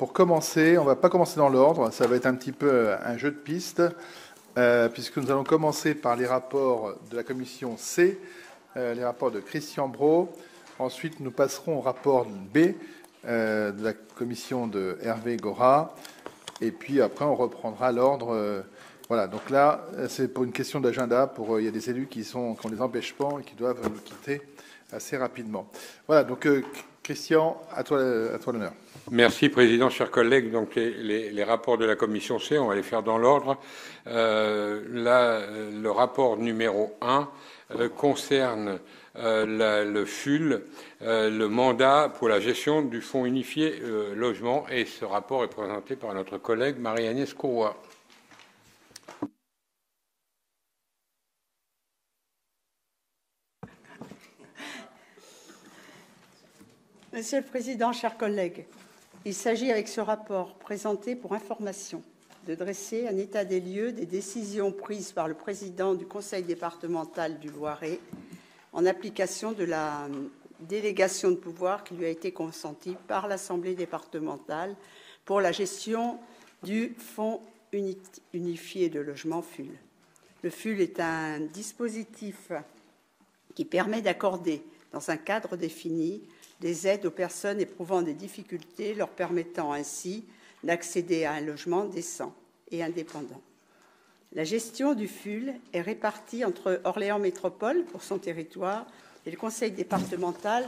pour commencer, on ne va pas commencer dans l'ordre, ça va être un petit peu un jeu de pistes, puisque nous allons commencer par les rapports de la commission C, les rapports de Christian Brault. Ensuite, nous passerons au rapport B de la commission de Hervé Gora. Et puis après, on reprendra l'ordre. Voilà, donc là, c'est pour une question d'agenda. Il y a des élus qui ont des empêchements et qui doivent nous quitter assez rapidement. Voilà, donc Christian, à toi l'honneur. Merci, Président, chers collègues. Donc, les rapports de la commission C, on va les faire dans l'ordre. Là, le rapport numéro 1 concerne le FUL, le mandat pour la gestion du Fonds unifié logement. Et ce rapport est présenté par notre collègue Marie-Agnès Courroy. Monsieur le Président, chers collègues, il s'agit avec ce rapport présenté pour information de dresser un état des lieux des décisions prises par le président du conseil départemental du Loiret en application de la délégation de pouvoir qui lui a été consentie par l'Assemblée départementale pour la gestion du Fonds unifié de logement FUL. Le FUL est un dispositif qui permet d'accorder, dans un cadre défini, des aides aux personnes éprouvant des difficultés, leur permettant ainsi d'accéder à un logement décent et indépendant. La gestion du FUL est répartie entre Orléans Métropole pour son territoire et le conseil départemental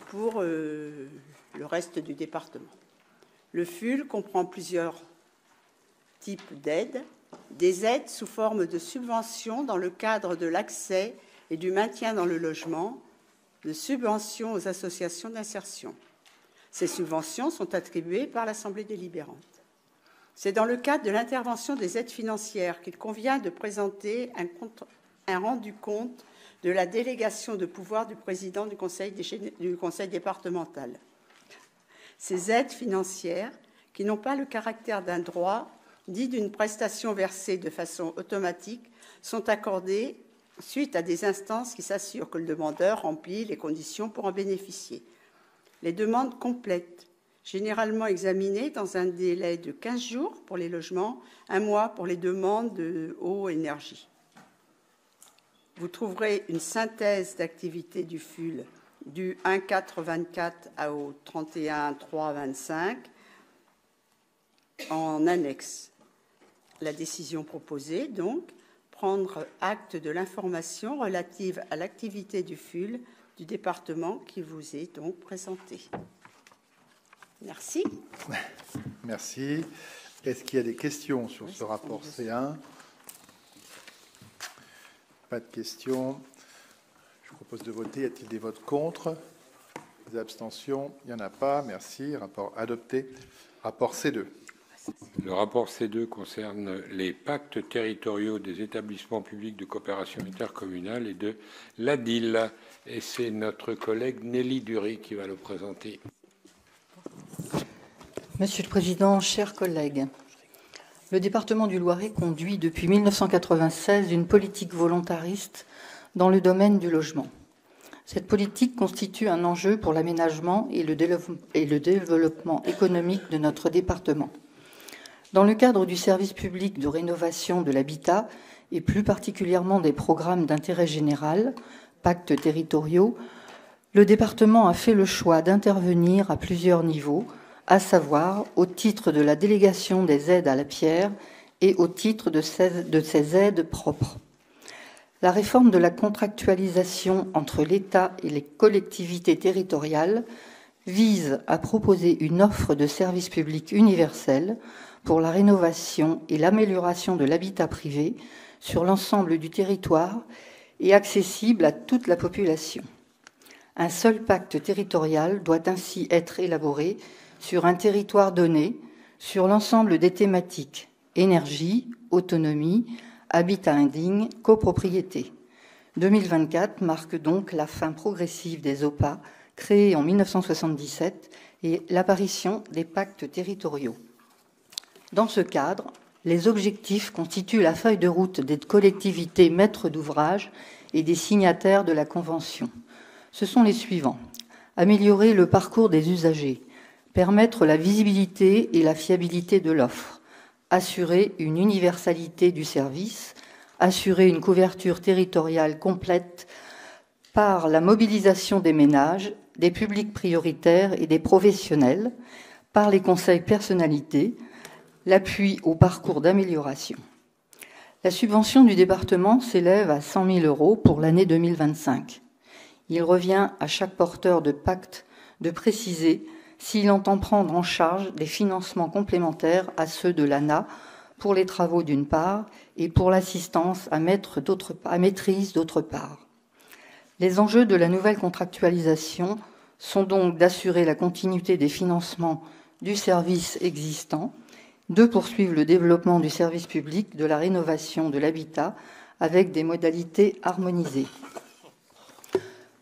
pour le reste du département. Le FUL comprend plusieurs types d'aides, des aides sous forme de subventions dans le cadre de l'accès et du maintien dans le logement, de subventions aux associations d'insertion. Ces subventions sont attribuées par l'Assemblée délibérante. C'est dans le cadre de l'intervention des aides financières qu'il convient de présenter un rendu compte de la délégation de pouvoir du président du conseil départemental. Ces aides financières, qui n'ont pas le caractère d'un droit ni d'une prestation versée de façon automatique, sont accordées suite à des instances qui s'assurent que le demandeur remplit les conditions pour en bénéficier. Les demandes complètes, généralement examinées dans un délai de 15 jours pour les logements, 1 mois pour les demandes de haute énergie. Vous trouverez une synthèse d'activité du FUL du 1/4/24 au 31/3/25 en annexe. La décision proposée, donc, prendre acte de l'information relative à l'activité du FUL du département qui vous est donc présentée. Merci. Merci. Est-ce qu'il y a des questions sur ce rapport C1 ? Pas de questions. Je vous propose de voter. Y a-t-il des votes contre ? Des abstentions ? Il n'y en a pas. Merci. Rapport adopté. Rapport C2. Le rapport C2 concerne les pactes territoriaux des établissements publics de coopération intercommunale et de l'ADIL. Et c'est notre collègue Nelly Dury qui va le présenter. Monsieur le Président, chers collègues, le département du Loiret conduit depuis 1996 une politique volontariste dans le domaine du logement. Cette politique constitue un enjeu pour l'aménagement et le développement économique de notre département. Dans le cadre du service public de rénovation de l'habitat et plus particulièrement des programmes d'intérêt général, pactes territoriaux, le département a fait le choix d'intervenir à plusieurs niveaux, à savoir au titre de la délégation des aides à la pierre et au titre de ces aides propres. La réforme de la contractualisation entre l'État et les collectivités territoriales vise à proposer une offre de services publics universels pour la rénovation et l'amélioration de l'habitat privé sur l'ensemble du territoire et accessible à toute la population. Un seul pacte territorial doit ainsi être élaboré sur un territoire donné, sur l'ensemble des thématiques énergie, autonomie, habitat indigne, copropriété. 2024 marque donc la fin progressive des OPA créés en 1977 et l'apparition des pactes territoriaux. Dans ce cadre, les objectifs constituent la feuille de route des collectivités maîtres d'ouvrage et des signataires de la Convention. Ce sont les suivants. Améliorer le parcours des usagers, permettre la visibilité et la fiabilité de l'offre, assurer une universalité du service, assurer une couverture territoriale complète par la mobilisation des ménages, des publics prioritaires et des professionnels, par les conseils personnalités, l'appui au parcours d'amélioration. La subvention du département s'élève à 100 000 € pour l'année 2025. Il revient à chaque porteur de pacte de préciser s'il entend prendre en charge des financements complémentaires à ceux de l'ANA pour les travaux d'une part et pour l'assistance à maîtrise d'autre part. Les enjeux de la nouvelle contractualisation sont donc d'assurer la continuité des financements du service existant, de poursuivre le développement du service public de la rénovation de l'habitat avec des modalités harmonisées.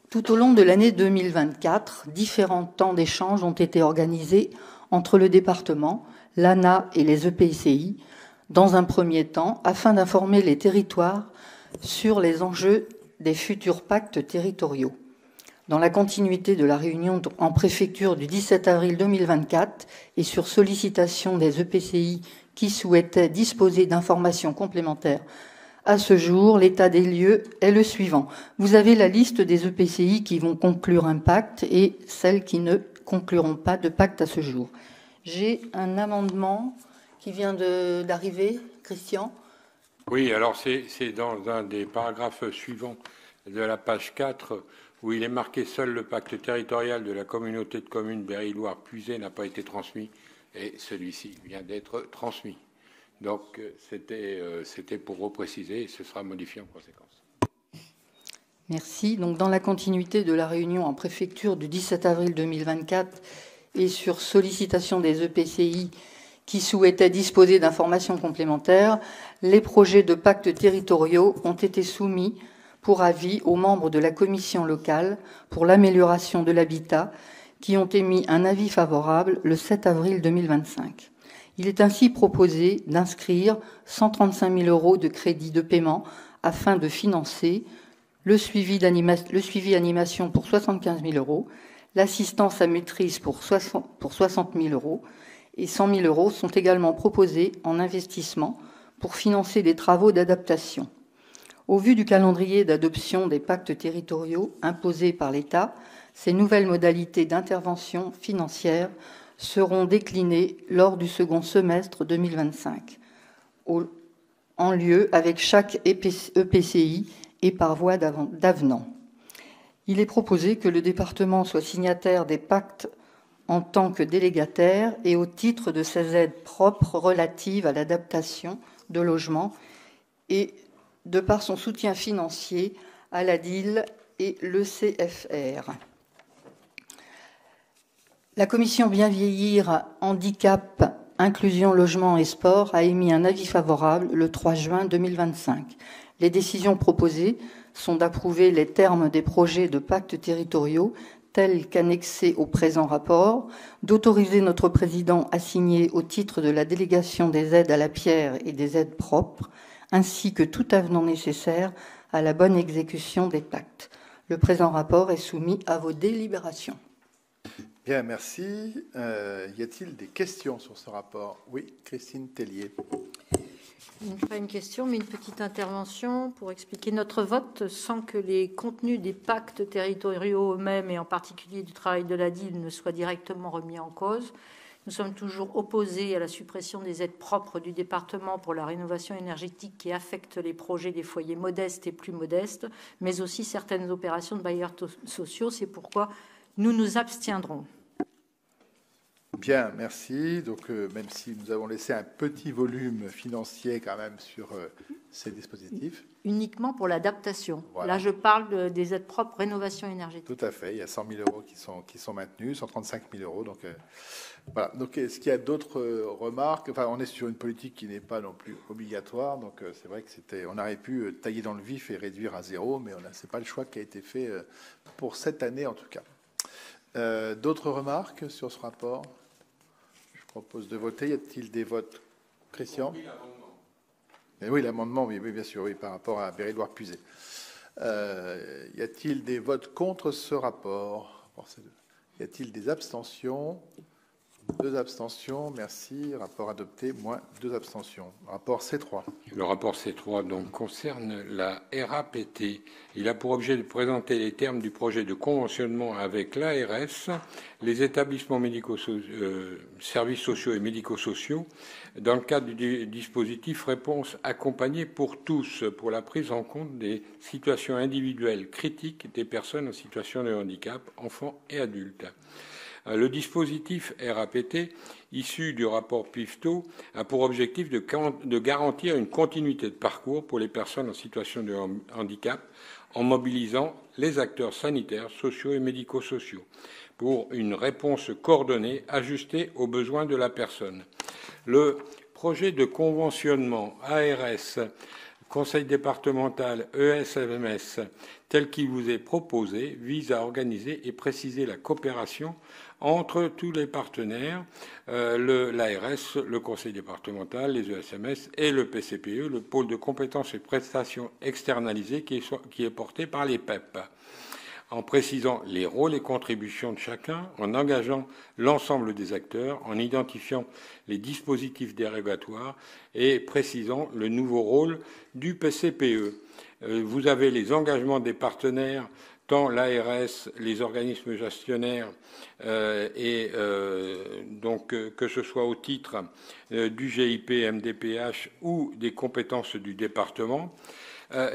Tout au long de l'année 2024, différents temps d'échange ont été organisés entre le département, l'ANA et les EPCI, dans un premier temps, afin d'informer les territoires sur les enjeux des futurs pactes territoriaux. Dans la continuité de la réunion en préfecture du 17 avril 2024 et sur sollicitation des EPCI qui souhaitaient disposer d'informations complémentaires, à ce jour, l'état des lieux est le suivant. Vous avez la liste des EPCI qui vont conclure un pacte et celles qui ne concluront pas de pacte à ce jour. J'ai un amendement qui vient d'arriver. Christian ? Oui, alors c'est dans un des paragraphes suivants de la page 4 où il est marqué « Seul le pacte territorial de la communauté de communes Berry-Loire-Puisée n'a pas été transmis » et celui-ci vient d'être transmis. Donc, c'était pour repréciser et ce sera modifié en conséquence. Merci. Donc, dans la continuité de la réunion en préfecture du 17 avril 2024 et sur sollicitation des EPCI qui souhaitaient disposer d'informations complémentaires, les projets de pactes territoriaux ont été soumis pour avis aux membres de la commission locale pour l'amélioration de l'habitat qui ont émis un avis favorable le 7 avril 2025. Il est ainsi proposé d'inscrire 135 000 € de crédits de paiement afin de financer le suivi animation pour 75 000 €, l'assistance à maîtrise pour 60 000 € et 100 000 € sont également proposés en investissement pour financer des travaux d'adaptation. Au vu du calendrier d'adoption des pactes territoriaux imposés par l'État, ces nouvelles modalités d'intervention financière seront déclinées lors du second semestre 2025, en lieu avec chaque EPCI et par voie d'avenant. Il est proposé que le département soit signataire des pactes en tant que délégataire et au titre de ses aides propres relatives à l'adaptation de logements et de par son soutien financier à la DIL et l'ECFR. La commission Bien vieillir, handicap, inclusion, logement et sport a émis un avis favorable le 3 juin 2025. Les décisions proposées sont d'approuver les termes des projets de pactes territoriaux tels qu'annexés au présent rapport, d'autoriser notre président à signer au titre de la délégation des aides à la pierre et des aides propres, ainsi que tout avenant nécessaire à la bonne exécution des pactes. Le présent rapport est soumis à vos délibérations. Bien, merci. Y a-t-il des questions sur ce rapport? Oui, Christine Tellier. Pas une question, mais une petite intervention pour expliquer notre vote sans que les contenus des pactes territoriaux eux-mêmes, et en particulier du travail de la DIL, ne soient directement remis en cause. Nous sommes toujours opposés à la suppression des aides propres du département pour la rénovation énergétique qui affectent les projets des foyers modestes et plus modestes, mais aussi certaines opérations de bailleurs sociaux. C'est pourquoi nous nous abstiendrons. Bien, merci. Donc, même si nous avons laissé un petit volume financier quand même sur ces dispositifs. Uniquement pour l'adaptation. Voilà. Là, je parle des aides propres rénovation énergétique. Tout à fait. Il y a 100 000 € qui sont maintenus, 135 000 €. Donc, voilà. Donc, est-ce qu'il y a d'autres remarques? Enfin, on est sur une politique qui n'est pas non plus obligatoire. Donc, c'est vrai que on aurait pu tailler dans le vif et réduire à zéro, mais c'est pas le choix qui a été fait pour cette année en tout cas. D'autres remarques sur ce rapport? Je propose de voter. Y a-t-il des votes? Christian? Oui, l'amendement. Oui, l'amendement, oui, bien sûr, oui, par rapport à Berry-Loire-Puisée. Y a-t-il des votes contre ce rapport? Y a-t-il des abstentions? 2 abstentions. Merci. Rapport adopté, moins 2 abstentions. Rapport C3. Le rapport C3 donc, concerne la RAPT. Il a pour objet de présenter les termes du projet de conventionnement avec l'ARS, les établissements services sociaux et médico-sociaux, dans le cadre du dispositif Réponse accompagnée pour tous, pour la prise en compte des situations individuelles critiques des personnes en situation de handicap, enfants et adultes. Le dispositif RAPT, issu du rapport PIFTO, a pour objectif de garantir une continuité de parcours pour les personnes en situation de handicap en mobilisant les acteurs sanitaires, sociaux et médico-sociaux pour une réponse coordonnée, ajustée aux besoins de la personne. Le projet de conventionnement ARS, Conseil départemental ESMS, tel qu'il vous est proposé, vise à organiser et préciser la coopération entre tous les partenaires, l'ARS, le Conseil départemental, les ESMS et le PCPE, le pôle de compétences et prestations externalisées qui est porté par les PEP, en précisant les rôles et contributions de chacun, en engageant l'ensemble des acteurs, en identifiant les dispositifs dérogatoires et précisant le nouveau rôle du PCPE. Vous avez les engagements des partenaires, tant l'ARS, les organismes gestionnaires, donc que ce soit au titre du GIP, MDPH ou des compétences du département.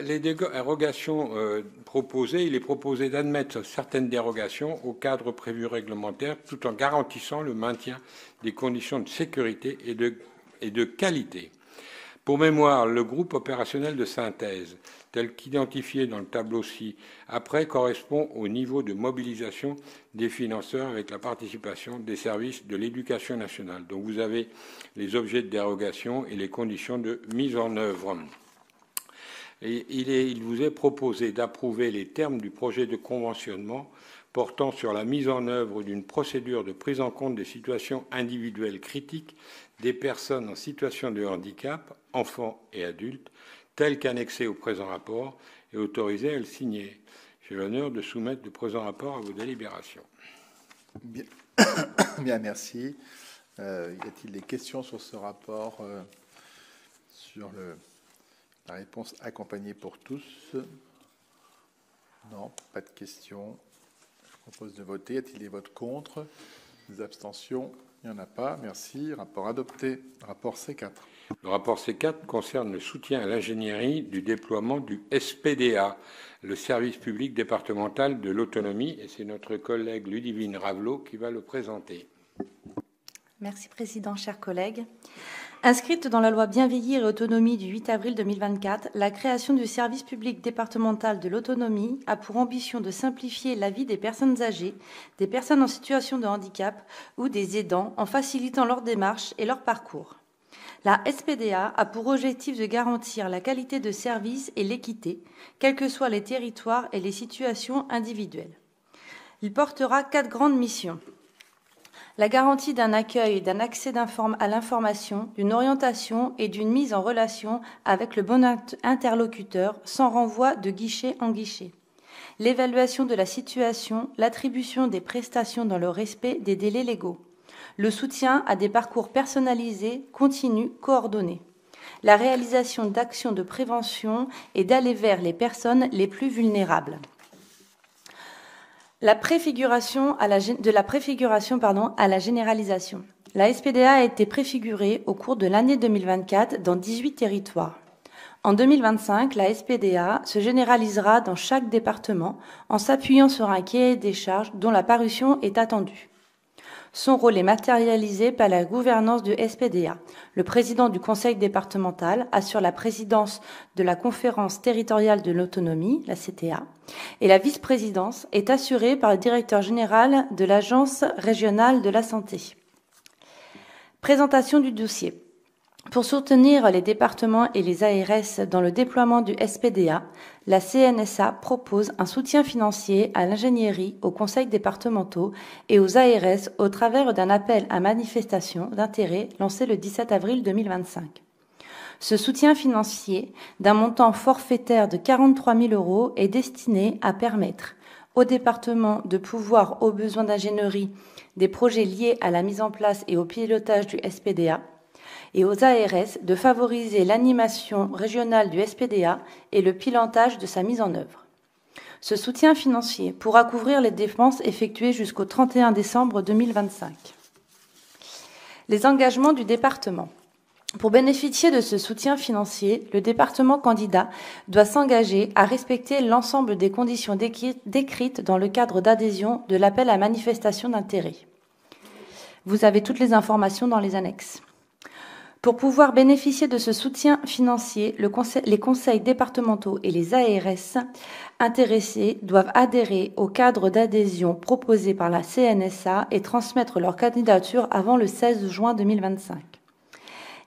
Les dérogations proposées, il est proposé d'admettre certaines dérogations au cadre prévu réglementaire tout en garantissant le maintien des conditions de sécurité et de qualité. Pour mémoire, le groupe opérationnel de synthèse, tel qu'identifié dans le tableau ci-après, correspond au niveau de mobilisation des financeurs avec la participation des services de l'éducation nationale. Donc vous avez les objets de dérogation et les conditions de mise en œuvre. Et il vous est proposé d'approuver les termes du projet de conventionnement portant sur la mise en œuvre d'une procédure de prise en compte des situations individuelles critiques des personnes en situation de handicap, enfants et adultes, tel qu'annexé au présent rapport et autorisé à le signer. J'ai l'honneur de soumettre le présent rapport à vos délibérations. Bien, bien merci. Y a-t-il des questions sur ce rapport, sur la réponse accompagnée pour tous? Non, pas de questions. Je propose de voter. Y a-t-il des votes contre? Des abstentions? Il n'y en a pas. Merci. Rapport adopté. Rapport C4. Le rapport C4 concerne le soutien à l'ingénierie du déploiement du SPDA, le service public départemental de l'autonomie, et c'est notre collègue Ludivine Ravelot qui va le présenter. Merci Président, chers collègues. Inscrite dans la loi Bien vieillir et autonomie du 8 avril 2024, la création du service public départemental de l'autonomie a pour ambition de simplifier la vie des personnes âgées, des personnes en situation de handicap ou des aidants en facilitant leur démarche et leur parcours. La SPDA a pour objectif de garantir la qualité de service et l'équité, quels que soient les territoires et les situations individuelles. Il portera 4 grandes missions. La garantie d'un accueil et d'un accès à l'information, d'une orientation et d'une mise en relation avec le bon interlocuteur sans renvoi de guichet en guichet. L'évaluation de la situation, l'attribution des prestations dans le respect des délais légaux. Le soutien à des parcours personnalisés, continus, coordonnés. La réalisation d'actions de prévention et d'aller vers les personnes les plus vulnérables. De la préfiguration à la généralisation. La SPDA a été préfigurée au cours de l'année 2024 dans 18 territoires. En 2025, la SPDA se généralisera dans chaque département en s'appuyant sur un cahier des charges dont la parution est attendue. Son rôle est matérialisé par la gouvernance du SPDA. Le président du conseil départemental assure la présidence de la conférence territoriale de l'autonomie, la CTA, et la vice-présidence est assurée par le directeur général de l'Agence régionale de la santé. Présentation du dossier. Pour soutenir les départements et les ARS dans le déploiement du SPDA, la CNSA propose un soutien financier à l'ingénierie, aux conseils départementaux et aux ARS au travers d'un appel à manifestation d'intérêt lancé le 17 avril 2025. Ce soutien financier, d'un montant forfaitaire de 43 000 € est destiné à permettre au département de pourvoir aux besoins d'ingénierie des projets liés à la mise en place et au pilotage du SPDA, et aux ARS de favoriser l'animation régionale du SPDA et le pilotage de sa mise en œuvre. Ce soutien financier pourra couvrir les dépenses effectuées jusqu'au 31 décembre 2025. Les engagements du département. Pour bénéficier de ce soutien financier, le département candidat doit s'engager à respecter l'ensemble des conditions décrites dans le cadre d'adhésion de l'appel à manifestation d'intérêt. Vous avez toutes les informations dans les annexes. Pour pouvoir bénéficier de ce soutien financier, les conseils départementaux et les ARS intéressés doivent adhérer au cadre d'adhésion proposé par la CNSA et transmettre leur candidature avant le 16 juin 2025.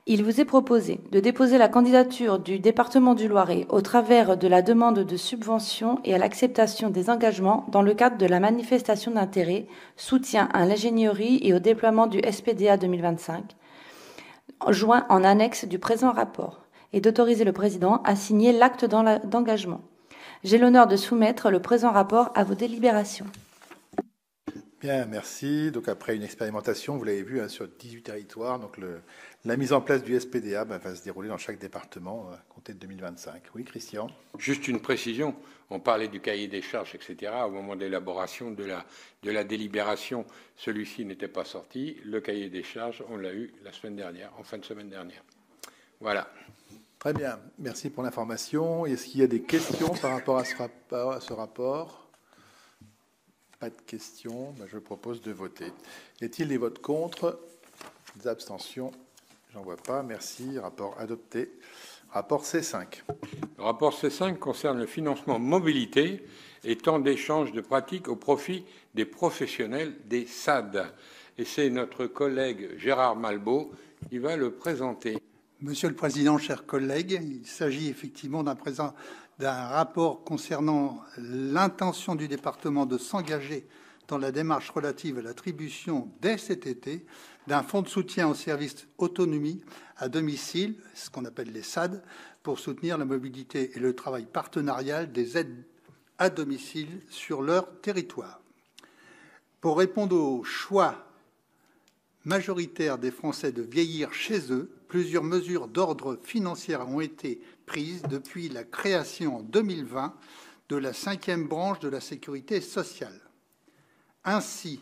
Il vous est proposé de déposer la candidature du département du Loiret au travers de la demande de subvention et à l'acceptation des engagements dans le cadre de la manifestation d'intérêt, soutien à l'ingénierie et au déploiement du SPDA 2025, joint en annexe du présent rapport, et d'autoriser le président à signer l'acte d'engagement. J'ai l'honneur de soumettre le présent rapport à vos délibérations. Bien, merci. Donc après une expérimentation, vous l'avez vu, sur 18 territoires, donc la mise en place du SPDA va se dérouler dans chaque département à compter de 2025. Oui, Christian? Juste une précision. On parlait du cahier des charges, etc. Au moment de l'élaboration de la délibération, celui-ci n'était pas sorti. Le cahier des charges, on l'a eu la semaine dernière, en fin de semaine dernière. Voilà. Très bien. Merci pour l'information. Est-ce qu'il y a des questions par rapport à ce rapport? Pas de questions. Je propose de voter. Y a-t-il des votes contre? Des abstentions? J'en vois pas. Merci. Rapport adopté. Rapport C5. Le rapport C5 concerne le financement mobilité et temps d'échange de pratiques au profit des professionnels des SAD. Et c'est notre collègue Gérard Malbaud qui va le présenter. Monsieur le Président, chers collègues, il s'agit effectivement d'un rapport concernant l'intention du département de s'engager dans la démarche relative à l'attribution dès cet été d'un fonds de soutien aux services autonomie à domicile, ce qu'on appelle les SAD, pour soutenir la mobilité et le travail partenarial des aides à domicile sur leur territoire. Pour répondre au choix majoritaire des Français de vieillir chez eux, plusieurs mesures d'ordre financier ont été prises depuis la création en 2020 de la 5e branche de la sécurité sociale. Ainsi,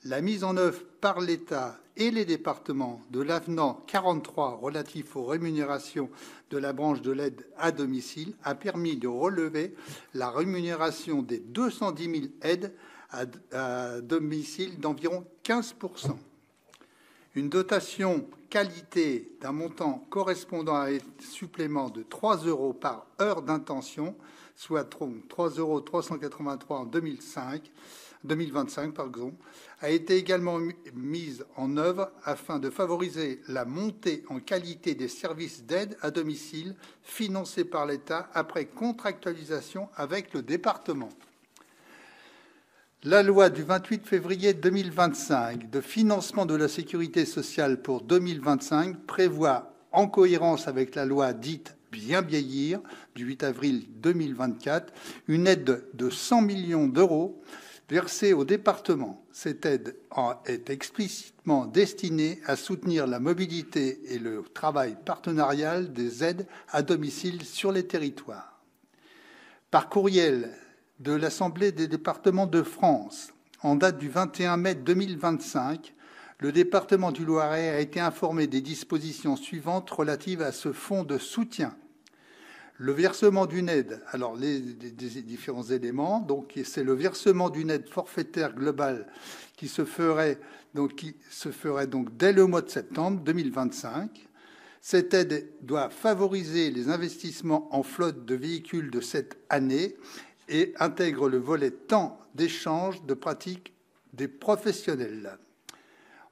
la mise en œuvre par l'État et les départements de l'avenant 43 relatif aux rémunérations de la branche de l'aide à domicile a permis de relever la rémunération des 210 000 aides à domicile d'environ 15%. Une dotation qualité d'un montant correspondant à un supplément de 3 € par heure d'intention, soit 3,383 € en 2025, a été également mise en œuvre afin de favoriser la montée en qualité des services d'aide à domicile financés par l'État après contractualisation avec le département. La loi du 28 février 2025 de financement de la sécurité sociale pour 2025 prévoit, en cohérence avec la loi dite Bien vieillir du 8 avril 2024, une aide de 100 millions d'euros versée au département. Cette aide est explicitement destinée à soutenir la mobilité et le travail partenarial des aides à domicile sur les territoires. Par courriel de l'Assemblée des départements de France, en date du 21 mai 2025, le département du Loiret a été informé des dispositions suivantes relatives à ce fonds de soutien. Le versement d'une aide, alors les différents éléments, donc c'est le versement d'une aide forfaitaire globale qui se ferait donc dès le mois de septembre 2025. Cette aide doit favoriser les investissements en flotte de véhicules de cette année et intègre le volet temps d'échange de pratiques des professionnels.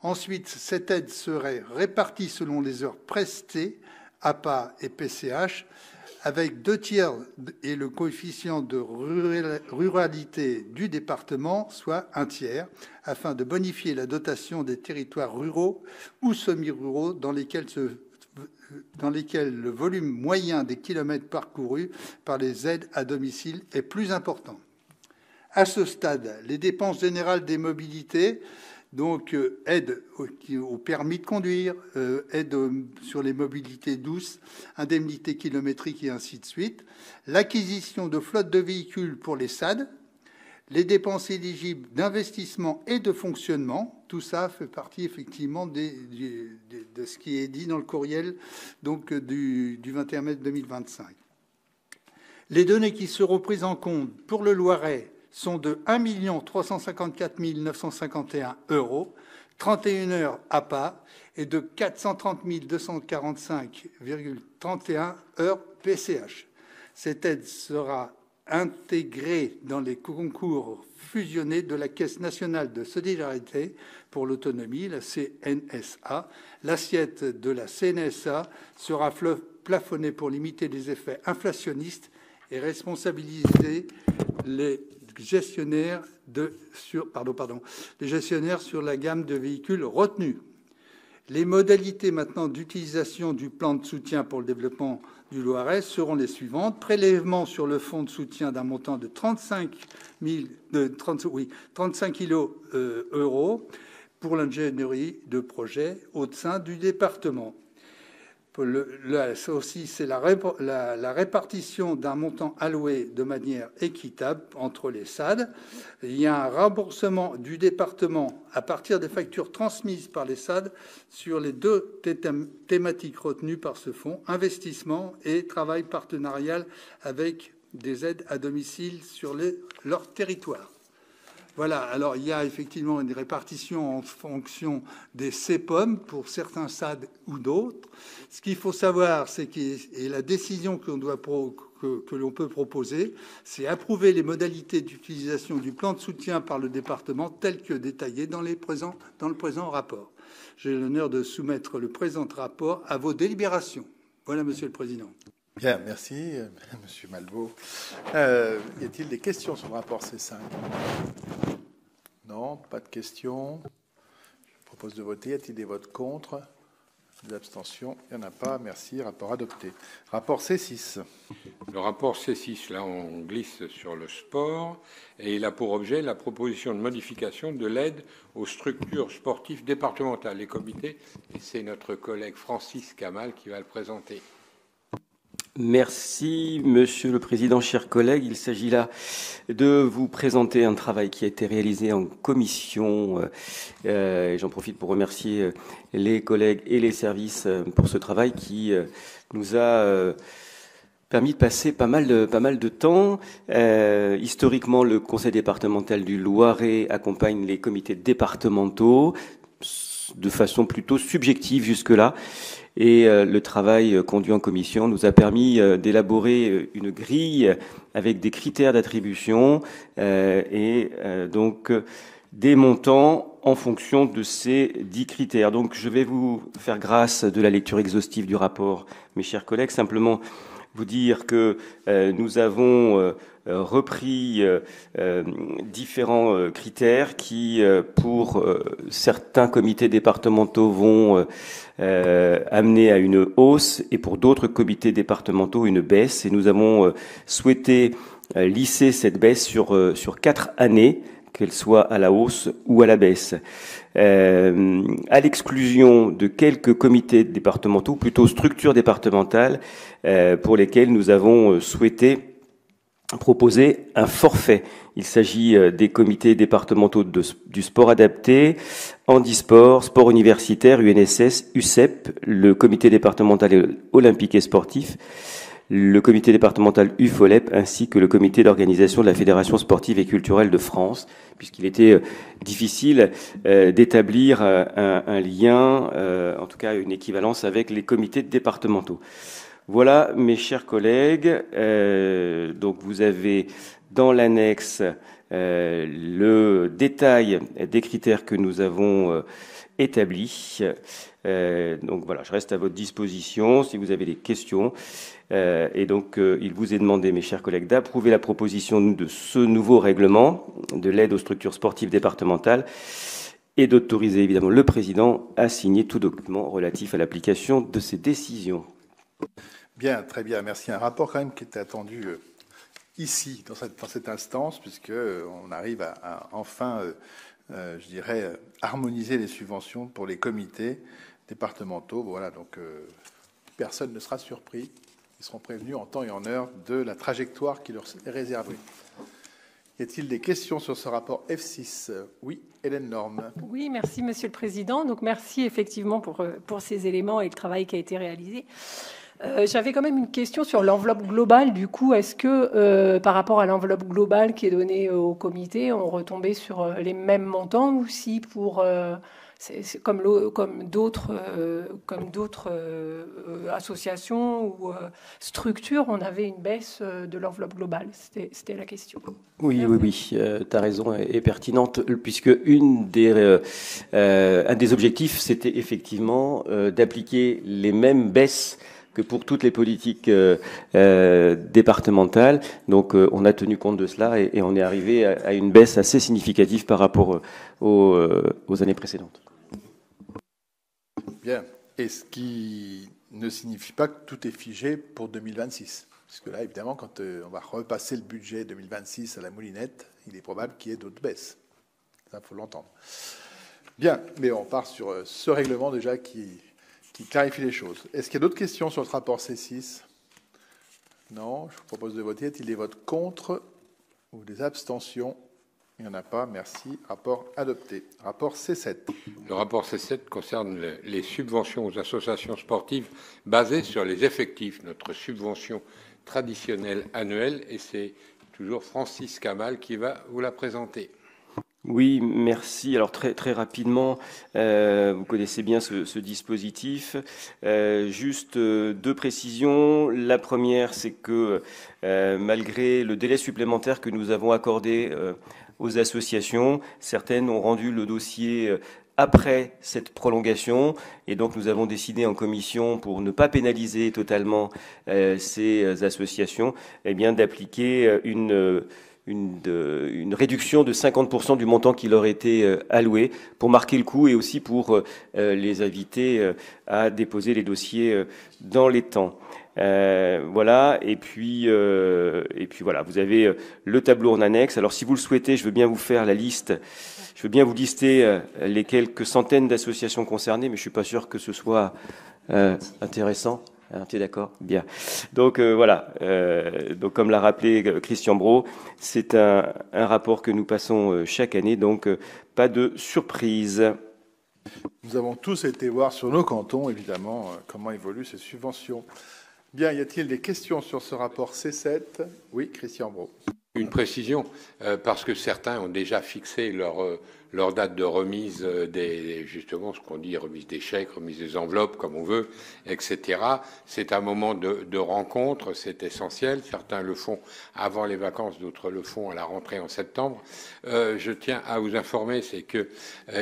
Ensuite, cette aide serait répartie selon les heures prestées, APA et PCH, avec 2/3 et le coefficient de ruralité du département, soit 1/3, afin de bonifier la dotation des territoires ruraux ou semi-ruraux dans lesquels le volume moyen des kilomètres parcourus par les aides à domicile est plus important. À ce stade, les dépenses générales des mobilités, donc aide au permis de conduire, aide sur les mobilités douces, indemnités kilométriques et ainsi de suite, l'acquisition de flottes de véhicules pour les SAD, les dépenses éligibles d'investissement et de fonctionnement, tout ça fait partie effectivement de ce qui est dit dans le courriel donc, du 21 mai 2025. Les données qui seront prises en compte pour le Loiret sont de 1 354 951 €, 31 heures APA et de 430 245,31 heures PCH. Cette aide sera intégrée dans les concours fusionnés de la Caisse nationale de solidarité pour l'autonomie, la CNSA. L'assiette de la CNSA sera plafonnée pour limiter les effets inflationnistes et responsabiliser les gestionnaires sur la gamme de véhicules retenus. Les modalités maintenant d'utilisation du plan de soutien pour le développement du Loiret seront les suivantes. Prélèvement sur le fonds de soutien d'un montant de 35 kilos euros pour l'ingénierie de projet au sein du département. Ça aussi, c'est la répartition d'un montant alloué de manière équitable entre les SAD. Il y a un remboursement du département à partir des factures transmises par les SAD sur les deux thématiques retenues par ce fonds, investissement et travail partenarial avec des aides à domicile sur leur territoire. Voilà, alors il y a effectivement une répartition en fonction des CPOM pour certains SAD ou d'autres. Ce qu'il faut savoir, c'est que la décision que l'on peut proposer, c'est approuver les modalités d'utilisation du plan de soutien par le département tel que détaillé dans le présent rapport. J'ai l'honneur de soumettre le présent rapport à vos délibérations. Voilà, Monsieur le Président. Bien, merci, Monsieur Malbaud. Y a-t-il des questions sur le rapport C5? Non, pas de questions. Je propose de voter. Y a-t-il des votes contre? Des abstentions? Il n'y en a pas. Merci. Rapport adopté. Rapport C6. Le rapport C6, là, on glisse sur le sport et il a pour objet la proposition de modification de l'aide aux structures sportives départementales, les comités. Et c'est notre collègue Francis Kamal qui va le présenter. Merci, Monsieur le Président, chers collègues. Il s'agit là de vous présenter un travail qui a été réalisé en commission. J'en profite pour remercier les collègues et les services pour ce travail qui nous a permis de passer pas mal de temps. Historiquement, le Conseil départemental du Loiret accompagne les comités départementaux de façon plutôt subjective jusque-là. Et le travail conduit en commission nous a permis d'élaborer une grille avec des critères d'attribution et donc des montants en fonction de ces 10 critères. Donc je vais vous faire grâce de la lecture exhaustive du rapport, mes chers collègues. Simplement vous dire que nous avons repris différents critères qui, pour certains comités départementaux, vont amener à une hausse et pour d'autres comités départementaux une baisse. Et nous avons souhaité lisser cette baisse sur 4 années, qu'elle soit à la hausse ou à la baisse. À l'exclusion de quelques comités départementaux, plutôt structures départementales, pour lesquelles nous avons souhaité proposer un forfait. Il s'agit des comités départementaux du sport adapté, handisport, sport universitaire, UNSS, UCEP, le comité départemental olympique et sportif, le comité départemental UFOLEP, ainsi que le comité d'organisation de la Fédération sportive et culturelle de France, puisqu'il était difficile d'établir un lien, en tout cas une équivalence avec les comités départementaux. Voilà, mes chers collègues, donc vous avez dans l'annexe le détail des critères que nous avons établis. Donc voilà, je reste à votre disposition si vous avez des questions. Et donc, il vous est demandé, mes chers collègues, d'approuver la proposition de ce nouveau règlement de l'aide aux structures sportives départementales et d'autoriser évidemment le président à signer tout document relatif à l'application de ces décisions. Bien, très bien, merci. Un rapport quand même qui était attendu ici, dans cette instance, puisqu'on arrive à enfin, je dirais, harmoniser les subventions pour les comités départementaux. Voilà, donc personne ne sera surpris. Ils seront prévenus en temps et en heure de la trajectoire qui leur est réservée. Y a-t-il des questions sur ce rapport F6? Oui, Hélène Norme. Oui, merci Monsieur le Président. Donc merci effectivement pour ces éléments et le travail qui a été réalisé. J'avais quand même une question sur l'enveloppe globale. Du coup, est-ce que par rapport à l'enveloppe globale qui est donnée au comité, on retombait sur les mêmes montants ou si pour c'est comme d'autres associations ou structures, on avait une baisse de l'enveloppe globale? C'était la question. Oui, tu as raison, est pertinente, puisque un des objectifs, c'était effectivement d'appliquer les mêmes baisses que pour toutes les politiques départementales. Donc, on a tenu compte de cela et on est arrivé à une baisse assez significative par rapport aux années précédentes. Bien. Et ce qui ne signifie pas que tout est figé pour 2026. Parce que là, évidemment, quand on va repasser le budget 2026 à la moulinette, il est probable qu'il y ait d'autres baisses. Ça, il faut l'entendre. Bien, mais on part sur ce règlement déjà qui clarifie les choses. Est-ce qu'il y a d'autres questions sur ce rapport C6? Non, je vous propose de voter. Est-il des votes contre ou des abstentions? Il n'y en a pas, merci. Rapport adopté. Rapport C7. Le rapport C7 concerne les subventions aux associations sportives basées sur les effectifs, notre subvention traditionnelle annuelle, et c'est toujours Francis Kamal qui va vous la présenter. Oui, merci. Alors très rapidement, vous connaissez bien ce dispositif. Juste deux précisions. La première, c'est que malgré le délai supplémentaire que nous avons accordé aux associations, certaines ont rendu le dossier après cette prolongation, et donc nous avons décidé en commission, pour ne pas pénaliser totalement ces associations, eh bien d'appliquer une réduction de 50% du montant qui leur était alloué pour marquer le coup et aussi pour les inviter à déposer les dossiers dans les temps. Voilà, et puis voilà, vous avez le tableau en annexe. Alors si vous le souhaitez, je veux bien vous faire la liste, je veux bien vous lister les quelques centaines d'associations concernées, mais je suis pas sûr que ce soit intéressant. Tu es d'accord? Bien. Donc voilà. Donc comme l'a rappelé Christian Brault, c'est un rapport que nous passons chaque année, donc pas de surprise. Nous avons tous été voir sur nos cantons, évidemment, comment évoluent ces subventions. Bien, y a-t-il des questions sur ce rapport C7? Oui, Christian Brault. Une précision, parce que certains ont déjà fixé leur date de remise justement ce qu'on dit, remise des chèques, remise des enveloppes, comme on veut, etc. C'est un moment de rencontre, c'est essentiel. Certains le font avant les vacances, d'autres le font à la rentrée en septembre. Je tiens à vous informer, c'est que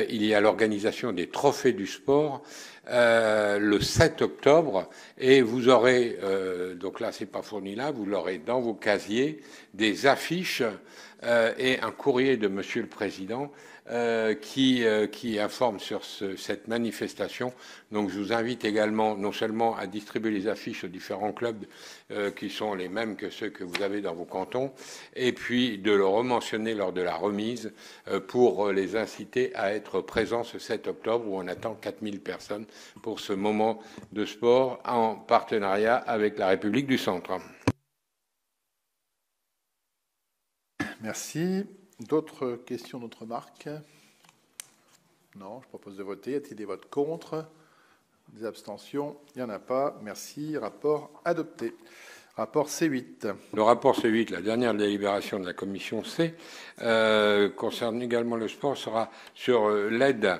il y a l'organisation des trophées du sport le 7 octobre, et vous aurez, donc là c'est pas fourni là, vous l'aurez dans vos casiers, des affiches et un courrier de Monsieur le Président qui informe sur cette manifestation. Donc je vous invite également non seulement à distribuer les affiches aux différents clubs qui sont les mêmes que ceux que vous avez dans vos cantons, et puis de le rementionner lors de la remise pour les inciter à être présents ce 7 octobre où on attend 4000 personnes pour ce moment de sport en partenariat avec la République du Centre. Merci. D'autres questions, d'autres remarques? Non, je propose de voter. Y a-t-il des votes contre? Des abstentions? Il n'y en a pas. Merci. Rapport adopté. Rapport C8. Le rapport C8, la dernière délibération de la commission C, concerne également le sport, sera sur l'aide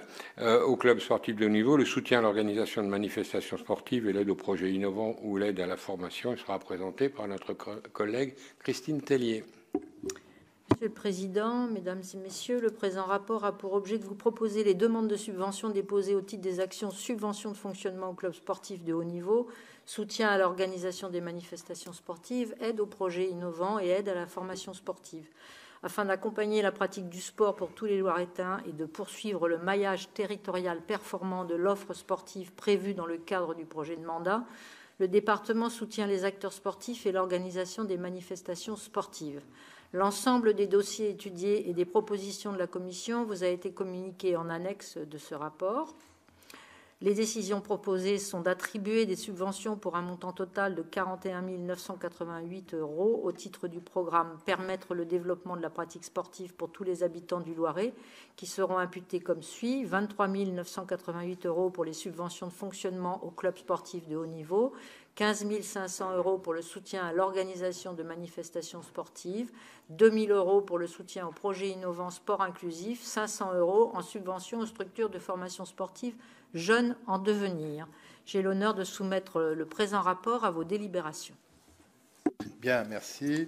aux clubs sportifs de haut niveau, le soutien à l'organisation de manifestations sportives et l'aide aux projets innovants ou l'aide à la formation. Il sera présenté par notre collègue Christine Tellier. Monsieur le Président, Mesdames et Messieurs, le présent rapport a pour objet de vous proposer les demandes de subventions déposées au titre des actions subventions de fonctionnement aux clubs sportifs de haut niveau, soutien à l'organisation des manifestations sportives, aide aux projets innovants et aide à la formation sportive. Afin d'accompagner la pratique du sport pour tous les Loiretains et de poursuivre le maillage territorial performant de l'offre sportive prévue dans le cadre du projet de mandat, Le département soutient les acteurs sportifs et l'organisation des manifestations sportives. L'ensemble des dossiers étudiés et des propositions de la Commission vous a été communiqué en annexe de ce rapport. Les décisions proposées sont d'attribuer des subventions pour un montant total de 41 988 € au titre du programme « Permettre le développement de la pratique sportive pour tous les habitants du Loiret », qui seront imputés comme suit: 23 988 € pour les subventions de fonctionnement aux clubs sportifs de haut niveau, 15 500 € pour le soutien à l'organisation de manifestations sportives, 2 000 € pour le soutien au projet innovant sport inclusif, 500 € en subvention aux structures de formation sportive jeunes en devenir. J'ai l'honneur de soumettre le présent rapport à vos délibérations. Bien, merci.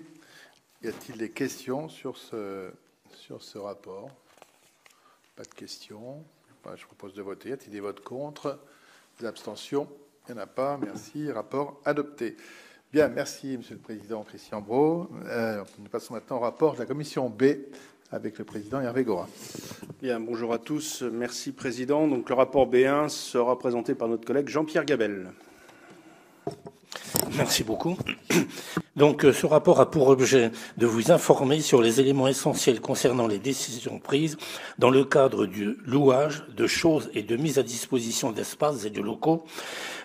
Y a-t-il des questions sur ce rapport? Pas de questions. Je propose de voter. Y a-t-il des votes contre? Des abstentions? Il n'y en a pas. Merci. Rapport adopté. Bien, merci, Monsieur le Président Christian Braud. Nous passons maintenant au rapport de la commission B avec le Président Hervé Gorin. Bien, bonjour à tous. Merci, Président. Donc, le rapport B1 sera présenté par notre collègue Jean-Pierre Gabel. Merci beaucoup. Donc, ce rapport a pour objet de vous informer sur les éléments essentiels concernant les décisions prises dans le cadre du louage de choses et de mise à disposition d'espaces et de locaux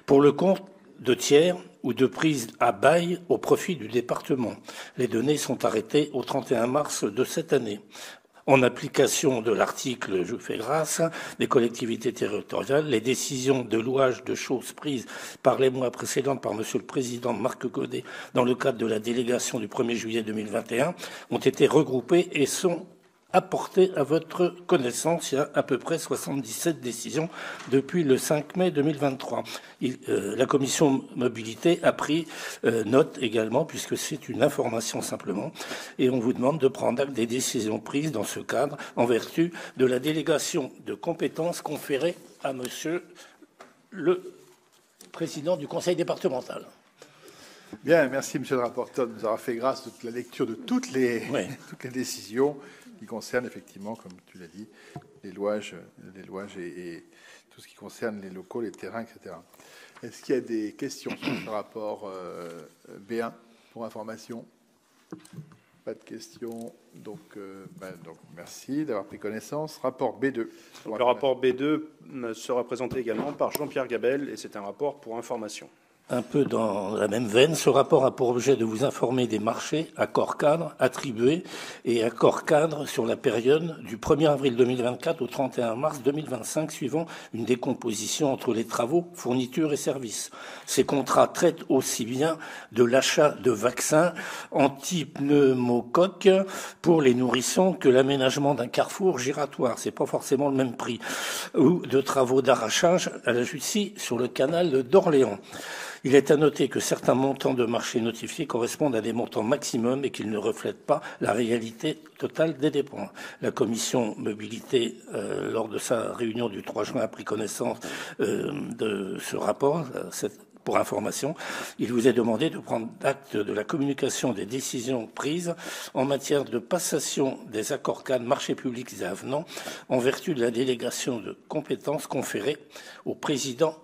pour le compte de tiers ou de prise à bail au profit du département. Les données sont arrêtées au 31 mars de cette année. En application de l'article, je vous fais grâce, des collectivités territoriales, les décisions de louage de choses prises par les mois précédents par Monsieur le Président Marc Godet dans le cadre de la délégation du 1er juillet 2021 ont été regroupées et sont apportées à votre connaissance. Il y a à peu près 77 décisions depuis le 5 mai 2023. La commission mobilité a pris note également, puisque c'est une information simplement, et on vous demande de prendre acte des décisions prises dans ce cadre en vertu de la délégation de compétences conférée à Monsieur le Président du Conseil départemental. Bien, merci Monsieur le rapporteur de nous avoir fait grâce de la lecture de toutes les décisions qui concernent effectivement, comme tu l'as dit, les louages et tout ce qui concerne les locaux, les terrains, etc. Est-ce qu'il y a des questions sur ce rapport B1 pour information? Pas de questions. Donc merci d'avoir pris connaissance. Rapport B2. Donc, le rapport B2 sera présenté également par Jean-Pierre Gabel et c'est un rapport pour information. Un peu dans la même veine, ce rapport a pour objet de vous informer des marchés, accords cadres attribués et accords cadres sur la période du 1er avril 2024 au 31 mars 2025, suivant une décomposition entre les travaux, fournitures et services. Ces contrats traitent aussi bien de l'achat de vaccins anti-pneumocoques pour les nourrissons que l'aménagement d'un carrefour giratoire, c'est pas forcément le même prix, ou de travaux d'arrachage à la Jussie sur le canal d'Orléans. Il est à noter que certains montants de marché notifiés correspondent à des montants maximums et qu'ils ne reflètent pas la réalité totale des dépenses. La commission mobilité, lors de sa réunion du 3 juin, a pris connaissance de ce rapport. Pour information, il vous est demandé de prendre acte de la communication des décisions prises en matière de passation des accords cadres, marchés publics et avenants en vertu de la délégation de compétences conférée au président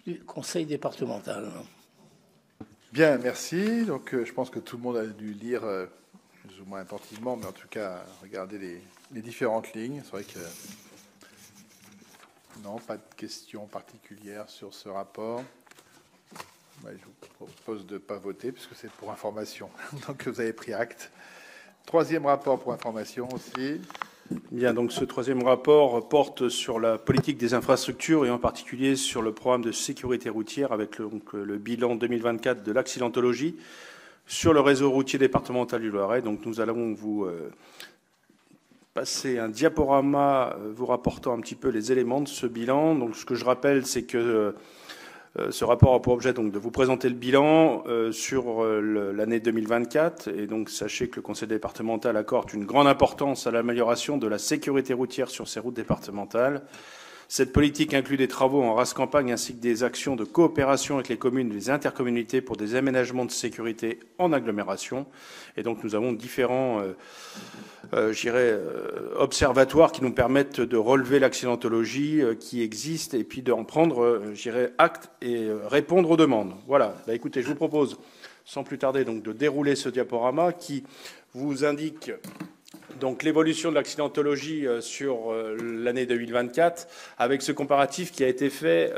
du conseil départemental. Bien, merci. Donc, je pense que tout le monde a dû lire plus ou moins attentivement, mais en tout cas, regarder les différentes lignes. C'est vrai que non, pas de questions particulières sur ce rapport. Je vous propose de ne pas voter, puisque c'est pour information. Donc, vous avez pris acte. Troisième rapport pour information aussi. Bien, donc ce troisième rapport porte sur la politique des infrastructures et en particulier sur le programme de sécurité routière avec le bilan 2024 de l'accidentologie sur le réseau routier départemental du Loiret. Donc nous allons vous passer un diaporama vous rapportant un petit peu les éléments de ce bilan. Donc ce que je rappelle, c'est que ce rapport a pour objet donc de vous présenter le bilan sur l'année 2024 et donc sachez que le conseil départemental accorde une grande importance à l'amélioration de la sécurité routière sur ces routes départementales. Cette politique inclut des travaux en race campagne ainsi que des actions de coopération avec les communes et les intercommunalités pour des aménagements de sécurité en agglomération. Et donc nous avons différents observatoires qui nous permettent de relever l'accidentologie qui existe et puis d'en prendre, acte et répondre aux demandes. Voilà. Bah, écoutez, je vous propose, sans plus tarder, donc, de dérouler ce diaporama qui vous indique donc l'évolution de l'accidentologie sur l'année 2024, avec ce comparatif qui a été fait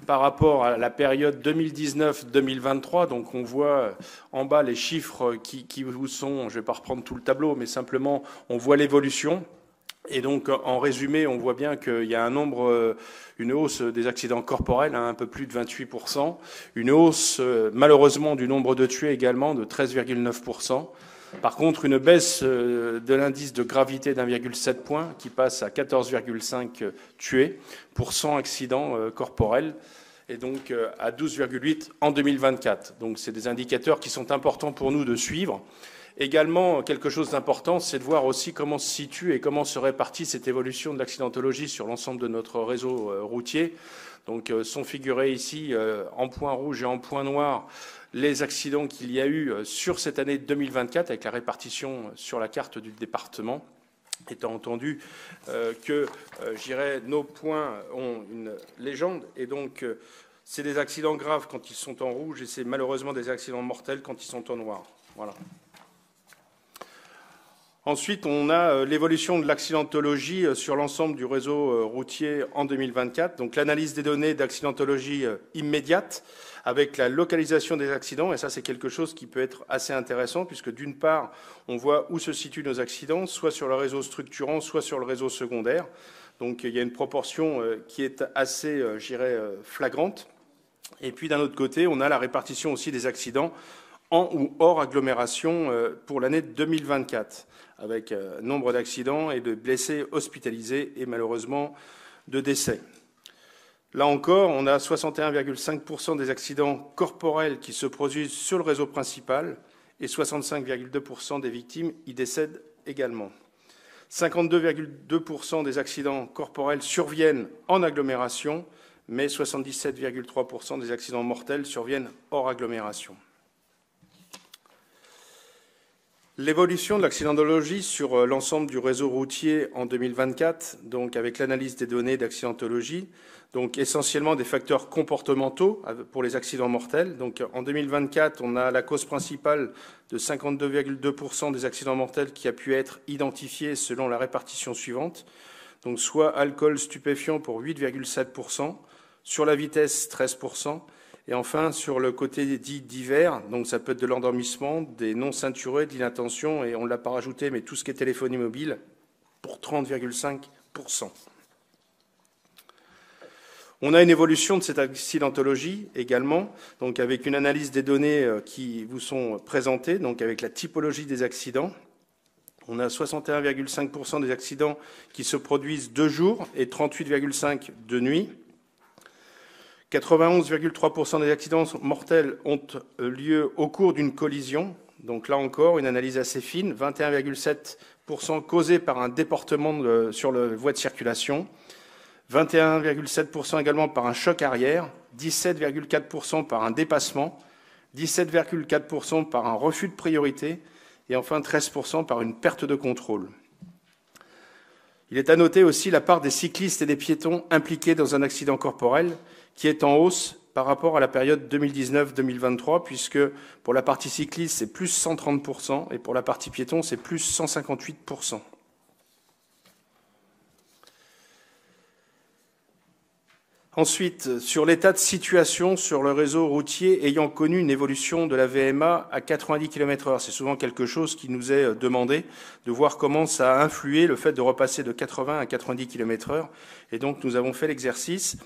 par rapport à la période 2019-2023. Donc on voit en bas les chiffres qui vous sont, je ne vais pas reprendre tout le tableau, mais simplement on voit l'évolution. Et donc en résumé, on voit bien qu'il y a une hausse des accidents corporels, un peu plus de 28%, une hausse malheureusement du nombre de tués également de 13,9%. Par contre, une baisse de l'indice de gravité d'1,7 point qui passe à 14,5 tués pour 100 accidents corporels et donc à 12,8 en 2024. Donc c'est des indicateurs qui sont importants pour nous de suivre. Également, quelque chose d'important, c'est de voir aussi comment se situe et comment se répartit cette évolution de l'accidentologie sur l'ensemble de notre réseau routier. Donc sont figurés ici en point rouge et en point noir les accidents qu'il y a eu sur cette année 2024 avec la répartition sur la carte du département, étant entendu que nos points ont une légende et donc c'est des accidents graves quand ils sont en rouge et c'est malheureusement des accidents mortels quand ils sont en noir. Voilà. Ensuite, on a l'évolution de l'accidentologie sur l'ensemble du réseau routier en 2024. Donc l'analyse des données d'accidentologie immédiate avec la localisation des accidents. Et ça, c'est quelque chose qui peut être assez intéressant puisque d'une part, on voit où se situent nos accidents, soit sur le réseau structurant, soit sur le réseau secondaire. Donc il y a une proportion qui est assez, flagrante. Et puis d'un autre côté, on a la répartition aussi des accidents en ou hors agglomération pour l'année 2024, avec nombre d'accidents et de blessés hospitalisés et malheureusement de décès. Là encore, on a 61,5% des accidents corporels qui se produisent sur le réseau principal et 65,2% des victimes y décèdent également. 52,2% des accidents corporels surviennent en agglomération, mais 77,3% des accidents mortels surviennent hors agglomération. L'évolution de l'accidentologie sur l'ensemble du réseau routier en 2024, donc avec l'analyse des données d'accidentologie, donc essentiellement des facteurs comportementaux pour les accidents mortels. Donc en 2024, on a la cause principale de 52,2% des accidents mortels qui a pu être identifiée selon la répartition suivante. Donc soit alcool stupéfiant pour 8,7%, sur la vitesse 13%, et enfin, sur le côté dit divers, donc ça peut être de l'endormissement, des non-ceinturés, de l'inattention, et on ne l'a pas rajouté, mais tout ce qui est téléphonie mobile, pour 30,5%. On a une évolution de cette accidentologie également, donc avec une analyse des données qui vous sont présentées, donc avec la typologie des accidents. On a 61,5% des accidents qui se produisent de jour et 38,5% de nuit. 91,3% des accidents mortels ont lieu au cours d'une collision. Donc là encore, une analyse assez fine. 21,7% causés par un déportement sur la voie de circulation. 21,7% également par un choc arrière. 17,4% par un dépassement. 17,4% par un refus de priorité. Et enfin 13% par une perte de contrôle. Il est à noter aussi la part des cyclistes et des piétons impliqués dans un accident corporel qui est en hausse par rapport à la période 2019-2023, puisque pour la partie cycliste, c'est plus 130%, et pour la partie piéton, c'est plus 158%. Ensuite, sur l'état de situation sur le réseau routier ayant connu une évolution de la VMA à 90 km/h. C'est souvent quelque chose qui nous est demandé, de voir comment ça a influé le fait de repasser de 80 à 90 km/h. Et donc, nous avons fait l'exercice,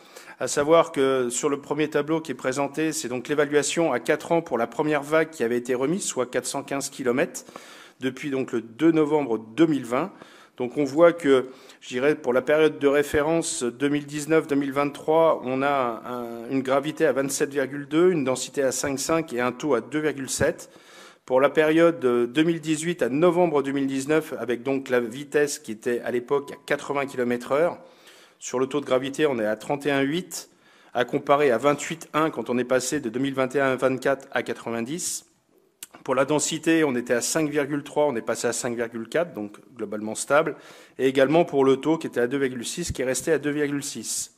à savoir que sur le premier tableau qui est présenté, c'est donc l'évaluation à 4 ans pour la première vague qui avait été remise, soit 415 km, depuis donc le 2 novembre 2020. Donc on voit que, je dirais, pour la période de référence 2019-2023, on a une gravité à 27,2, une densité à 5,5 et un taux à 2,7. Pour la période 2018 à novembre 2019, avec donc la vitesse qui était à l'époque à 80 km/h, sur le taux de gravité, on est à 31,8, à comparer à 28,1 quand on est passé de 2021 à 24 à 90. Pour la densité, on était à 5,3, on est passé à 5,4, donc globalement stable. Et également pour le taux qui était à 2,6, qui est resté à 2,6.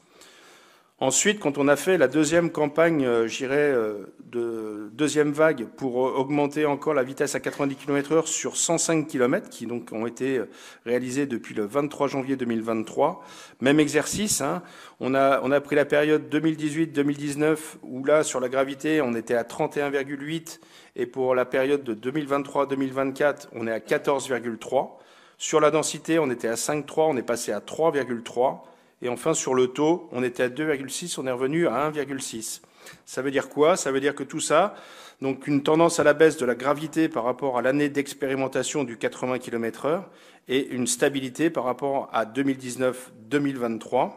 Ensuite, quand on a fait la deuxième campagne, de deuxième vague pour augmenter encore la vitesse à 90 km/h sur 105 km, qui donc ont été réalisés depuis le 23 janvier 2023, même exercice, hein, on a pris la période 2018-2019, où là, sur la gravité, on était à 31,8, et pour la période de 2023-2024, on est à 14,3. Sur la densité, on était à 5,3, on est passé à 3,3. Et enfin, sur le taux, on était à 2,6, on est revenu à 1,6. Ça veut dire quoi? Ça veut dire que tout ça, donc une tendance à la baisse de la gravité par rapport à l'année d'expérimentation du 80 km/h et une stabilité par rapport à 2019-2023,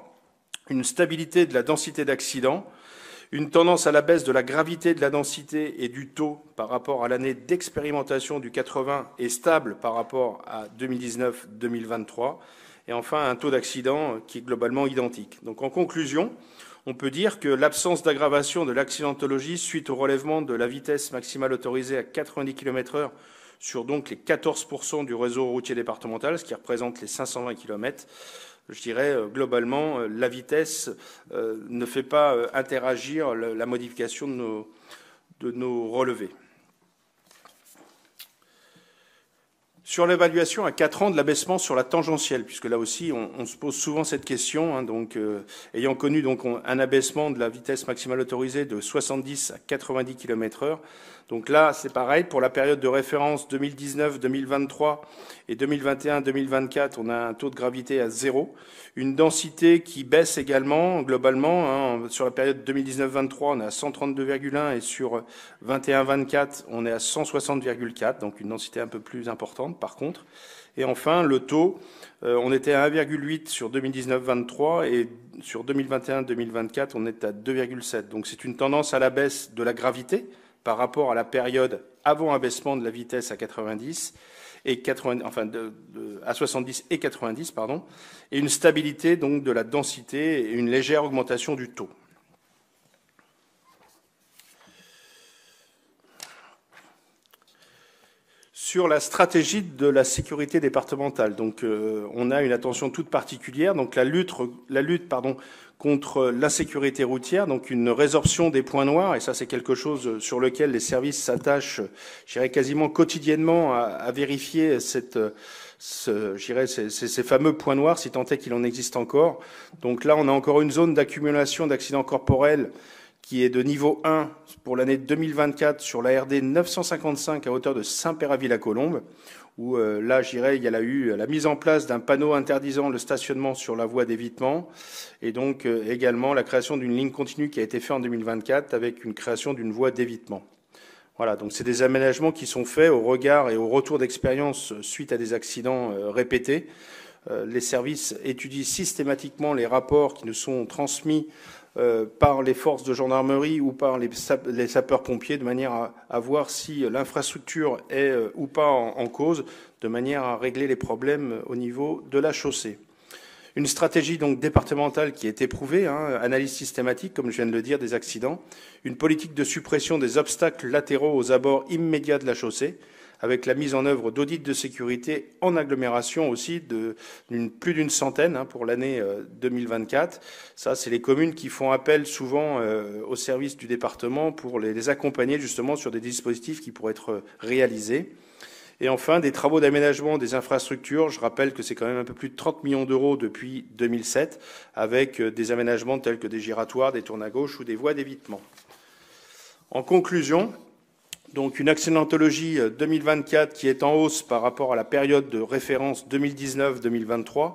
une stabilité de la densité d'accidents, une tendance à la baisse de la gravité de la densité et du taux par rapport à l'année d'expérimentation du 80 et stable par rapport à 2019-2023, et enfin un taux d'accident qui est globalement identique. Donc en conclusion, on peut dire que l'absence d'aggravation de l'accidentologie suite au relèvement de la vitesse maximale autorisée à 90 km/h sur donc les 14% du réseau routier départemental, ce qui représente les 520 km, je dirais globalement, la vitesse ne fait pas interagir la modification de nos relevés. Sur l'évaluation à 4 ans de l'abaissement sur la tangentielle, puisque là aussi on se pose souvent cette question, hein, donc ayant connu donc un abaissement de la vitesse maximale autorisée de 70 à 90 km/h. Donc là, c'est pareil, pour la période de référence 2019-2023 et 2021-2024, on a un taux de gravité à 0. Une densité qui baisse également, globalement. Hein, sur la période 2019-23, on est à 132,1 et sur 21-24, on est à 160,4, donc une densité un peu plus importante par contre. Et enfin, le taux, on était à 1,8 sur 2019-23 et sur 2021-2024, on est à 2,7. Donc c'est une tendance à la baisse de la gravité par rapport à la période avant abaissement de la vitesse à 90 et 80, enfin à 70 et 90, pardon, et une stabilité donc de la densité et une légère augmentation du taux. Sur la stratégie de la sécurité départementale, donc on a une attention toute particulière, donc la lutte contre l'insécurité routière, donc une résorption des points noirs, et ça c'est quelque chose sur lequel les services s'attachent, je dirais quasiment quotidiennement à vérifier ces fameux points noirs, si tant est qu'il en existe encore. Donc là, on a encore une zone d'accumulation d'accidents corporels qui est de niveau 1 pour l'année 2024 sur la RD 955 à hauteur de Saint-Père-à-Villa-Colombe, où là, je dirais, il y a eu la mise en place d'un panneau interdisant le stationnement sur la voie d'évitement, et donc également la création d'une ligne continue qui a été faite en 2024 avec une création d'une voie d'évitement. Voilà, donc c'est des aménagements qui sont faits au regard et au retour d'expérience suite à des accidents répétés. Les services étudient systématiquement les rapports qui nous sont transmis par les forces de gendarmerie ou par les sapeurs-pompiers, de manière à voir si l'infrastructure est ou pas en cause, de manière à régler les problèmes au niveau de la chaussée. Une stratégie donc départementale qui est éprouvée, hein, analyse systématique, comme je viens de le dire, des accidents, une politique de suppression des obstacles latéraux aux abords immédiats de la chaussée, avec la mise en œuvre d'audits de sécurité en agglomération aussi plus d'une centaine pour l'année 2024. Ça, c'est les communes qui font appel souvent aux services du département pour les accompagner justement sur des dispositifs qui pourraient être réalisés. Et enfin, des travaux d'aménagement des infrastructures. Je rappelle que c'est quand même un peu plus de 30 millions d'euros depuis 2007, avec des aménagements tels que des giratoires, des tournes à gauche ou des voies d'évitement. En conclusion, donc une accidentologie 2024 qui est en hausse par rapport à la période de référence 2019-2023,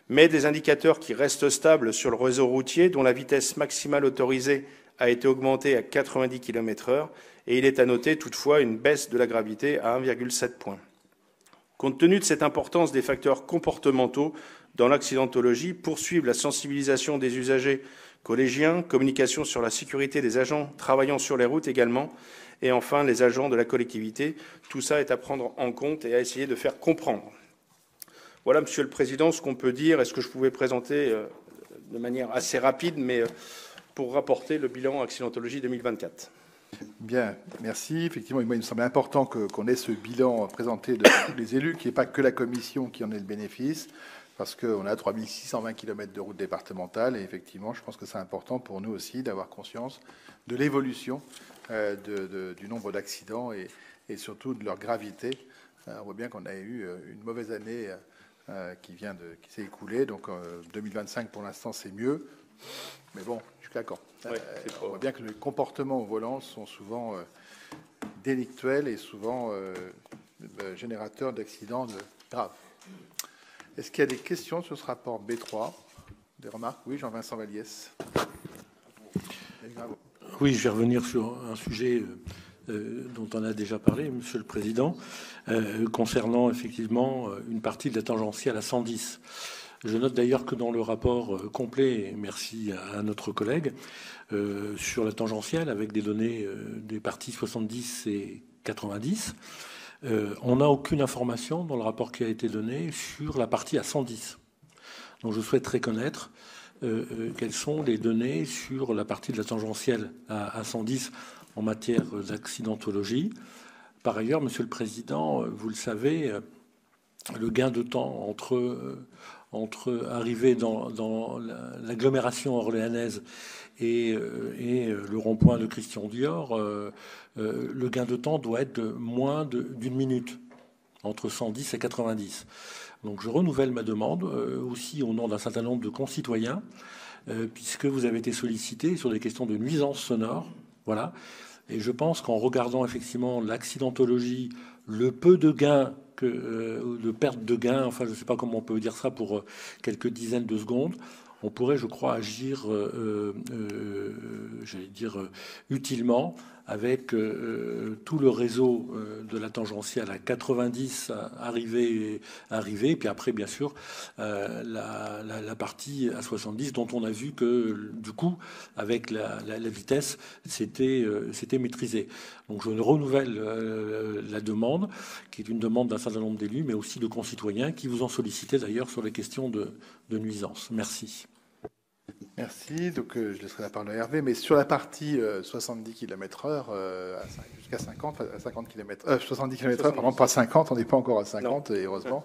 mais des indicateurs qui restent stables sur le réseau routier, dont la vitesse maximale autorisée a été augmentée à 90 km/h, et il est à noter toutefois une baisse de la gravité à 1,7 points. Compte tenu de cette importance des facteurs comportementaux dans l'accidentologie, poursuivre la sensibilisation des usagers collégiens, communication sur la sécurité des agents travaillant sur les routes également, et enfin les agents de la collectivité. Tout ça est à prendre en compte et à essayer de faire comprendre. Voilà, Monsieur le Président, ce qu'on peut dire et ce que je pouvais présenter de manière assez rapide, mais pour rapporter le bilan accidentologie 2024. Bien, merci. Effectivement, moi, il me semble important qu'on ait ce bilan présenté de tous les élus, qu'il n'y ait pas que la commission qui en ait le bénéfice, parce qu'on a 3620 km de routes départementales, et effectivement, je pense que c'est important pour nous aussi d'avoir conscience de l'évolution du nombre d'accidents et surtout de leur gravité. On voit bien qu'on a eu une mauvaise année qui s'est écoulée, donc 2025 pour l'instant c'est mieux, mais bon, jusqu'à quand? On voit bien que les comportements au volant sont souvent délictuels et souvent générateurs d'accidents graves. Est-ce qu'il y a des questions sur ce rapport B3? Des remarques? Oui, Jean-Vincent Valliès. Oui, je vais revenir sur un sujet dont on a déjà parlé, Monsieur le Président, concernant effectivement une partie de la tangentielle à 110. Je note d'ailleurs que dans le rapport complet, et merci à notre collègue, sur la tangentielle, avec des données des parties 70 et 90, on n'a aucune information dans le rapport qui a été donné sur la partie à 110. Donc je souhaiterais connaître quelles sont les données sur la partie de la tangentielle à 110 en matière d'accidentologie. Par ailleurs, Monsieur le Président, vous le savez, le gain de temps entre arriver dans l'agglomération orléanaise et le rond-point de Christian-Dior, le gain de temps doit être de moins d'une minute, entre 110 et 90. Donc je renouvelle ma demande, aussi au nom d'un certain nombre de concitoyens, puisque vous avez été sollicité sur des questions de nuisances sonores. Voilà. Et je pense qu'en regardant effectivement l'accidentologie, le peu de gains, de perte de gains, enfin je ne sais pas comment on peut dire ça pour quelques dizaines de secondes, on pourrait, je crois, agir, j'allais dire, utilement avec tout le réseau de la tangentielle à 90 arrivé, puis après, bien sûr, la partie à 70 dont on a vu que, du coup, avec la vitesse, c'était maîtrisé. Donc je renouvelle la demande, qui est une demande d'un certain nombre d'élus, mais aussi de concitoyens qui vous ont sollicité d'ailleurs sur les questions de nuisance. Merci. Merci. Donc, je laisserai la parole à Hervé. Mais sur la partie 70 km/h, jusqu'à 50 km/h, 70 km/h, pardon, pas 50, on n'est pas encore à 50, et heureusement.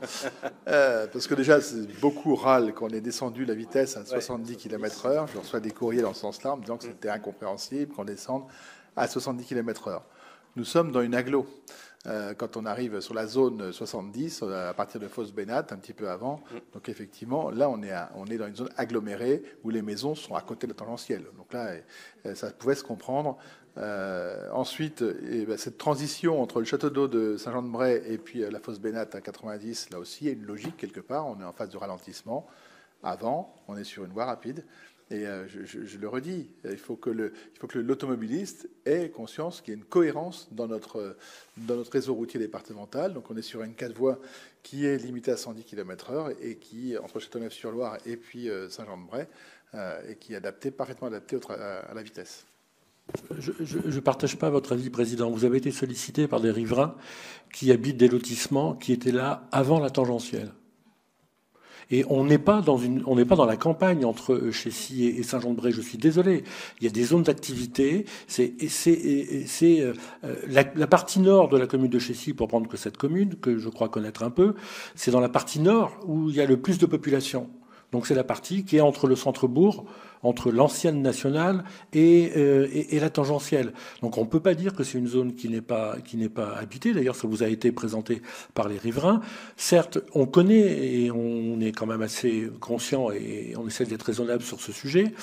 Parce que déjà, beaucoup râlent qu'on ait descendu la vitesse à 70 km/h. Je reçois des courriers dans ce sens-là en me disant que c'était incompréhensible qu'on descende à 70 km/h. Nous sommes dans une agglo. Quand on arrive sur la zone 70, à partir de Fos-Bénat, un petit peu avant. Donc effectivement, là, on est dans une zone agglomérée où les maisons sont à côté de la tangentielle. Donc là, ça pouvait se comprendre. Ensuite, cette transition entre le château d'eau de Saint-Jean-de-Bray et puis la Fos-Bénat à 90, là aussi, il y a une logique quelque part. On est en phase de ralentissement. Avant, on est sur une voie rapide. Et je le redis, il faut que l'automobiliste ait conscience qu'il y a une cohérence dans notre réseau routier départemental. Donc on est sur une 4 voies qui est limitée à 110 km/h et qui, entre Châteauneuf-sur-Loire et puis Saint-Jean-de-Bray, et qui est parfaitement adapté à la vitesse. Je ne partage pas votre avis, Président. Vous avez été sollicité par des riverains qui habitent des lotissements qui étaient là avant la tangentielle. Et on n'est pas dans la campagne entre Chécy et Saint-Jean-de-Bray. Je suis désolé. Il y a des zones d'activité. La partie nord de la commune de Chécy, pour prendre que cette commune, que je crois connaître un peu, c'est dans la partie nord où il y a le plus de population. Donc c'est la partie qui est entre le centre-bourg, entre l'ancienne nationale et la tangentielle. Donc on ne peut pas dire que c'est une zone qui n'est pas habitée. D'ailleurs, ça vous a été présenté par les riverains. Certes, on connaît et on est quand même assez conscient et on essaie d'être raisonnable sur ce sujet.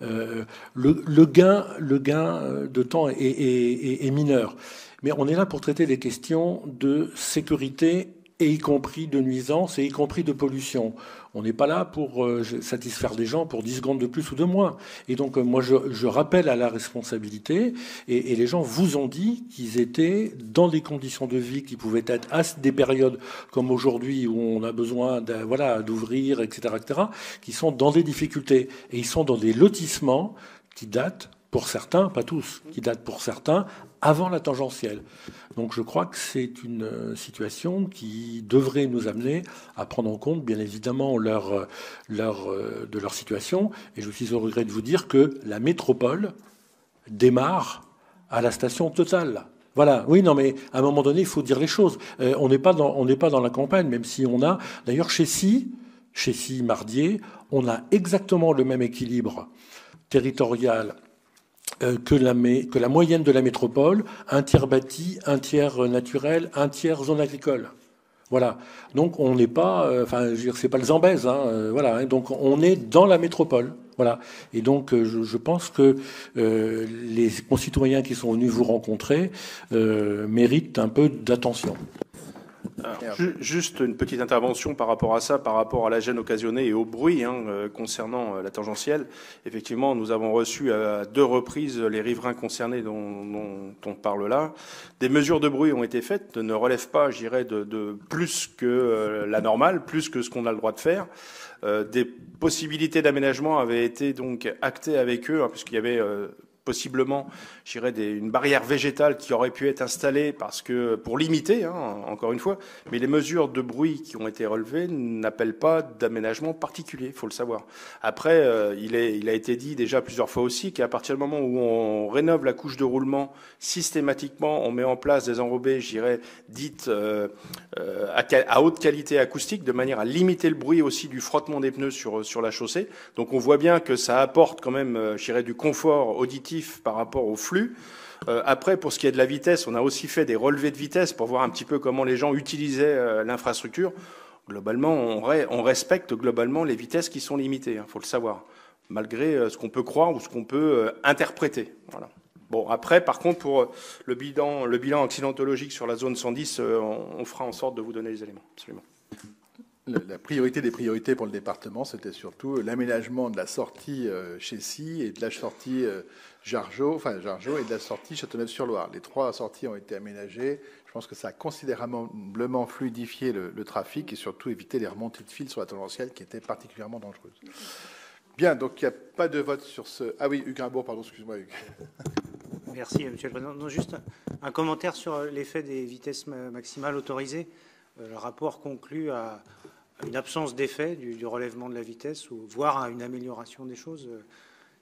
Le gain de temps est mineur. Mais on est là pour traiter des questions de sécurité et y compris de nuisance et y compris de pollution. On n'est pas là pour satisfaire des gens pour 10 secondes de plus ou de moins. Et donc, moi, je rappelle à la responsabilité, et les gens vous ont dit qu'ils étaient dans des conditions de vie qui pouvaient être à des périodes comme aujourd'hui où on a besoin d'ouvrir, etc., qui sont dans des difficultés. Et ils sont dans des lotissements qui datent, pour certains, pas tous, qui datent pour certains, avant la tangentielle. Donc je crois que c'est une situation qui devrait nous amener à prendre en compte, bien évidemment, de leur situation. Et je suis au regret de vous dire que la métropole démarre à la station Total. Voilà, oui, non, mais à un moment donné, il faut dire les choses. On n'est pas dans la campagne, même si on a... D'ailleurs, chez Mardier, on a exactement le même équilibre territorial que la moyenne de la métropole, un tiers bâti, un tiers naturel, un tiers zone agricole. Voilà. Donc on n'est pas, enfin, je veux dire, c'est pas le Zambèze, hein, voilà. Hein, donc on est dans la métropole, voilà. Et donc je pense que les concitoyens qui sont venus vous rencontrer méritent un peu d'attention. Alors, juste une petite intervention par rapport à ça, par rapport à la gêne occasionnée et au bruit concernant la tangentielle. Effectivement, nous avons reçu à 2 reprises les riverains concernés dont on parle là. Des mesures de bruit ont été faites, ne relèvent pas, je dirais, de plus que la normale, plus que ce qu'on a le droit de faire. Des possibilités d'aménagement avaient été donc actées avec eux, puisqu'il y avait possiblement, je dirais, une barrière végétale qui aurait pu être installée pour limiter, encore une fois, mais les mesures de bruit qui ont été relevées n'appellent pas d'aménagement particulier, il faut le savoir. Après, il a été dit déjà plusieurs fois aussi qu'à partir du moment où on rénove la couche de roulement systématiquement, on met en place des enrobés, je dirais, dites à haute qualité acoustique, de manière à limiter le bruit aussi du frottement des pneus sur la chaussée. Donc on voit bien que ça apporte quand même, je dirais, du confort auditif par rapport au flux. Après, pour ce qui est de la vitesse, on a aussi fait des relevés de vitesse pour voir un petit peu comment les gens utilisaient l'infrastructure. Globalement, on respecte globalement les vitesses qui sont limitées, il faut le savoir, malgré ce qu'on peut croire ou ce qu'on peut interpréter. Voilà. Bon, après, par contre, pour le bilan accidentologique sur la zone 110, on fera en sorte de vous donner les éléments. Absolument. La priorité des priorités pour le département, c'était surtout l'aménagement de la sortie Chessy et de la sortie Jargeau et de la sortie Châteauneuf-sur-Loire. Les 3 sorties ont été aménagées. Je pense que ça a considérablement fluidifié le trafic et surtout évité les remontées de fil sur la tangentielle qui étaient particulièrement dangereuses. Bien, donc il n'y a pas de vote sur ce... Ah oui, Hugues Grimbourg, pardon, excuse-moi Hugues. Merci, Monsieur le Président. Non, juste un commentaire sur l'effet des vitesses maximales autorisées. Le rapport conclut à une absence d'effet du relèvement de la vitesse, voire à une amélioration des choses.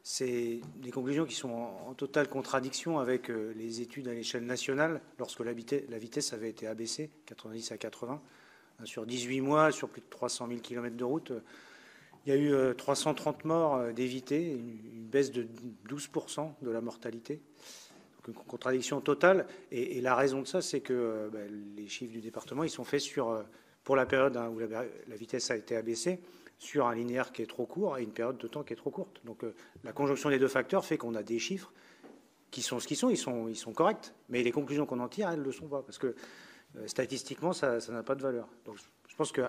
C'est des conclusions qui sont en totale contradiction avec les études à l'échelle nationale, lorsque la vitesse avait été abaissée, 90 à 80, sur 18 mois, sur plus de 300 000 km de route. Il y a eu 330 morts d'évités, une baisse de 12% de la mortalité. Donc une contradiction totale. Et la raison de ça, c'est que les chiffres du département, ils sont faits pour la période où la vitesse a été abaissée, sur un linéaire qui est trop court et une période de temps qui est trop courte. Donc la conjonction des 2 facteurs fait qu'on a des chiffres qui sont ce qu'ils sont, ils sont corrects, mais les conclusions qu'on en tire, elles ne le sont pas, parce que statistiquement, ça n'a pas de valeur. Donc je pense qu'il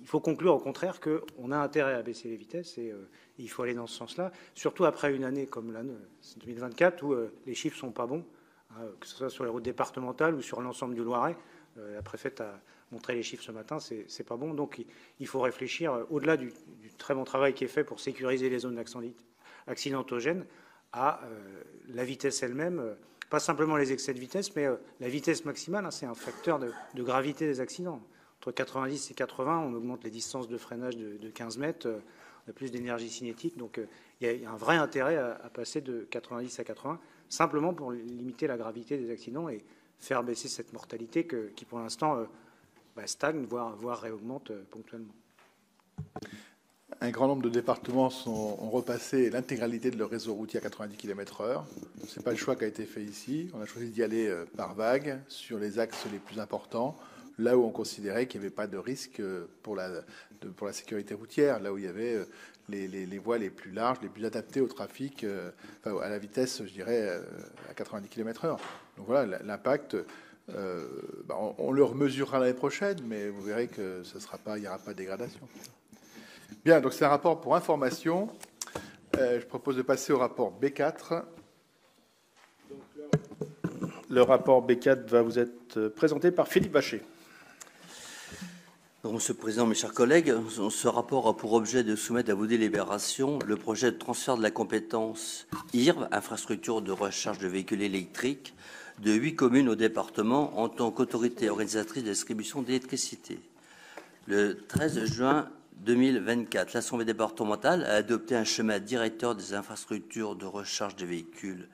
faut conclure au contraire qu'on a intérêt à baisser les vitesses et il faut aller dans ce sens-là, surtout après une année comme l'année 2024 où les chiffres ne sont pas bons, que ce soit sur les routes départementales ou sur l'ensemble du Loiret. La préfète a montré les chiffres ce matin, c'est pas bon. Donc il faut réfléchir, au-delà du très bon travail qui est fait pour sécuriser les zones accidentogènes, à la vitesse elle-même, pas simplement les excès de vitesse, mais la vitesse maximale, c'est un facteur de gravité des accidents. Entre 90 et 80, on augmente les distances de freinage de 15 mètres, on a plus d'énergie cinétique, donc il y a un vrai intérêt à passer de 90 à 80, simplement pour limiter la gravité des accidents et faire baisser cette mortalité qui, pour l'instant, stagne, voire réaugmente ponctuellement. Un grand nombre de départements ont repassé l'intégralité de leur réseau routier à 90 km/h. Ce n'est pas le choix qui a été fait ici. On a choisi d'y aller par vague sur les axes les plus importants, là où on considérait qu'il n'y avait pas de risque pour la sécurité routière, là où il y avait les voies les plus larges, les plus adaptées au trafic, à la vitesse, je dirais, à 90 km/h. Donc voilà, l'impact, on le remesurera l'année prochaine, mais vous verrez que il n'y aura pas de dégradation. Bien, donc c'est un rapport pour information. Je propose de passer au rapport B4. Le rapport B4 va vous être présenté par Philippe Vacher. Monsieur le Président, mes chers collègues, ce rapport a pour objet de soumettre à vos délibérations le projet de transfert de la compétence IRV, infrastructure de recharge de véhicules électriques, de 8 communes au département en tant qu'autorité organisatrice de distribution d'électricité. Le 13 juin 2024, l'Assemblée départementale a adopté un schéma directeur des infrastructures de recharge des véhicules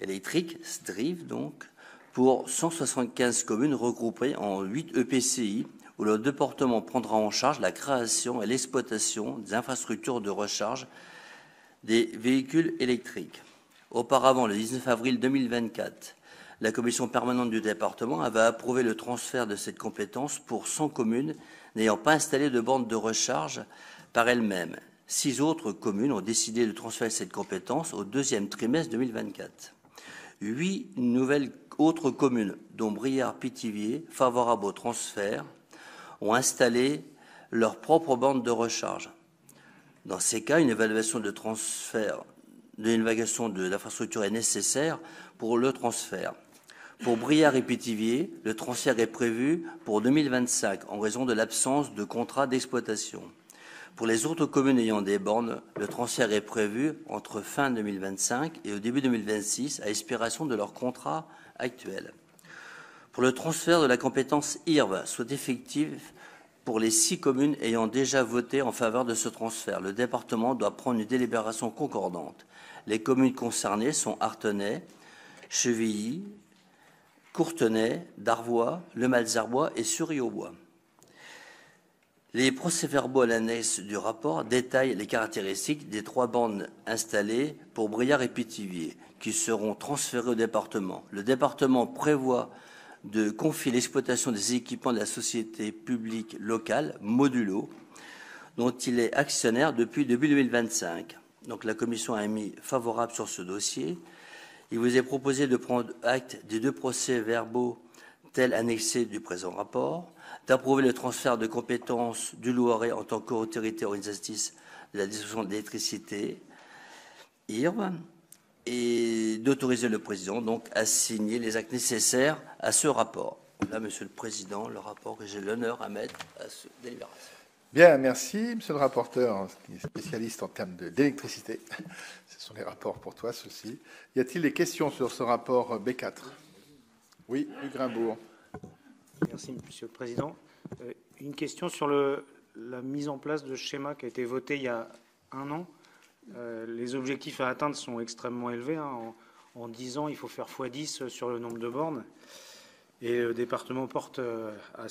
électrique, SDRIV donc, pour 175 communes regroupées en 8 EPCI, où le département prendra en charge la création et l'exploitation des infrastructures de recharge des véhicules électriques. Auparavant, le 19 avril 2024, la commission permanente du département avait approuvé le transfert de cette compétence pour 100 communes n'ayant pas installé de bornes de recharge par elles-mêmes. 6 autres communes ont décidé de transférer cette compétence au deuxième trimestre 2024. 8 nouvelles autres communes, dont Briare-Pithiviers, favorables au transfert, ont installé leurs propres bornes de recharge. Dans ces cas, une évaluation de transfert, de l'infrastructure est nécessaire pour le transfert. Pour Briare et Pithiviers, le transfert est prévu pour 2025 en raison de l'absence de contrat d'exploitation. Pour les autres communes ayant des bornes, le transfert est prévu entre fin 2025 et au début 2026 à expiration de leur contrat actuel. Pour le transfert de la compétence IRV soit effectif pour les 6 communes ayant déjà voté en faveur de ce transfert, le département doit prendre une délibération concordante. Les communes concernées sont Artenay, Chevilly, Courtenay, Darvois, Le Malzerbois et Sury-au-Bois. Les procès-verbaux à l'annexe du rapport détaillent les caractéristiques des 3 bornes installées pour Briare et Pithiviers, qui seront transférées au département. Le département prévoit de confier l'exploitation des équipements de la société publique locale, Modulo, dont il est actionnaire depuis début 2025. Donc la commission a émis favorable sur ce dossier. Il vous est proposé de prendre acte des 2 procès-verbaux tels annexés du présent rapport, d'approuver le transfert de compétences du Loiret en tant qu'autorité organisatrice de la distribution d'électricité, IRV, et d'autoriser le président donc à signer les actes nécessaires à ce rapport. Là, Monsieur le Président, le rapport que j'ai l'honneur à mettre à ce délibération. Bien, merci, Monsieur le rapporteur, qui est spécialiste en termes d'électricité. Ce sont les rapports pour toi, ceux-ci. Y a-t-il des questions sur ce rapport B4 ? Oui, Hugues Grimbourg. Merci, Monsieur le Président. Une question sur la mise en place de ce schéma qui a été voté il y a 1 an. Les objectifs à atteindre sont extrêmement élevés. En 10 ans, il faut faire x10 sur le nombre de bornes. Et le département porte à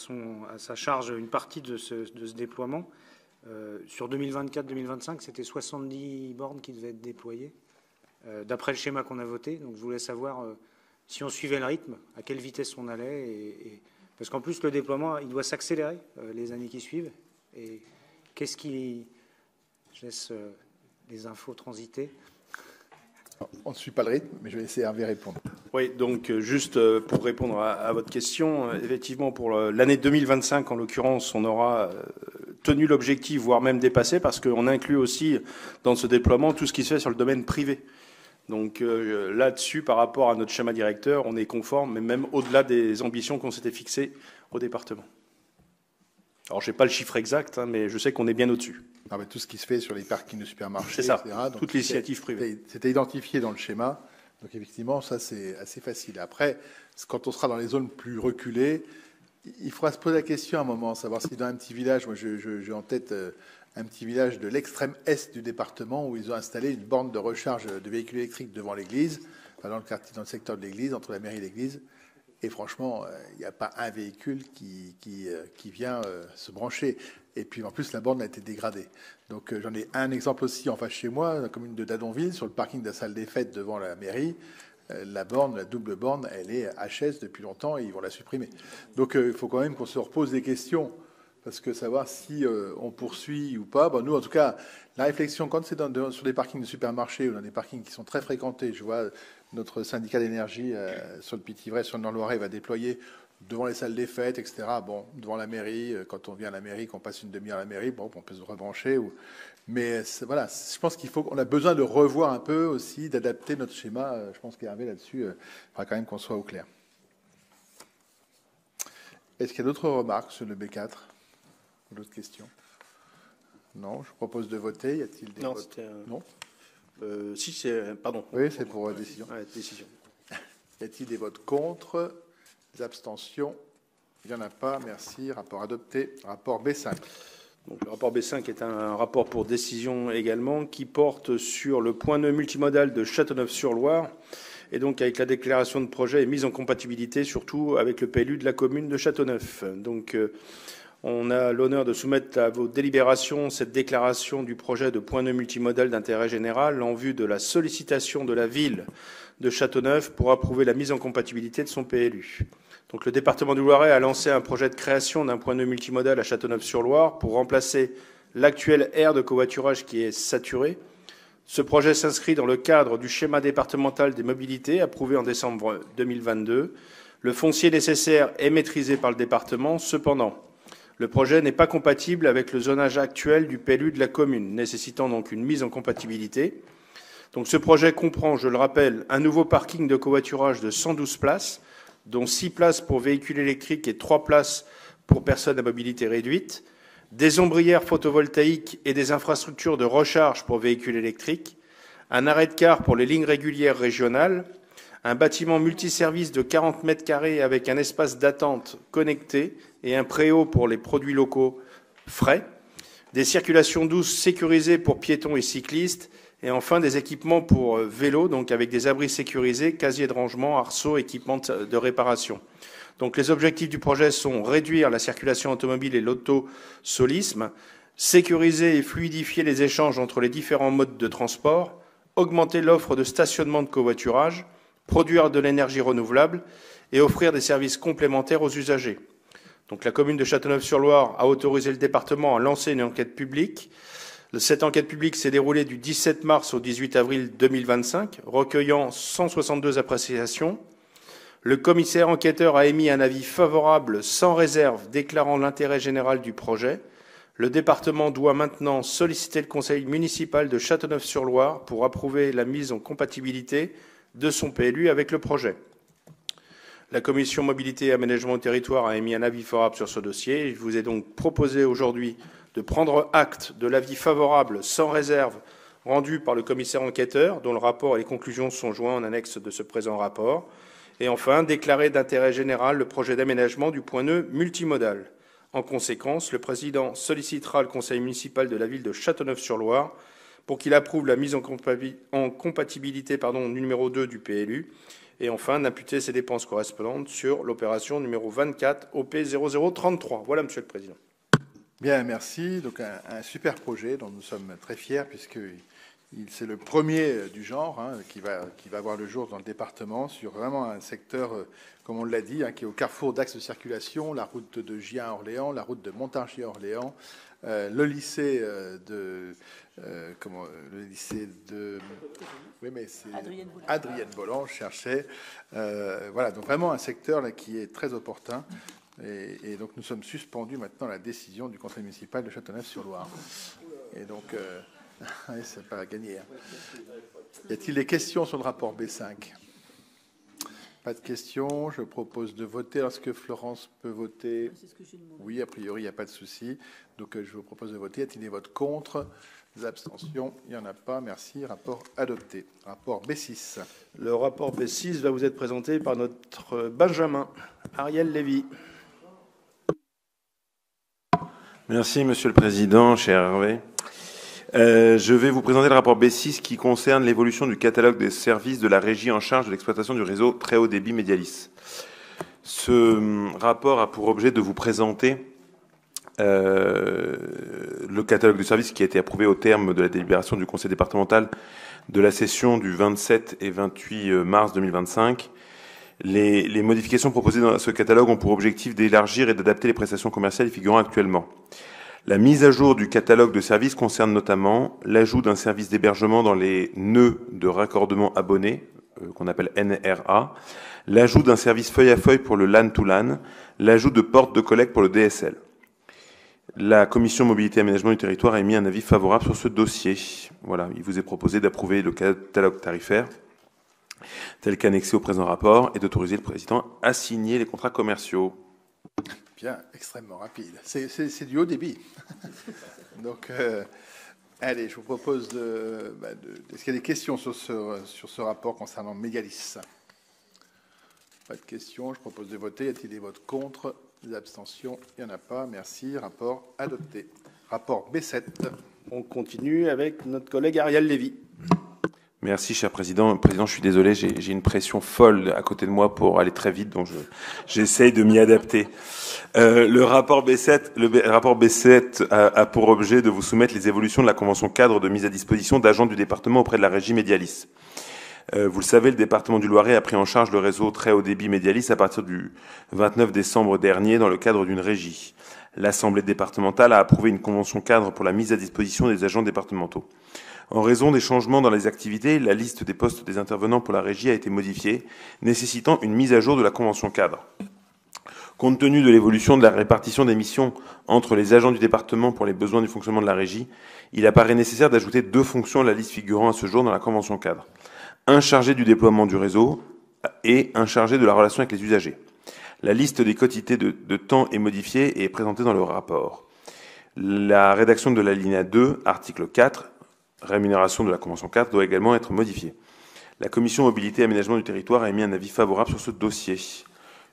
sa charge une partie de ce déploiement. Sur 2024-2025, c'était 70 bornes qui devaient être déployées, d'après le schéma qu'on a voté. Donc je voulais savoir si on suivait le rythme, à quelle vitesse on allait. Parce qu'en plus, le déploiement, il doit s'accélérer les années qui suivent. Et qu'est-ce qui... Je laisse les infos transiter. On ne suit pas le rythme, mais je vais laisser Hervé répondre. Oui, donc juste pour répondre à votre question, effectivement, pour l'année 2025, en l'occurrence, on aura tenu l'objectif, voire même dépassé, parce qu'on inclut aussi dans ce déploiement tout ce qui se fait sur le domaine privé. Donc là-dessus, par rapport à notre schéma directeur, on est conforme, mais même au-delà des ambitions qu'on s'était fixées au département. Alors, je n'ai pas le chiffre exact, mais je sais qu'on est bien au-dessus. Non, mais tout ce qui se fait sur les parkings de supermarchés, c'est ça, etc. Donc, toute l'initiative privée. C'était identifié dans le schéma. Donc, effectivement, ça, c'est assez facile. Après, quand on sera dans les zones plus reculées, il faudra se poser la question à un moment, savoir si dans un petit village, moi, j'ai en tête un petit village de l'extrême est du département où ils ont installé une borne de recharge de véhicules électriques devant l'église, dans le quartier, dans le secteur de l'église, entre la mairie et l'église. Et franchement, il n'y a pas un véhicule qui vient se brancher. Et puis, en plus, la borne a été dégradée. Donc, j'en ai un exemple aussi en face chez moi, la commune de Dadonville, sur le parking de la salle des fêtes devant la mairie. La borne, la double borne, elle est HS depuis longtemps et ils vont la supprimer. Donc, il faut quand même qu'on se repose des questions. Parce que savoir si on poursuit ou pas, bon, nous, en tout cas, la réflexion, quand c'est sur des parkings de supermarchés ou dans des parkings qui sont très fréquentés, je vois notre syndicat d'énergie sur le Pithiviers, sur le Nord-Loiret, va déployer devant les salles des fêtes, etc. Bon, devant la mairie, quand on vient à la mairie, qu'on passe une demi-heure à la mairie, bon, on peut se rebrancher. Mais voilà, je pense qu'on a besoin de revoir un peu aussi, d'adapter notre schéma. Je pense qu'Hervé, là-dessus, il faudra quand même qu'on soit au clair. Est-ce qu'il y a d'autres remarques sur le B4 ? D'autres questions ? Non, je propose de voter. Y a-t-il des votes ? Non. Si, c'est... Pardon. Oui, c'est pour décision. Ouais, décision. Y a-t-il des votes contre ? Des abstentions ? Il n'y en a pas. Merci. Rapport adopté. Rapport B5. Donc, le rapport B5 est un rapport pour décision également qui porte sur le point 9 multimodal de Châteauneuf-sur-Loire et donc avec la déclaration de projet et mise en compatibilité, surtout avec le PLU de la commune de Châteauneuf. Donc, on a l'honneur de soumettre à vos délibérations cette déclaration du projet de point nœud multimodal d'intérêt général en vue de la sollicitation de la ville de Châteauneuf pour approuver la mise en compatibilité de son PLU. Donc, le département du Loiret a lancé un projet de création d'un point nœud multimodal à Châteauneuf-sur-Loire pour remplacer l'actuelle aire de covoiturage qui est saturée. Ce projet s'inscrit dans le cadre du schéma départemental des mobilités approuvé en décembre 2022. Le foncier nécessaire est maîtrisé par le département. Cependant, le projet n'est pas compatible avec le zonage actuel du PLU de la commune, nécessitant donc une mise en compatibilité. Donc, ce projet comprend, je le rappelle, un nouveau parking de covoiturage de 112 places, dont 6 places pour véhicules électriques et 3 places pour personnes à mobilité réduite, des ombrières photovoltaïques et des infrastructures de recharge pour véhicules électriques, un arrêt de car pour les lignes régulières régionales, un bâtiment multiservice de 40 mètres carrés avec un espace d'attente connecté et un préau pour les produits locaux frais, des circulations douces sécurisées pour piétons et cyclistes, et enfin des équipements pour vélos, donc avec des abris sécurisés, casiers de rangement, arceaux, équipements de réparation. Donc les objectifs du projet sont réduire la circulation automobile et l'autosolisme, sécuriser et fluidifier les échanges entre les différents modes de transport, augmenter l'offre de stationnement de covoiturage, produire de l'énergie renouvelable et offrir des services complémentaires aux usagers. Donc la commune de Châteauneuf-sur-Loire a autorisé le département à lancer une enquête publique. Cette enquête publique s'est déroulée du 17 mars au 18 avril 2025, recueillant 162 appréciations. Le commissaire enquêteur a émis un avis favorable sans réserve déclarant l'intérêt général du projet. Le département doit maintenant solliciter le conseil municipal de Châteauneuf-sur-Loire pour approuver la mise en compatibilité de son PLU avec le projet. La commission mobilité et aménagement du territoire a émis un avis favorable sur ce dossier. Je vous ai donc proposé aujourd'hui de prendre acte de l'avis favorable sans réserve rendu par le commissaire enquêteur, dont le rapport et les conclusions sont joints en annexe de ce présent rapport. Et enfin, déclarer d'intérêt général le projet d'aménagement du point nœud multimodal. En conséquence, le président sollicitera le conseil municipal de la ville de Châteauneuf-sur-Loire pour qu'il approuve la mise en compatibilité numéro 2 du PLU et enfin d'imputer ses dépenses correspondantes sur l'opération numéro 24 OP 0033. Voilà, Monsieur le Président. Bien, merci. Donc un super projet dont nous sommes très fiers puisque c'est le premier du genre qui va voir le jour dans le département sur vraiment un secteur, comme on l'a dit, qui est au carrefour d'axes de circulation, la route de Gien à Orléans, la route de Montargis à Orléans, le lycée de oui, mais c'est Adrienne Bolland, je cherchais. Voilà, donc vraiment un secteur là qui est très opportun. Et donc nous sommes suspendus maintenant à la décision du conseil municipal de Châteauneuf-sur-Loire. Et donc, c'est pas à gagner. Y a-t-il des questions sur le rapport B5? Pas de questions. Je propose de voter. Est-ce que Florence peut voter? Oui, a priori, il n'y a pas de souci. Donc, je vous propose de voter. Y a-t-il des votes contre? Des abstentions? Il n'y en a pas. Merci. Rapport adopté. Rapport B6. Le rapport B6 va vous être présenté par notre Benjamin Ariel Lévy. Merci, Monsieur le Président, cher Hervé. Je vais vous présenter le rapport B6 qui concerne l'évolution du catalogue des services de la régie en charge de l'exploitation du réseau très haut débit Medialis. Ce rapport a pour objet de vous présenter le catalogue de services qui a été approuvé au terme de la délibération du Conseil départemental de la session du 27 et 28 mars 2025. Les modifications proposées dans ce catalogue ont pour objectif d'élargir et d'adapter les prestations commerciales y figurant actuellement. La mise à jour du catalogue de services concerne notamment l'ajout d'un service d'hébergement dans les nœuds de raccordement abonnés, qu'on appelle NRA, l'ajout d'un service feuille à feuille pour le LAN to LAN, l'ajout de portes de collecte pour le DSL. La commission mobilité et aménagement du territoire a émis un avis favorable sur ce dossier. Voilà, il vous est proposé d'approuver le catalogue tarifaire tel qu'annexé au présent rapport et d'autoriser le président à signer les contrats commerciaux. Bien, extrêmement rapide. C'est du haut débit. Donc, allez, je vous propose est-ce qu'il y a des questions sur ce rapport concernant Medialis? Pas de questions. Je propose de voter. Y a-t-il des votes contre? Des abstentions? Il n'y en a pas. Merci. Rapport adopté. Rapport B7. On continue avec notre collègue Ariel Lévy. Merci, cher Président. Président, je suis désolé, j'ai une pression folle à côté de moi pour aller très vite, donc j'essaye de m'y adapter. Le rapport B7 a pour objet de vous soumettre les évolutions de la convention cadre de mise à disposition d'agents du département auprès de la régie Médialis. Vous le savez, le département du Loiret a pris en charge le réseau très haut débit Médialis à partir du 29 décembre dernier dans le cadre d'une régie. L'Assemblée départementale a approuvé une convention cadre pour la mise à disposition des agents départementaux. En raison des changements dans les activités, la liste des postes des intervenants pour la régie a été modifiée, nécessitant une mise à jour de la convention cadre. Compte tenu de l'évolution de la répartition des missions entre les agents du département pour les besoins du fonctionnement de la régie, il apparaît nécessaire d'ajouter 2 fonctions à la liste figurant à ce jour dans la convention cadre. Un chargé du déploiement du réseau et un chargé de la relation avec les usagers. La liste des quotités de temps est modifiée et est présentée dans le rapport. La rédaction de l'alinéa 2, article 4, rémunération de la convention 4, doit également être modifiée. La commission mobilité et aménagement du territoire a émis un avis favorable sur ce dossier.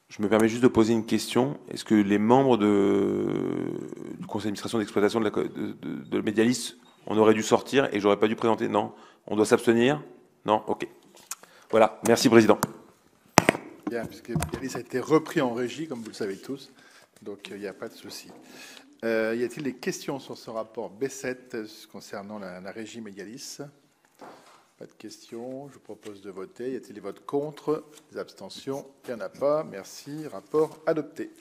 Je me permets juste de poser une question. Est-ce que les membres du conseil d'administration d'exploitation de Médialis, on aurait dû sortir et j'aurais pas dû présenter? Non. On doit s'abstenir? Non. Ok. Voilà. Merci, Président. Bien, puisque Médialis a été repris en régie, comme vous le savez tous, donc il n'y a pas de souci. Y a-t-il des questions sur ce rapport B7 concernant la régie Médialis? Pas de questions. Je vous propose de voter. Y a-t-il des votes contre? Des abstentions? Il n'y en a pas. Merci. Rapport adopté.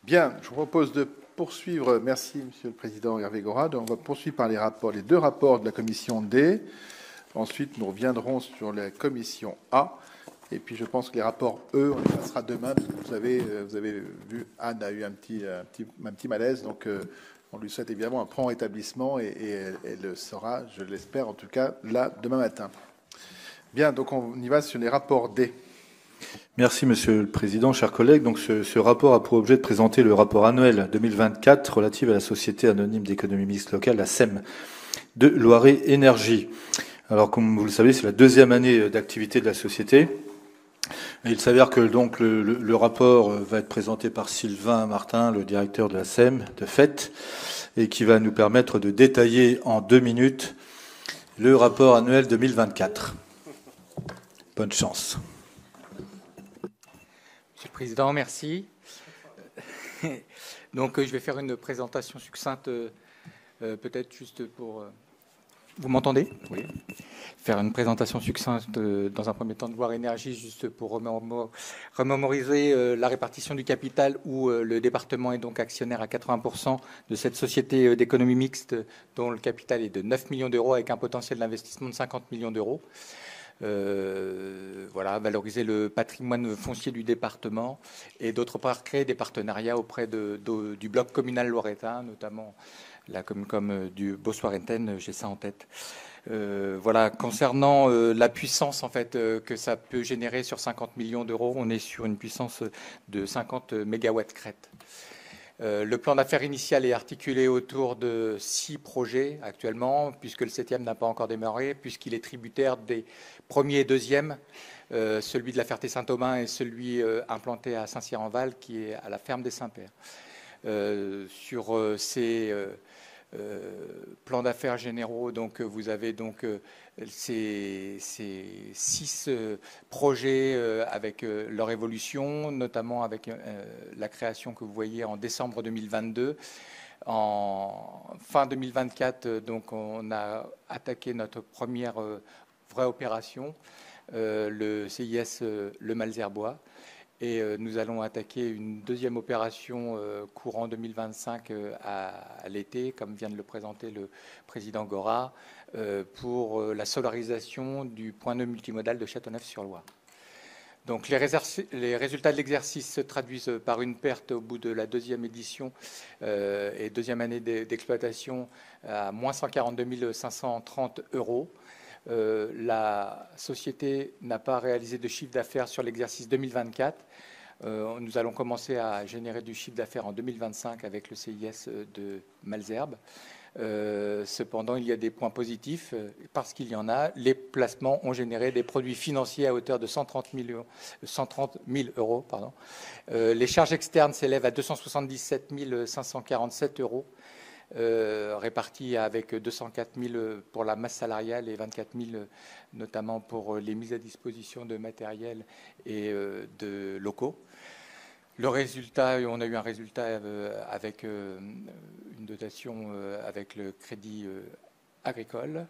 Bien, je vous propose de poursuivre. Merci, Monsieur le Président Hervé Gorade. On va poursuivre par les 2 rapports de la commission D. Ensuite, nous reviendrons sur la commission A. Et puis, je pense que les rapports E, on les passera demain, parce que vous avez vu, Anne a eu un petit malaise, donc on lui souhaite évidemment un prompt rétablissement, et elle sera, je l'espère en tout cas, là demain matin. Bien, donc on y va sur les rapports D. Merci, Monsieur le Président, chers collègues. Donc, ce rapport a pour objet de présenter le rapport annuel 2024 relatif à la Société anonyme d'économie mixte locale, la SEM, de Loiret Énergie. Alors, comme vous le savez, c'est la 2e année d'activité de la société. Et il s'avère que donc le rapport va être présenté par Sylvain Martin, le directeur de la SEM, de fait, et qui va nous permettre de détailler en 2 minutes le rapport annuel 2024. Bonne chance. Monsieur le Président, merci. Donc, je vais faire une présentation succincte, peut-être juste pour... Vous m'entendez? Oui. Faire une présentation succincte dans un premier temps de Loiret Énergie, juste pour remémoriser la répartition du capital où le département est donc actionnaire à 80% de cette société d'économie mixte dont le capital est de 9 millions d'euros avec un potentiel d'investissement de 50 millions d'euros. Voilà, valoriser le patrimoine foncier du département et d'autre part créer des partenariats auprès du bloc communal loiretain, notamment la commune comme du Beausoirentaine, j'ai ça en tête. Voilà, concernant la puissance en fait que ça peut générer sur 50 millions d'euros, on est sur une puissance de 50 mégawatts crête. Le plan d'affaires initial est articulé autour de 6 projets actuellement, puisque le 7e n'a pas encore démarré, puisqu'il est tributaire des premiers et 2e, celui de la Ferté-Saint-Aubin et celui implanté à Saint-Cyr-en-Val, qui est à la ferme des Saints-Pères. Sur ces plans d'affaires généraux, donc vous avez donc ces 6 projets avec leur évolution, notamment avec la création que vous voyez en décembre 2022. En fin 2024, donc on a attaqué notre première vraie opération, le CIS Le Malzerbois. Et nous allons attaquer une 2e opération courant 2025 à l'été, comme vient de le présenter le président Gora, pour la solarisation du point de multimodal de Châteauneuf-sur-Loire. Donc les résultats de l'exercice se traduisent par une perte au bout de la 2e édition et 2e année d'exploitation à moins 142 530 euros. La société n'a pas réalisé de chiffre d'affaires sur l'exercice 2024. Nous allons commencer à générer du chiffre d'affaires en 2025 avec le CIS de Malzerbe. Cependant, il y a des points positifs parce qu'il y en a. Les placements ont généré des produits financiers à hauteur de 130 000 euros. Les charges externes s'élèvent à 277 547 euros. répartis avec 204 000 pour la masse salariale et 24 000 notamment pour les mises à disposition de matériel et de locaux. Le résultat, on a eu un résultat avec une dotation avec le crédit agricole.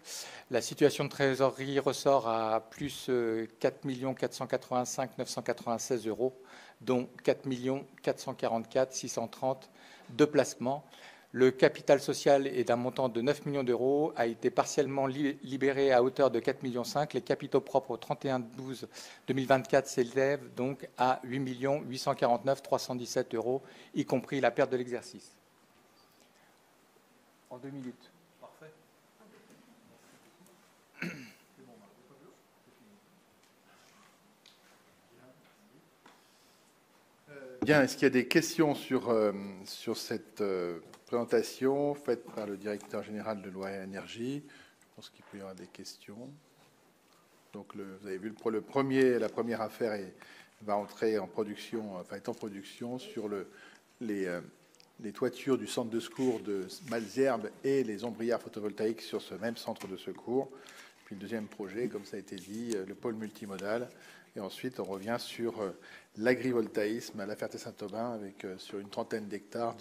La situation de trésorerie ressort à plus 4 485 996 euros, dont 4 444 630 de placement. Le capital social est d'un montant de 9 millions d'euros, a été partiellement libéré à hauteur de 4,5 millions. Les capitaux propres au 31/12/2024 s'élèvent donc à 8 849 317 euros, y compris la perte de l'exercice. En 2 minutes. Parfait. Bien, est-ce qu'il y a des questions sur cette présentation faite par le directeur général de Loiret Énergie? Je pense qu'il peut y avoir des questions. Donc, vous avez vu la première affaire va entrer en production, enfin est en production sur les toitures du centre de secours de Malesherbes et les ombrières photovoltaïques sur ce même centre de secours. Puis le deuxième projet, comme ça a été dit, le pôle multimodal. Et ensuite, on revient sur l'agrivoltaïsme à La Ferté-Saint-Aubin, avec sur une trentaine d'hectares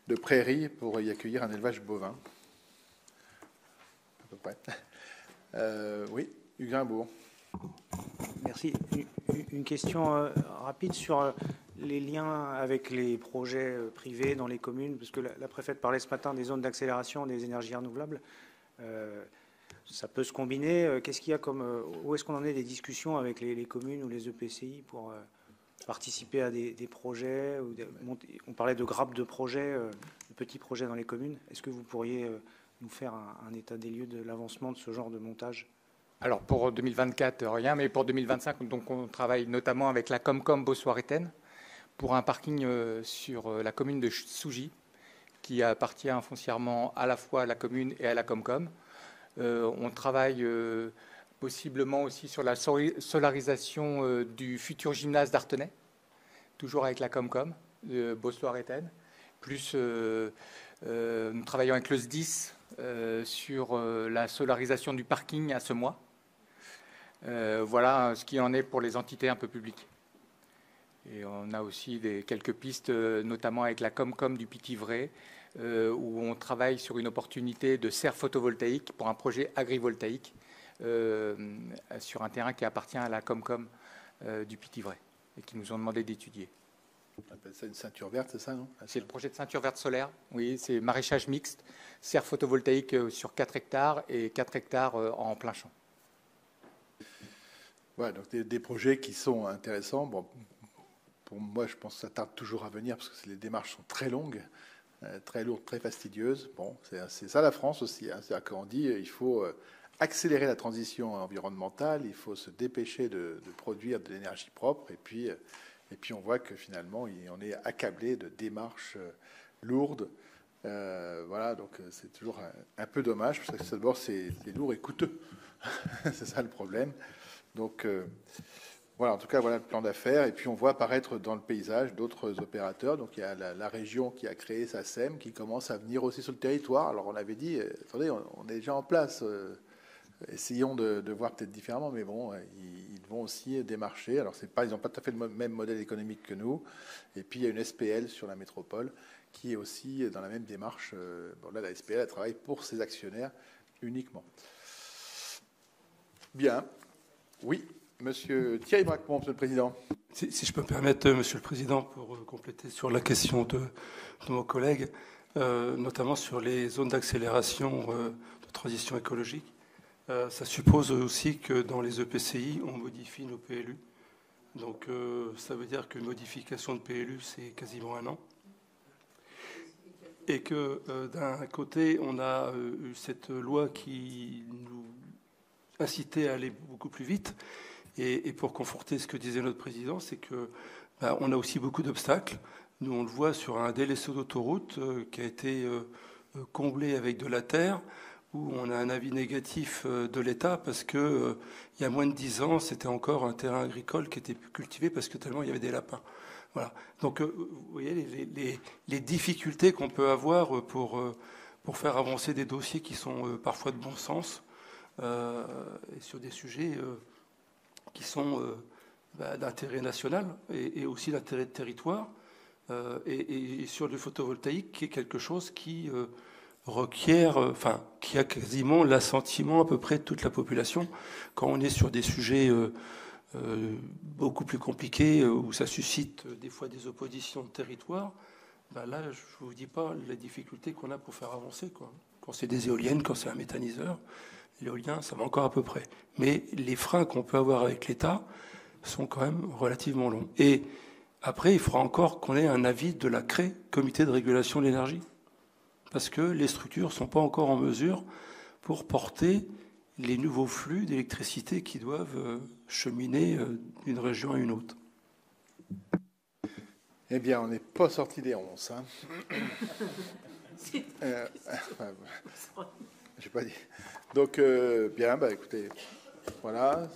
de prairies pour y accueillir un élevage bovin. À peu près. Oui, Hugues Grimbourg. Merci. Une question rapide sur les liens avec les projets privés dans les communes, parce que la préfète parlait ce matin des zones d'accélération des énergies renouvelables. Ça peut se combiner. Qu'est-ce qu'il y a où est-ce qu'on en est des discussions avec les communes ou les EPCI pour participer à des projets on parlait de grappes de projets, de petits projets dans les communes. Est-ce que vous pourriez nous faire un état des lieux de l'avancement de ce genre de montage? Alors pour 2024, rien, mais pour 2025, donc on travaille notamment avec la Comcom Beausoir-Étienne pour un parking sur la commune de Sougy, qui appartient foncièrement à la fois à la commune et à la Comcom. On travaille possiblement aussi sur la solarisation du futur gymnase d'Artenay, toujours avec la Comcom de Beausoir-Étienne. Plus nous travaillons avec le SDIS sur la solarisation du parking à Semois. Voilà ce qui en est pour les entités un peu publiques. Et on a aussi quelques pistes, notamment avec la Comcom du Pithiviers, où on travaille sur une opportunité de serre photovoltaïque pour un projet agrivoltaïque sur un terrain qui appartient à la Comcom du Pithiviers et qui nous ont demandé d'étudier. On appelle ça une ceinture verte, c'est ça, non? C'est le projet de ceinture verte solaire. Oui, c'est maraîchage mixte, serre photovoltaïque sur 4 hectares et 4 hectares en plein champ. Voilà, donc des projets qui sont intéressants. Bon, pour moi, je pense que ça tarde toujours à venir parce que les démarches sont très longues, très lourdes, très fastidieuses. Bon, c'est ça la France aussi. Hein. C'est-à-dire qu'on dit il faut accélérer la transition environnementale, il faut se dépêcher de produire de l'énergie propre. Et puis on voit que finalement, on est accablé de démarches lourdes. Voilà, donc c'est toujours un peu dommage parce que d'abord c'est lourd et coûteux. C'est ça le problème. Donc voilà, en tout cas, voilà le plan d'affaires. Et puis on voit apparaître dans le paysage d'autres opérateurs. Donc il y a la région qui a créé sa SEM qui commence à venir aussi sur le territoire. Alors on avait dit, attendez, on est déjà en place. Essayons de voir peut-être différemment, mais bon, ils vont aussi démarcher. Alors ils n'ont pas tout à fait le même modèle économique que nous. Et puis il y a une SPL sur la métropole qui est aussi dans la même démarche. Bon, là, la SPL elle travaille pour ses actionnaires uniquement. Bien. Oui, monsieur Thierry Bracmont, monsieur le Président. Si je peux me permettre, monsieur le Président, pour compléter sur la question de mon collègue, notamment sur les zones d'accélération de transition écologique. Ça suppose aussi que dans les EPCI, on modifie nos PLU. Donc ça veut dire qu'une modification de PLU, c'est quasiment 1 an. Et que d'un côté, on a eu cette loi qui nous incitait à aller beaucoup plus vite. Et pour conforter ce que disait notre président, c'est que on a aussi beaucoup d'obstacles. Nous, on le voit sur un délaissé d'autoroute qui a été comblé avec de la terre, où on a un avis négatif de l'État parce que il y a moins de 10 ans, c'était encore un terrain agricole qui était cultivé parce que tellement il y avait des lapins. Voilà. Donc, vous voyez les difficultés qu'on peut avoir pour faire avancer des dossiers qui sont parfois de bon sens et sur des sujets qui sont d'intérêt national et aussi d'intérêt de territoire et sur le photovoltaïque qui est quelque chose qui requiert, qui a quasiment l'assentiment à peu près de toute la population quand on est sur des sujets beaucoup plus compliqués où ça suscite des fois des oppositions de territoire. Là, je ne vous dis pas la difficulté qu'on a pour faire avancer, quoi. Quand c'est des éoliennes, quand c'est un méthaniseur, l'éolien, ça va encore à peu près. Mais les freins qu'on peut avoir avec l'État sont quand même relativement longs. Et après, il faudra encore qu'on ait un avis de la CRE, Comité de régulation de l'énergie, parce que les structures ne sont pas encore en mesure pour porter les nouveaux flux d'électricité qui doivent cheminer d'une région à une autre. Eh bien, on n'est pas sorti des ronces. Hein. J'ai pas dit. Donc, bien, écoutez, voilà,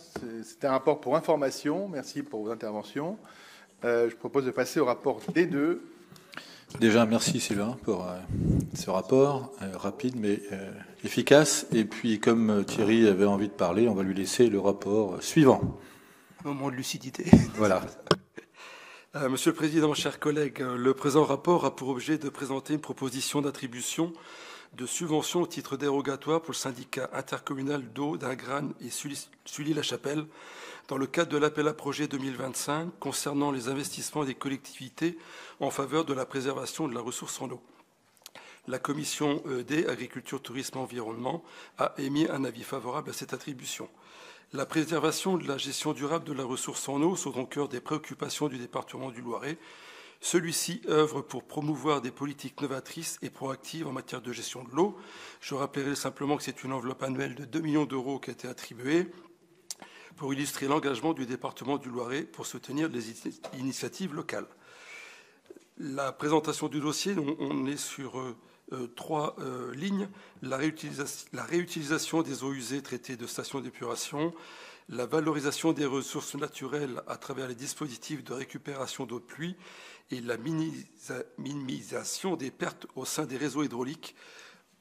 c'était un rapport pour information. Merci pour vos interventions. Je propose de passer au rapport D2. Déjà, merci Sylvain pour ce rapport rapide mais efficace. Et puis, comme Thierry avait envie de parler, on va lui laisser le rapport suivant. Moment de lucidité. Voilà. Monsieur le Président, chers collègues, le présent rapport a pour objet de présenter une proposition d'attribution de subventions au titre dérogatoire pour le syndicat intercommunal d'eau d'Ingrane et Sully-la-Chapelle dans le cadre de l'appel à projet 2025 concernant les investissements des collectivités en faveur de la préservation de la ressource en eau. La commission des Agriculture, Tourisme, Environnement a émis un avis favorable à cette attribution. La préservation de la gestion durable de la ressource en eau sont au cœur des préoccupations du département du Loiret. Celui-ci œuvre pour promouvoir des politiques novatrices et proactives en matière de gestion de l'eau. Je rappellerai simplement que c'est une enveloppe annuelle de 2 millions d'euros qui a été attribuée pour illustrer l'engagement du département du Loiret pour soutenir les initiatives locales. La présentation du dossier, on est sur 3 lignes. La réutilisation des eaux usées traitées de stations d'épuration, la valorisation des ressources naturelles à travers les dispositifs de récupération d'eau de pluie et la minimisation des pertes au sein des réseaux hydrauliques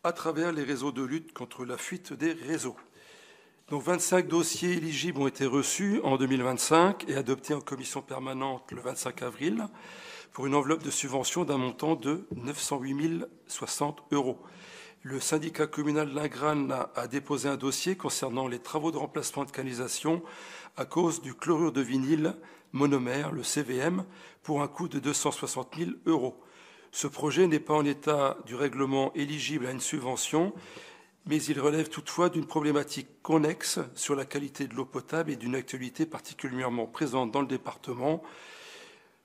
à travers les réseaux de lutte contre la fuite des réseaux. Donc 25 dossiers éligibles ont été reçus en 2025 et adoptés en commission permanente le 25 avril pour une enveloppe de subvention d'un montant de 908 060 €. Le syndicat communal d'Ingrane a déposé un dossier concernant les travaux de remplacement de canalisation à cause du chlorure de vinyle monomère, le CVM, pour un coût de 260 000 €. Ce projet n'est pas en état du règlement éligible à une subvention, mais il relève toutefois d'une problématique connexe sur la qualité de l'eau potable et d'une actualité particulièrement présente dans le département.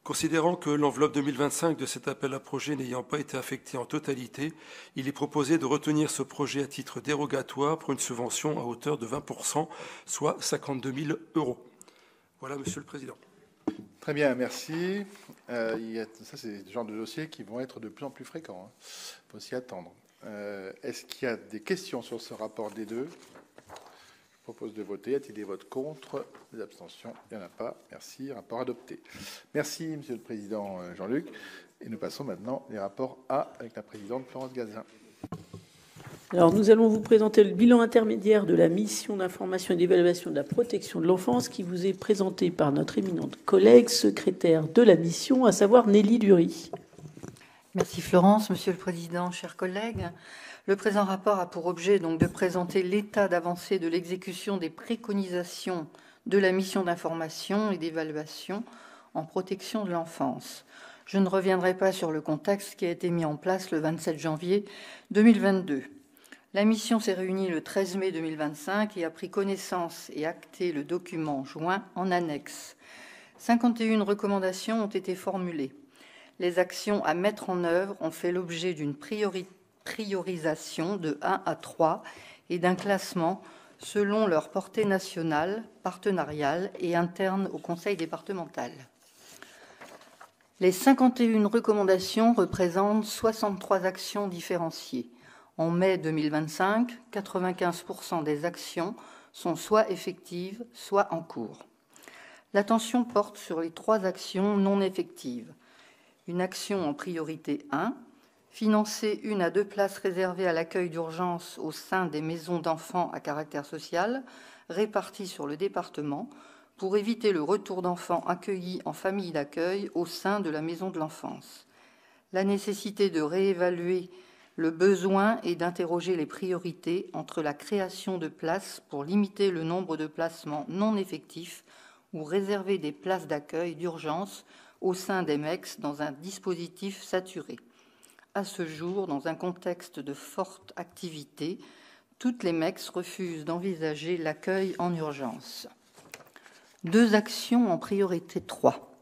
Considérant que l'enveloppe 2025 de cet appel à projet n'ayant pas été affectée en totalité, il est proposé de retenir ce projet à titre dérogatoire pour une subvention à hauteur de 20%, soit 52 000 €. Voilà, Monsieur le Président. Très bien, merci. Ça, c'est le genre de dossiers qui vont être de plus en plus fréquents. Il faut s'y attendre. Est-ce qu'il y a des questions sur ce rapport des deux? Je propose de voter. Y a-t-il des votes contre? Des abstentions? Il n'y en a pas. Merci. Rapport adopté. Merci, Monsieur le Président Jean-Luc. Et nous passons maintenant les rapports A avec la présidente Florence Gazin. Alors, nous allons vous présenter le bilan intermédiaire de la mission d'information et d'évaluation de la protection de l'enfance qui vous est présenté par notre éminente collègue secrétaire de la mission, à savoir Nelly Dury. Merci Florence, Monsieur le Président, chers collègues. Le présent rapport a pour objet donc de présenter l'état d'avancée de l'exécution des préconisations de la mission d'information et d'évaluation en protection de l'enfance. Je ne reviendrai pas sur le contexte qui a été mis en place le 27 janvier 2022. La mission s'est réunie le 13 mai 2025 et a pris connaissance et acté le document joint en annexe. 51 recommandations ont été formulées. Les actions à mettre en œuvre ont fait l'objet d'une priorisation de 1 à 3 et d'un classement selon leur portée nationale, partenariale et interne au Conseil départemental. Les 51 recommandations représentent 63 actions différenciées. En mai 2025, 95% des actions sont soit effectives, soit en cours. L'attention porte sur les 3 actions non effectives. Une action en priorité 1, financer 1 à 2 places réservées à l'accueil d'urgence au sein des maisons d'enfants à caractère social, réparties sur le département, pour éviter le retour d'enfants accueillis en famille d'accueil au sein de la maison de l'enfance. La nécessité de réévaluer le besoin et d'interroger les priorités entre la création de places pour limiter le nombre de placements non effectifs ou réserver des places d'accueil d'urgence au sein des MEX dans un dispositif saturé. À ce jour, dans un contexte de forte activité, toutes les MEX refusent d'envisager l'accueil en urgence. 2 actions en priorité 3.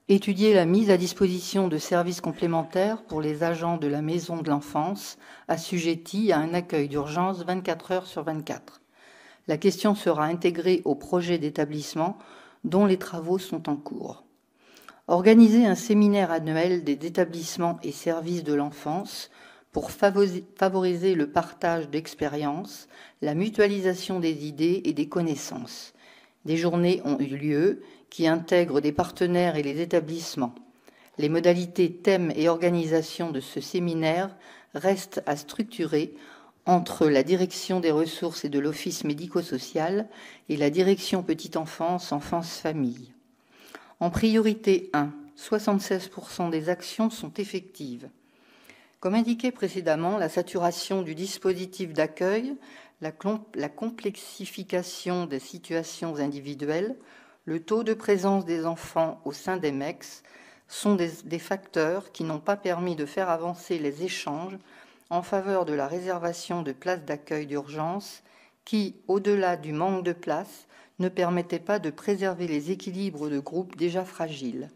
Étudier la mise à disposition de services complémentaires pour les agents de la maison de l'enfance assujettis à un accueil d'urgence 24 heures sur 24. La question sera intégrée au projet d'établissement dont les travaux sont en cours. Organiser un séminaire annuel des établissements et services de l'enfance pour favoriser le partage d'expériences, la mutualisation des idées et des connaissances. Des journées ont eu lieu qui intègrent des partenaires et les établissements. Les modalités, thèmes et organisation de ce séminaire restent à structurer entre la direction des ressources et de l'office médico-social et la direction petite enfance, enfance-famille. En priorité 1, 76% des actions sont effectives. Comme indiqué précédemment, la saturation du dispositif d'accueil, la complexification des situations individuelles, le taux de présence des enfants au sein des MEX sont des facteurs qui n'ont pas permis de faire avancer les échanges en faveur de la réservation de places d'accueil d'urgence qui, au-delà du manque de places, ne permettaient pas de préserver les équilibres de groupes déjà fragiles.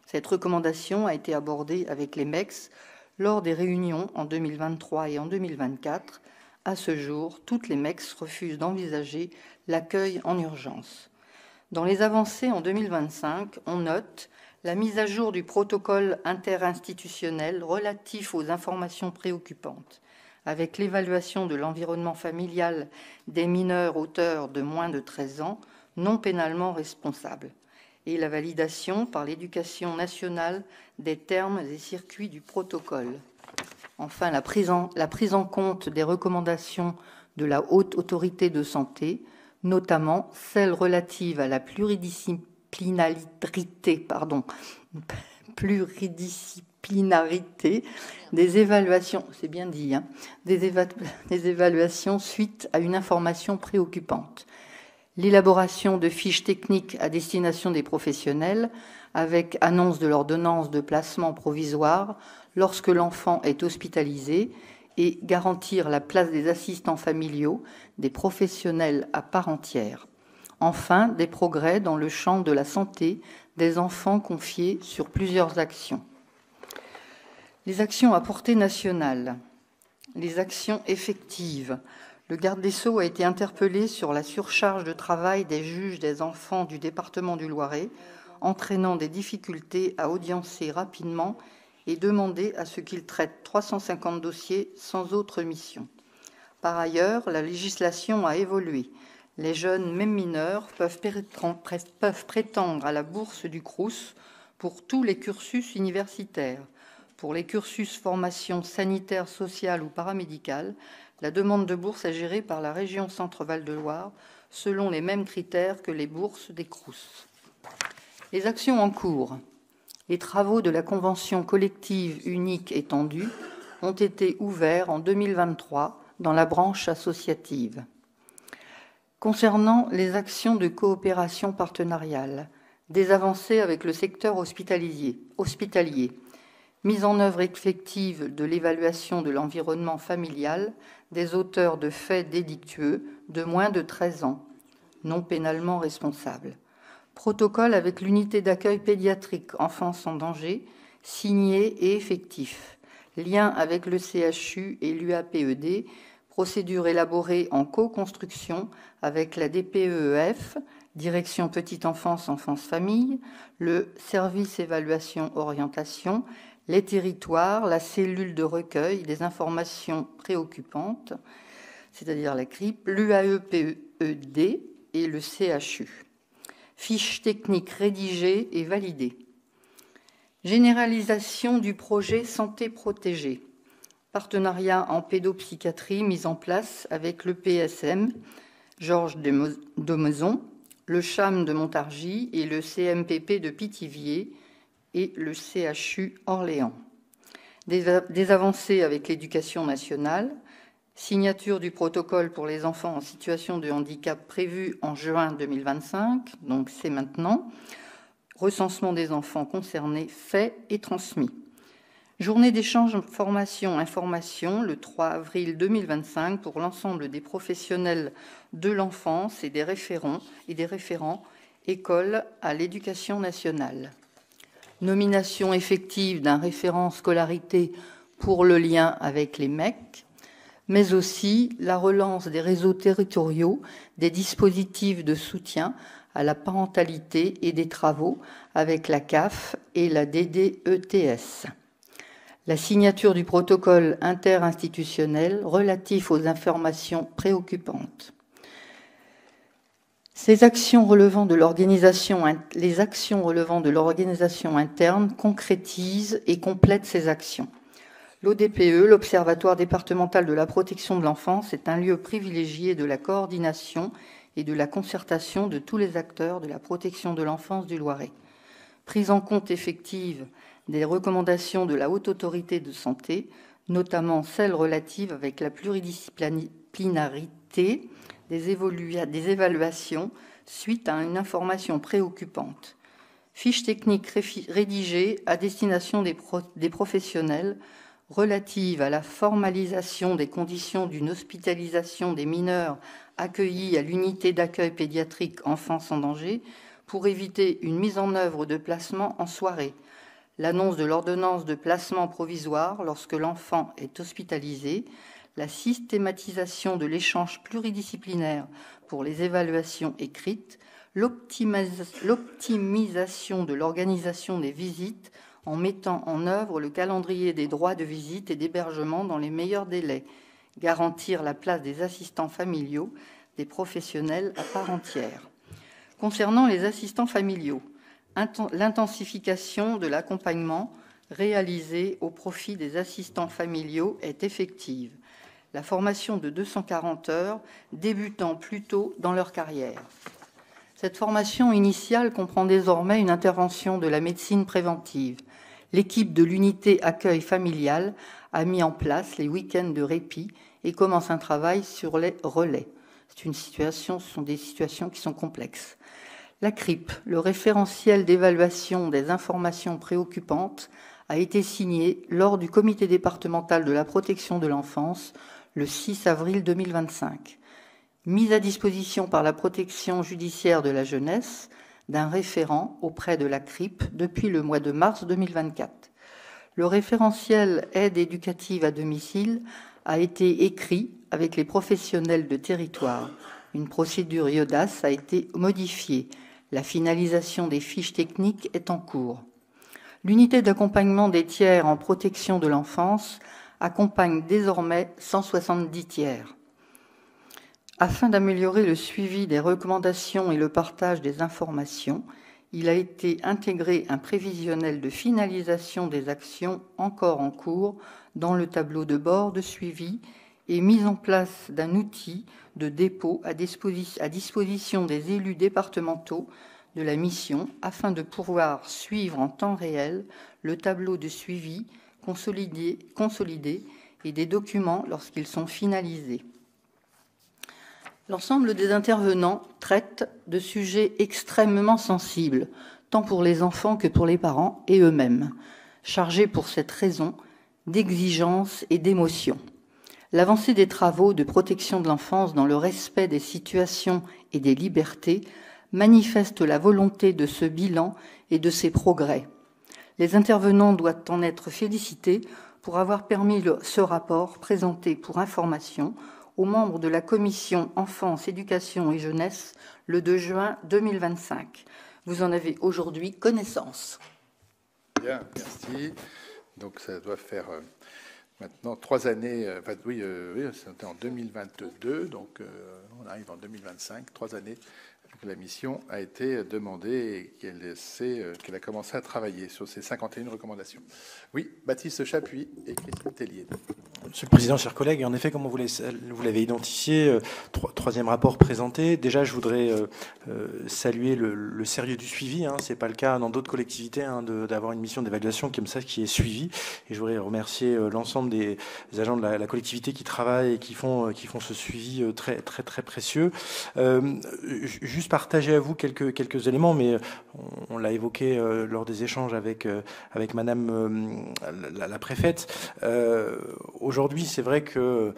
Cette recommandation a été abordée avec les MEX lors des réunions en 2023 et en 2024. À ce jour, toutes les MEX refusent d'envisager l'accueil en urgence. Dans les avancées en 2025, on note la mise à jour du protocole interinstitutionnel relatif aux informations préoccupantes, avec l'évaluation de l'environnement familial des mineurs auteurs de moins de 13 ans non pénalement responsables, et la validation par l'Éducation nationale des termes et circuits du protocole. Enfin, la prise en compte des recommandations de la Haute Autorité de Santé, notamment celles relatives à la pluridisciplinarité des évaluations, c'est bien dit, des évaluations suite à une information préoccupante. L'élaboration de fiches techniques à destination des professionnels avec annonce de l'ordonnance de placement provisoire lorsque l'enfant est hospitalisé et garantir la place des assistants familiaux, des professionnels à part entière. Enfin, des progrès dans le champ de la santé des enfants confiés sur plusieurs actions. Les actions à portée nationale, les actions effectives. Le garde des Sceaux a été interpellé sur la surcharge de travail des juges des enfants du département du Loiret, entraînant des difficultés à audiencer rapidement et demander à ce qu'ils traitent 350 dossiers sans autre mission. Par ailleurs, la législation a évolué. Les jeunes, même mineurs, peuvent prétendre à la bourse du Crous pour tous les cursus universitaires. Pour les cursus formation sanitaire, sociale ou paramédicale, la demande de bourse est gérée par la région Centre-Val de Loire selon les mêmes critères que les bourses des Crous. Les actions en cours. Les travaux de la convention collective unique étendue ont été ouverts en 2023 dans la branche associative. Concernant les actions de coopération partenariale, des avancées avec le secteur hospitalier, mise en œuvre effective de l'évaluation de l'environnement familial des auteurs de faits délictueux de moins de 13 ans, non pénalement responsables. Protocole avec l'unité d'accueil pédiatrique enfance en danger, signé et effectif. Lien avec le CHU et l'UAPED, procédure élaborée en co-construction avec la DPEF, Direction Petite Enfance, Enfance Famille, le service évaluation orientation, les territoires, la cellule de recueil des informations préoccupantes, c'est-à-dire la CRIP, l'UAEPED et le CHU. Fiche technique rédigée et validée. Généralisation du projet Santé protégée. Partenariat en pédopsychiatrie mis en place avec le PSM, Georges Domezon, le CHAM de Montargis et le CMPP de Pithiviers et le CHU Orléans. Des avancées avec l'éducation nationale, signature du protocole pour les enfants en situation de handicap prévu en juin 2025, donc c'est maintenant, recensement des enfants concernés fait et transmis. Journée d'échange formation-information le 3 avril 2025 pour l'ensemble des professionnels de l'enfance et des référents écoles à l'éducation nationale. Nomination effective d'un référent scolarité pour le lien avec les MEC, mais aussi la relance des réseaux territoriaux, des dispositifs de soutien à la parentalité et des travaux avec la CAF et la DDETS. La signature du protocole interinstitutionnel relatif aux informations préoccupantes. Les actions relevant de l'organisation interne concrétisent et complètent ces actions. L'ODPE, l'Observatoire départemental de la protection de l'enfance, est un lieu privilégié de la coordination et de la concertation de tous les acteurs de la protection de l'enfance du Loiret. Prise en compte effective des recommandations de la Haute Autorité de Santé, notamment celles relatives avec la pluridisciplinarité des évaluations suite à une information préoccupante. Fiche technique rédigée à destination des professionnels relative à la formalisation des conditions d'une hospitalisation des mineurs accueillis à l'unité d'accueil pédiatrique enfance en danger pour éviter une mise en œuvre de placement en soirée, l'annonce de l'ordonnance de placement provisoire lorsque l'enfant est hospitalisé, la systématisation de l'échange pluridisciplinaire pour les évaluations écrites, l'optimisation de l'organisation des visites en mettant en œuvre le calendrier des droits de visite et d'hébergement dans les meilleurs délais, garantir la place des assistants familiaux, des professionnels à part entière. Concernant les assistants familiaux, l'intensification de l'accompagnement réalisé au profit des assistants familiaux est effective. La formation de 240 heures débutant plus tôt dans leur carrière. Cette formation initiale comprend désormais une intervention de la médecine préventive. L'équipe de l'unité accueil familial a mis en place les week-ends de répit et commence un travail sur les relais. Ce sont des situations qui sont complexes. La CRIP, le référentiel d'évaluation des informations préoccupantes, a été signé lors du comité départemental de la protection de l'enfance le 6 avril 2025. Mise à disposition par la protection judiciaire de la jeunesse d'un référent auprès de la CRIP depuis le mois de mars 2024. Le référentiel aide éducative à domicile a été écrit avec les professionnels de territoire. Une procédure IODAS a été modifiée. La finalisation des fiches techniques est en cours. L'unité d'accompagnement des tiers en protection de l'enfance accompagne désormais 170 tiers. Afin d'améliorer le suivi des recommandations et le partage des informations, il a été intégré un prévisionnel de finalisation des actions encore en cours dans le tableau de bord de suivi et mise en place d'un outil de dépôt à disposition des élus départementaux de la mission afin de pouvoir suivre en temps réel le tableau de suivi consolidé et des documents lorsqu'ils sont finalisés. L'ensemble des intervenants traitent de sujets extrêmement sensibles, tant pour les enfants que pour les parents et eux-mêmes, chargés pour cette raison d'exigence et d'émotion. L'avancée des travaux de protection de l'enfance dans le respect des situations et des libertés manifeste la volonté de ce bilan et de ses progrès. Les intervenants doivent en être félicités pour avoir permis ce rapport présenté pour information aux membres de la commission Enfance, Éducation et Jeunesse le 2 juin 2025. Vous en avez aujourd'hui connaissance. Bien, merci. Donc ça doit faire maintenant 3 années, oui, c'était en 2022, donc on arrive en 2025, 3 années que la mission a été demandée et qu'elle a commencé à travailler sur ces 51 recommandations. Oui, Baptiste Chapuis et Christine Tellier. Monsieur le Président, chers collègues, en effet, comme vous l'avez identifié, troisième rapport présenté. Déjà, je voudrais saluer le sérieux du suivi. Ce n'est pas le cas dans d'autres collectivités d'avoir une mission d'évaluation comme ça qui est suivie. Et je voudrais remercier l'ensemble des agents de la collectivité qui travaillent et qui font ce suivi très, très, très précieux. Juste partager à vous quelques éléments, mais on l'a évoqué lors des échanges avec Madame la préfète. Aujourd'hui, c'est vrai que,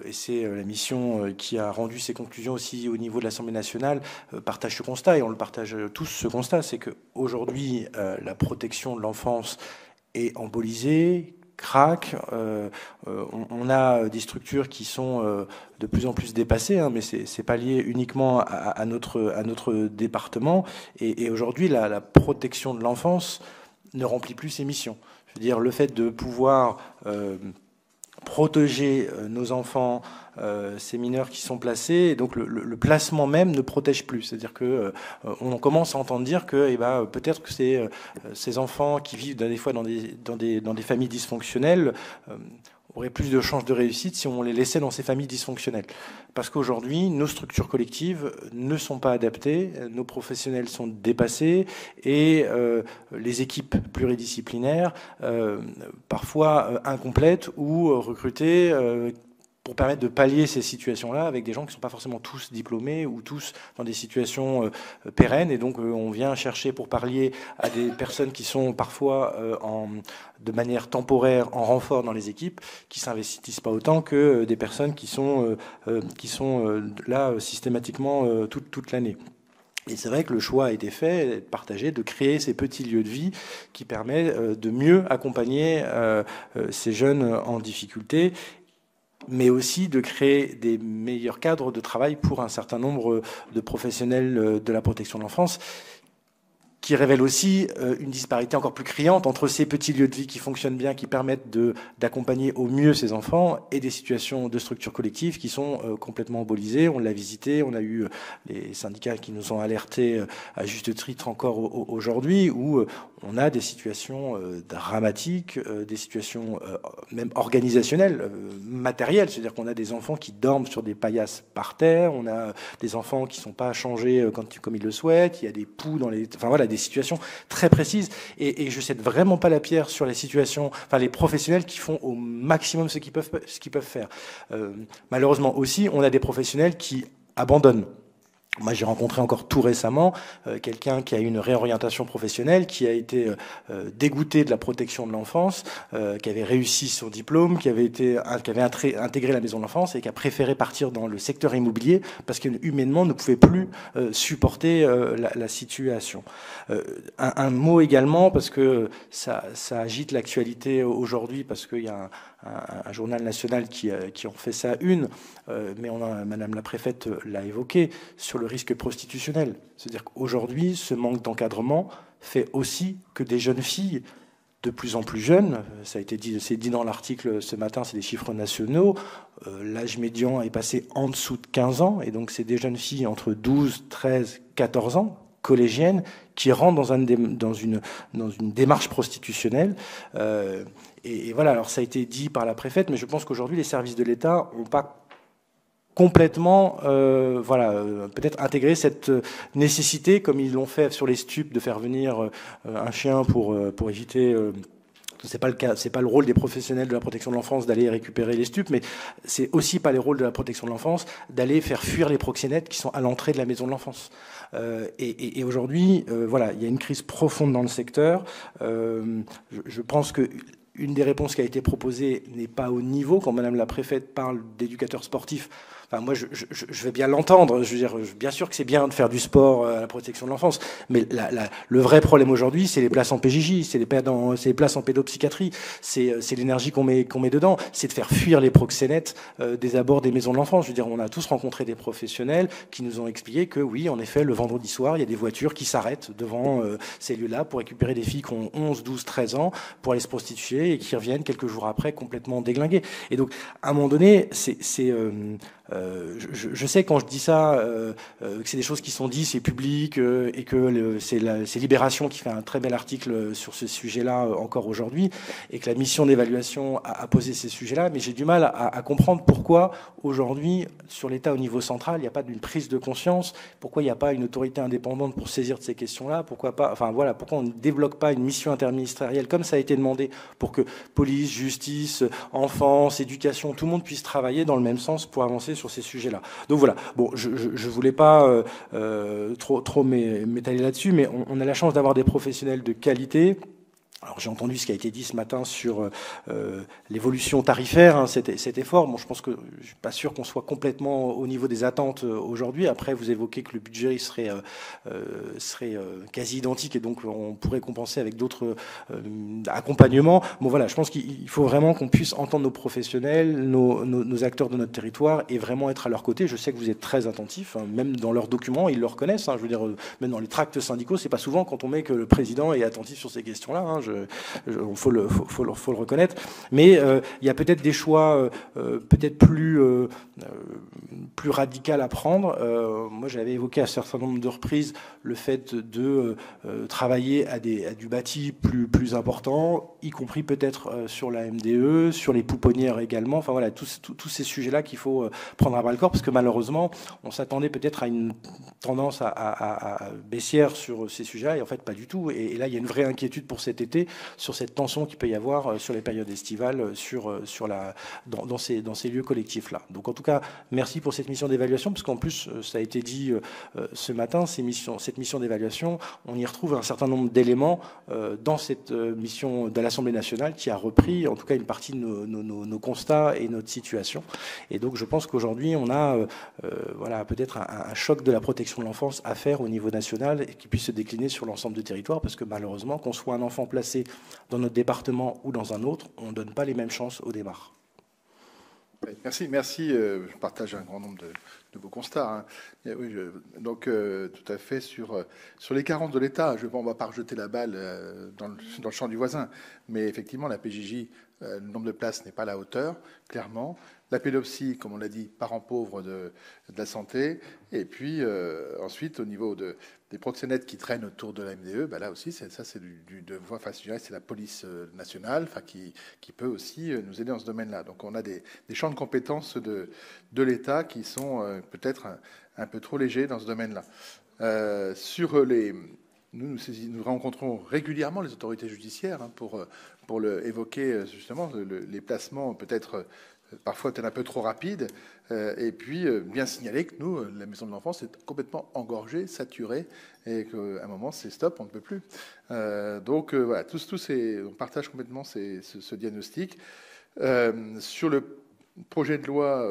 et c'est la mission qui a rendu ses conclusions aussi au niveau de l'Assemblée nationale, partage ce constat, et on le partage tous, ce constat, c'est qu'aujourd'hui, la protection de l'enfance est embolisée, craque. On a des structures qui sont de plus en plus dépassées, mais c'est pas lié uniquement à notre département. Et aujourd'hui, la protection de l'enfance ne remplit plus ses missions. Je veux dire, le fait de pouvoir protéger nos enfants, ces mineurs qui sont placés, et donc le placement même ne protège plus. C'est-à-dire que on commence à entendre dire que peut-être que ces enfants qui vivent des fois dans des familles dysfonctionnelles auraient plus de chances de réussite si on les laissait dans ces familles dysfonctionnelles. Parce qu'aujourd'hui, nos structures collectives ne sont pas adaptées, nos professionnels sont dépassés, et les équipes pluridisciplinaires, parfois incomplètes ou recrutées pour permettre de pallier ces situations-là avec des gens qui ne sont pas forcément tous diplômés ou tous dans des situations pérennes. Et donc, on vient chercher pour pallier à des personnes qui sont parfois de manière temporaire en renfort dans les équipes, qui ne s'investissent pas autant que des personnes qui sont là systématiquement toute l'année. Et c'est vrai que le choix a été fait, partagé, de créer ces petits lieux de vie qui permettent de mieux accompagner ces jeunes en difficulté, mais aussi de créer des meilleurs cadres de travail pour un certain nombre de professionnels de la protection de l'enfance, qui révèle aussi une disparité encore plus criante entre ces petits lieux de vie qui fonctionnent bien, qui permettent d'accompagner au mieux ces enfants, et des situations de structures collectives qui sont complètement embolisées. On l'a visité, on a eu les syndicats qui nous ont alertés à juste titre encore aujourd'hui, où on a des situations dramatiques, des situations même organisationnelles, matérielles, c'est-à-dire qu'on a des enfants qui dorment sur des paillasses par terre, on a des enfants qui ne sont pas changés comme ils le souhaitent, il y a des poux dans les... Enfin voilà, des situations très précises, et je ne jette vraiment pas la pierre sur les situations, les professionnels qui font au maximum ce qu'ils peuvent faire. Malheureusement aussi, on a des professionnels qui abandonnent. Moi, j'ai rencontré encore tout récemment quelqu'un qui a eu une réorientation professionnelle, qui a été dégoûté de la protection de l'enfance, qui avait réussi son diplôme, qui avait intégré la maison de l'enfance et qui a préféré partir dans le secteur immobilier parce que humainement ne pouvait plus supporter la situation. Un mot également, parce que ça agite l'actualité aujourd'hui, parce qu'il y a un journal national qui en fait ça une, mais Madame la préfète l'a évoqué, sur le risque prostitutionnel. C'est-à-dire qu'aujourd'hui, ce manque d'encadrement fait aussi que des jeunes filles de plus en plus jeunes, ça a été dit, c'est dit dans l'article ce matin, c'est des chiffres nationaux, l'âge médian est passé en dessous de 15 ans, et donc c'est des jeunes filles entre 12, 13, 14 ans, collégiennes, qui rentrent dans une démarche prostitutionnelle. Et voilà, alors ça a été dit par la préfète, mais je pense qu'aujourd'hui, les services de l'État n'ont pas complètement peut-être intégrer cette nécessité, comme ils l'ont fait sur les stupes, de faire venir un chien pour éviter... C'est pas le cas, c'est pas le rôle des professionnels de la protection de l'enfance d'aller récupérer les stupes, mais c'est aussi pas le rôle de la protection de l'enfance d'aller faire fuir les proxénètes qui sont à l'entrée de la maison de l'enfance. Et aujourd'hui, il y a une crise profonde dans le secteur. Je pense que une des réponses qui a été proposée n'est pas au niveau. Quand Madame la préfète parle d'éducateurs sportifs, enfin, moi, je vais bien l'entendre. Je veux dire, bien sûr que c'est bien de faire du sport à la protection de l'enfance, mais le vrai problème aujourd'hui, c'est les places en PJJ, c'est les places en pédopsychiatrie, c'est l'énergie qu'on met dedans, c'est de faire fuir les proxénètes des abords des maisons de l'enfance. Je veux dire, on a tous rencontré des professionnels qui nous ont expliqué que oui, en effet, le vendredi soir, il y a des voitures qui s'arrêtent devant ces lieux-là pour récupérer des filles qui ont 11, 12, 13 ans pour aller se prostituer et qui reviennent quelques jours après complètement déglinguées. Et donc, à un moment donné, je sais quand je dis ça que c'est des choses qui sont dites, c'est public et que c'est Libération qui fait un très bel article sur ce sujet-là encore aujourd'hui et que la mission d'évaluation a posé ces sujets-là, mais j'ai du mal à comprendre pourquoi aujourd'hui sur l'État au niveau central il n'y a pas d'une prise de conscience, pourquoi il n'y a pas une autorité indépendante pour saisir de ces questions-là, pourquoi on ne débloque pas une mission interministérielle comme ça a été demandé pour que police, justice, enfance, éducation, tout le monde puisse travailler dans le même sens pour avancer sur ces sujets-là. Donc voilà, bon, je voulais pas trop m'étaler là-dessus, mais on a la chance d'avoir des professionnels de qualité. Alors j'ai entendu ce qui a été dit ce matin sur l'évolution tarifaire, hein, c'était fort. Bon, je pense que je suis pas sûr qu'on soit complètement au niveau des attentes aujourd'hui. Après, vous évoquez que le budget serait quasi identique et donc on pourrait compenser avec d'autres accompagnements. Bon voilà, je pense qu'il faut vraiment qu'on puisse entendre nos professionnels, nos acteurs de notre territoire et vraiment être à leur côté. Je sais que vous êtes très attentifs, hein, même dans leurs documents, ils le reconnaissent. Hein, je veux dire, même dans les tracts syndicaux, c'est pas souvent quand on met que le président est attentif sur ces questions-là. Hein, faut le reconnaître, mais il y a peut-être des choix peut-être plus radical à prendre. Moi, j'avais évoqué à un certain nombre de reprises le fait de travailler à du bâti plus important, y compris peut-être sur la MDE, sur les pouponnières également. Enfin voilà, tous ces sujets-là qu'il faut prendre à bras le corps, parce que malheureusement, on s'attendait peut-être à une tendance à baissière sur ces sujets-là, et en fait pas du tout. Et là, il y a une vraie inquiétude pour cet été sur cette tension qu'il peut y avoir sur les périodes estivales, dans ces lieux collectifs-là. Donc en tout cas, merci pour cette mission d'évaluation, parce qu'en plus, ça a été dit ce matin, cette mission d'évaluation, on y retrouve un certain nombre d'éléments dans cette mission de l'Assemblée nationale qui a repris en tout cas une partie de nos constats et notre situation. Et donc je pense qu'aujourd'hui, on a peut-être un choc de la protection de l'enfance à faire au niveau national et qui puisse se décliner sur l'ensemble du territoire, parce que malheureusement, qu'on soit un enfant placé dans notre département ou dans un autre, on ne donne pas les mêmes chances au départ. Merci. Je partage un grand nombre de vos constats. Hein. Oui, donc, tout à fait sur les carences de l'État. On ne va pas rejeter la balle dans le champ du voisin, mais effectivement, la PJJ, le nombre de places n'est pas à la hauteur, clairement. La pédopsie, comme on l'a dit, parent pauvre de la santé. Et puis, ensuite, au niveau des proxénètes qui traînent autour de la MDE, là aussi, c'est la police nationale qui peut aussi nous aider dans ce domaine-là. Donc, on a des champs de compétences de l'État qui sont peut-être un peu trop légers dans ce domaine-là. Nous rencontrons régulièrement les autorités judiciaires pour évoquer justement les placements peut-être parfois peut-être un peu trop rapide, et puis bien signaler que nous, la maison de l'enfance est complètement engorgée, saturée, et qu'à un moment c'est stop, on ne peut plus. Donc voilà, on partage complètement ce diagnostic. Sur le projet de loi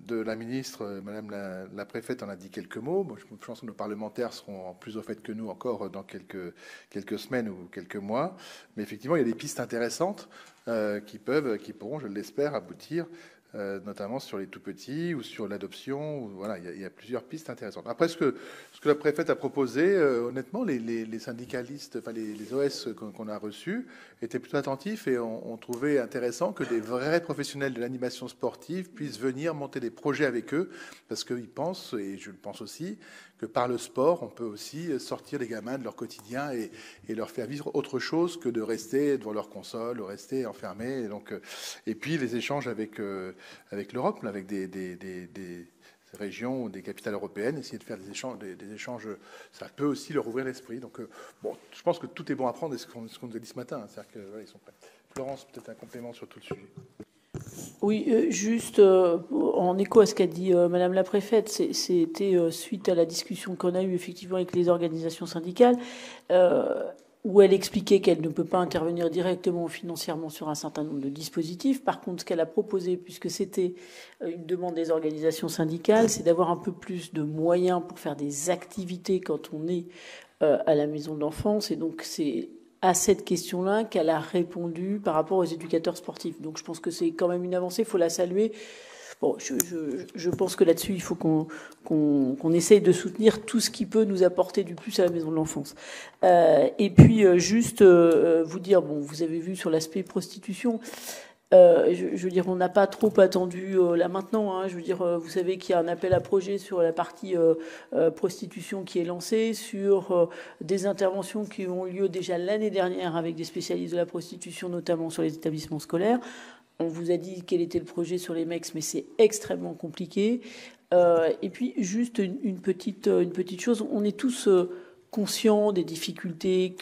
de la ministre, Madame la préfète en a dit quelques mots. Bon, je pense que nos parlementaires seront plus au fait que nous encore dans quelques semaines ou quelques mois. Mais effectivement, il y a des pistes intéressantes qui pourront, je l'espère, aboutir, notamment sur les tout-petits ou sur l'adoption. Voilà, il y a plusieurs pistes intéressantes. Après, ce que la préfète a proposé, honnêtement, les syndicalistes, enfin les OS qu'on a reçus, étaient plutôt attentifs et ont trouvé intéressant que des vrais professionnels de l'animation sportive puissent venir monter des projets avec eux, parce qu'ils pensent, et je le pense aussi, que par le sport, on peut aussi sortir les gamins de leur quotidien et leur faire vivre autre chose que de rester devant leur console, de rester enfermés. Et puis les échanges avec l'Europe, avec des régions ou des capitales européennes, essayer de faire des échanges, ça peut aussi leur ouvrir l'esprit. Donc je pense que tout est bon à prendre, et ce qu'on nous a dit ce matin, c'est-à-dire que ils sont prêts. Florence, peut-être un complément sur tout le sujet. Oui, juste en écho à ce qu'a dit Madame la préfète, c'était suite à la discussion qu'on a eue effectivement avec les organisations syndicales. où elle expliquait qu'elle ne peut pas intervenir directement financièrement sur un certain nombre de dispositifs. Par contre, ce qu'elle a proposé, puisque c'était une demande des organisations syndicales, c'est d'avoir un peu plus de moyens pour faire des activités quand on est à la maison de l'enfance. Et donc, c'est à cette question-là qu'elle a répondu par rapport aux éducateurs sportifs. Donc, je pense que c'est quand même une avancée, il faut la saluer. Bon, je pense que là-dessus, il faut qu'on essaye de soutenir tout ce qui peut nous apporter du plus à la maison de l'enfance. Et puis, juste vous dire, bon, vous avez vu sur l'aspect prostitution, je veux dire, on n'a pas trop attendu là maintenant. Hein, je veux dire, vous savez qu'il y a un appel à projet sur la partie prostitution qui est lancé, sur des interventions qui ont lieu déjà l'année dernière avec des spécialistes de la prostitution, notamment sur les établissements scolaires. On vous a dit quel était le projet sur les mecs, mais c'est extrêmement compliqué. Et puis, juste une petite chose. On est tous conscients des difficultés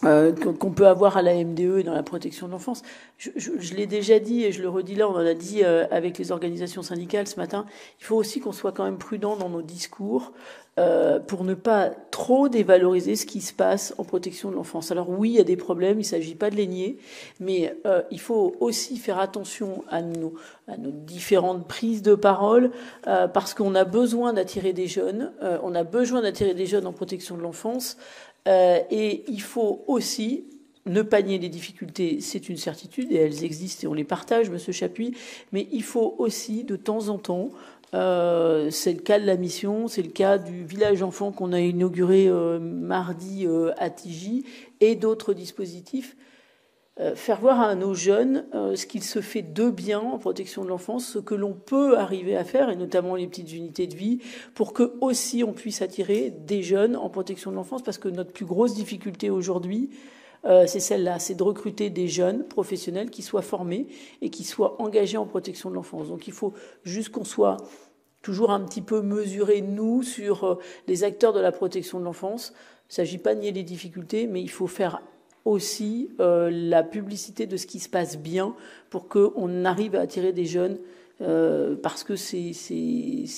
qu'on peut avoir à la MDE et dans la protection de l'enfance. Je l'ai déjà dit et je le redis là, on en a dit avec les organisations syndicales ce matin, il faut aussi qu'on soit quand même prudent dans nos discours pour ne pas trop dévaloriser ce qui se passe en protection de l'enfance. Alors oui, il y a des problèmes, il ne s'agit pas de les nier, mais il faut aussi faire attention à nos différentes prises de parole parce qu'on a besoin d'attirer des jeunes, on a besoin d'attirer des jeunes en protection de l'enfance et il faut aussi ne pas nier les difficultés, c'est une certitude, et elles existent et on les partage, Monsieur Chapuis, mais il faut aussi, de temps en temps, c'est le cas de la mission, c'est le cas du village enfant qu'on a inauguré mardi à Tigy, et d'autres dispositifs, faire voir à nos jeunes ce qu'il se fait de bien en protection de l'enfance, ce que l'on peut arriver à faire, et notamment les petites unités de vie, pour que aussi on puisse attirer des jeunes en protection de l'enfance, parce que notre plus grosse difficulté aujourd'hui, c'est celle-là, c'est de recruter des jeunes professionnels qui soient formés et qui soient engagés en protection de l'enfance. Donc il faut juste qu'on soit toujours un petit peu mesuré, nous, sur les acteurs de la protection de l'enfance. Il ne s'agit pas de nier les difficultés, mais il faut faire aussi la publicité de ce qui se passe bien pour qu'on arrive à attirer des jeunes, parce que c'est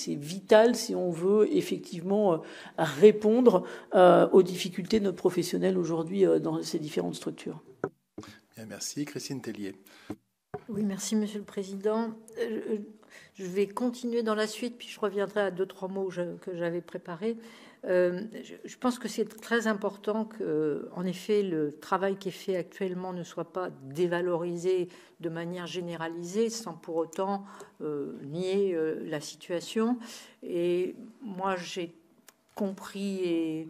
vital si on veut effectivement répondre aux difficultés de nos professionnels aujourd'hui dans ces différentes structures. Bien, merci. Christine Tellier. Oui, merci Monsieur le Président. Je vais continuer dans la suite, puis je reviendrai à 2-3 mots que j'avais préparés. Je pense que c'est très important que, en effet, le travail qui est fait actuellement ne soit pas dévalorisé de manière généralisée, sans pour autant nier la situation. Et moi, j'ai compris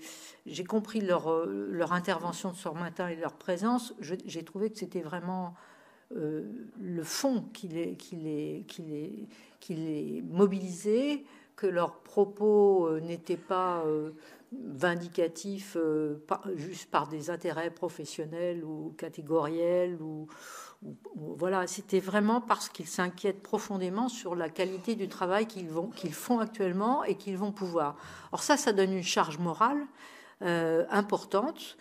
leur intervention de ce matin et leur présence. J'ai trouvé que c'était vraiment le fond qui les mobilisait, que leurs propos n'étaient pas vindicatifs juste par des intérêts professionnels ou catégoriels ou voilà, c'était vraiment parce qu'ils s'inquiètent profondément sur la qualité du travail qu'ils font actuellement et qu'ils vont pouvoir. Alors ça donne une charge morale importante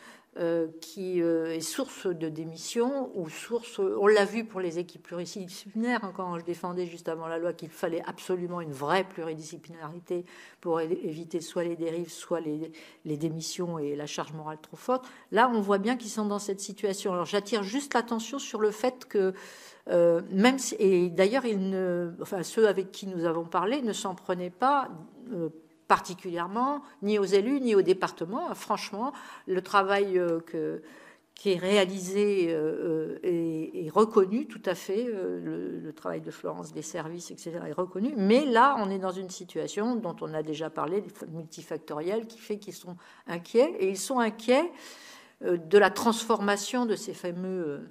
qui est source de démission ou source, on l'a vu pour les équipes pluridisciplinaires, hein, quand je défendais juste avant la loi qu'il fallait absolument une vraie pluridisciplinarité pour éviter soit les dérives, soit les démissions et la charge morale trop forte. Là, on voit bien qu'ils sont dans cette situation. Alors j'attire juste l'attention sur le fait que même si, et d'ailleurs ceux avec qui nous avons parlé ne s'en prenaient pas particulièrement, ni aux élus, ni au département. Franchement, le travail qui est réalisé est reconnu tout à fait. Le travail de Florence, des services, etc. est reconnu. Mais là, on est dans une situation dont on a déjà parlé, multifactorielle, qui fait qu'ils sont inquiets. Et ils sont inquiets de la transformation de ces fameux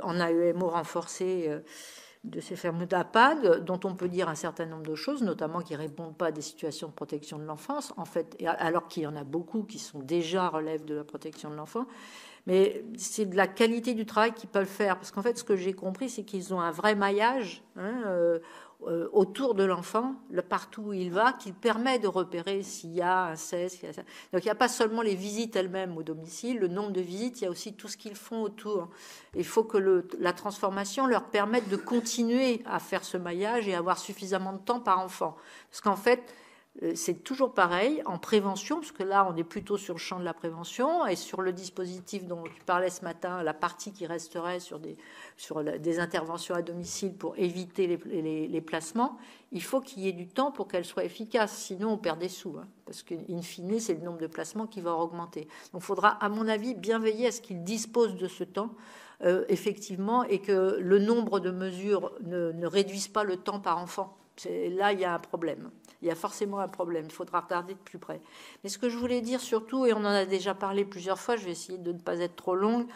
en AEMO renforcé, de ces fameux DAPAD, dont on peut dire un certain nombre de choses, notamment qui ne répondent pas à des situations de protection de l'enfance, en fait, alors qu'il y en a beaucoup qui sont déjà relèvent de la protection de l'enfant. Mais c'est de la qualité du travail qu'ils peuvent faire. Parce qu'en fait, ce que j'ai compris, c'est qu'ils ont un vrai maillage autour de l'enfant, partout où il va, qui permet de repérer s'il y a un cesse. Donc il n'y a pas seulement les visites elles-mêmes au domicile, le nombre de visites, il y a aussi tout ce qu'ils font autour. Il faut que la transformation leur permette de continuer à faire ce maillage et avoir suffisamment de temps par enfant. Parce qu'en fait, c'est toujours pareil, en prévention, parce que là, on est plutôt sur le champ de la prévention, et sur le dispositif dont tu parlais ce matin, la partie qui resterait sur des interventions à domicile pour éviter les placements, il faut qu'il y ait du temps pour qu'elle soit efficace, sinon on perd des sous, hein, parce qu'in fine, c'est le nombre de placements qui va augmenter. Donc il faudra, à mon avis, bien veiller à ce qu'ils disposent de ce temps, effectivement, et que le nombre de mesures ne réduise pas le temps par enfant. Là, il y a un problème. Il y a forcément un problème. Il faudra regarder de plus près. Mais ce que je voulais dire surtout, et on en a déjà parlé plusieurs fois, je vais essayer de ne pas être trop longue.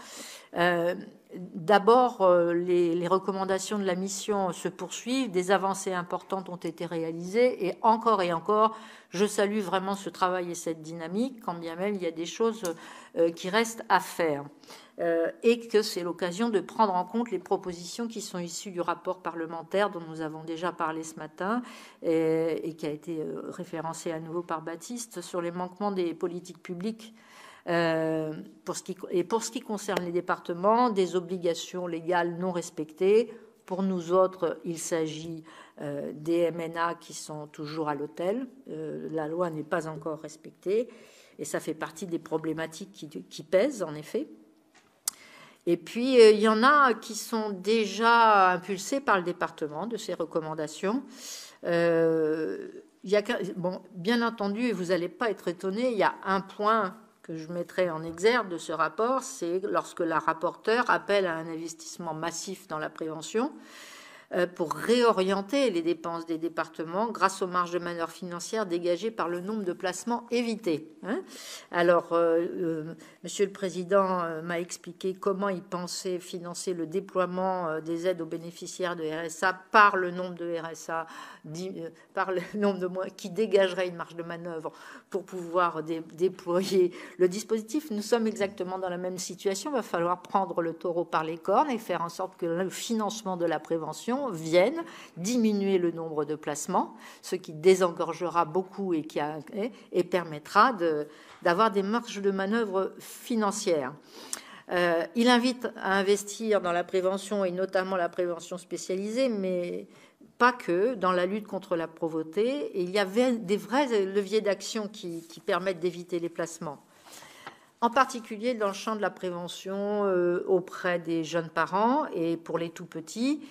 D'abord, les recommandations de la mission se poursuivent. Des avancées importantes ont été réalisées. Et encore, je salue vraiment ce travail et cette dynamique, quand bien même il y a des choses qui restent à faire. Et que c'est l'occasion de prendre en compte les propositions qui sont issues du rapport parlementaire dont nous avons déjà parlé ce matin et qui a été référencé à nouveau par Baptiste sur les manquements des politiques publiques pour ce qui concerne les départements, des obligations légales non respectées. Pour nous autres, il s'agit des MNA qui sont toujours à l'hôtel. La loi n'est pas encore respectée et ça fait partie des problématiques qui pèsent en effet. Et puis, il y en a qui sont déjà impulsés par le département de ces recommandations. Bien entendu, et vous n'allez pas être étonnés, il y a un point que je mettrai en exergue de ce rapport, c'est lorsque la rapporteure appelle à un investissement massif dans la prévention pour réorienter les dépenses des départements grâce aux marges de manœuvre financières dégagées par le nombre de placements évités. Alors, Monsieur le Président m'a expliqué comment il pensait financer le déploiement des aides aux bénéficiaires de RSA par le nombre de RSA, par le nombre de mois qui dégagerait une marge de manœuvre pour pouvoir déployer le dispositif. Nous sommes exactement dans la même situation. Il va falloir prendre le taureau par les cornes et faire en sorte que le financement de la prévention vienne diminuer le nombre de placements, ce qui désengorgera beaucoup et permettra d'avoir des marges de manœuvre financières. Il invite à investir dans la prévention et notamment la prévention spécialisée, mais pas que, dans la lutte contre la pauvreté. Et il y avait des vrais leviers d'action qui permettent d'éviter les placements. En particulier dans le champ de la prévention auprès des jeunes parents et pour les tout-petits,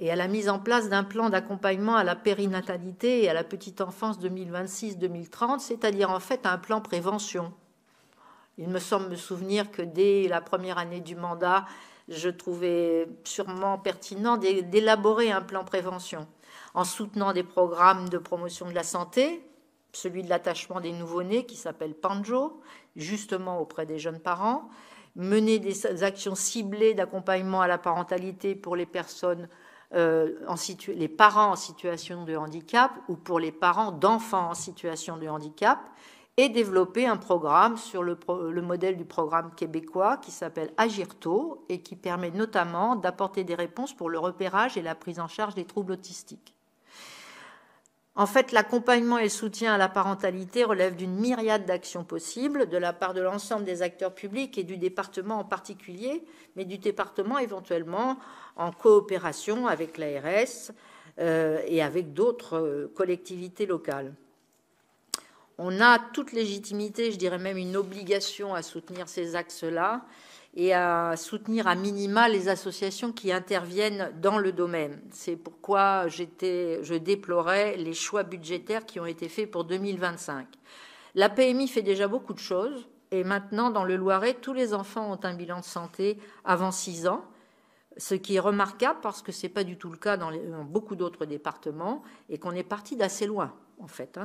et à la mise en place d'un plan d'accompagnement à la périnatalité et à la petite enfance 2026-2030, c'est-à-dire en fait un plan prévention. Il me semble me souvenir que dès la première année du mandat, je trouvais sûrement pertinent d'élaborer un plan prévention en soutenant des programmes de promotion de la santé, celui de l'attachement des nouveau-nés qui s'appelle PANJO, justement auprès des jeunes parents, mener des actions ciblées d'accompagnement à la parentalité pour les personnes les parents en situation de handicap ou pour les parents d'enfants en situation de handicap, et développer un programme sur le modèle du programme québécois qui s'appelle Agir tôt et qui permet notamment d'apporter des réponses pour le repérage et la prise en charge des troubles autistiques. En fait, l'accompagnement et le soutien à la parentalité relèvent d'une myriade d'actions possibles de la part de l'ensemble des acteurs publics et du département en particulier, mais du département éventuellement en coopération avec l'ARS et avec d'autres collectivités locales. On a toute légitimité, je dirais même une obligation à soutenir ces axes-là et à soutenir à minima les associations qui interviennent dans le domaine. C'est pourquoi je déplorais les choix budgétaires qui ont été faits pour 2025. La PMI fait déjà beaucoup de choses et maintenant, dans le Loiret, tous les enfants ont un bilan de santé avant 6 ans, ce qui est remarquable parce que ce n'est pas du tout le cas dans beaucoup d'autres départements et qu'on est parti d'assez loin, en fait.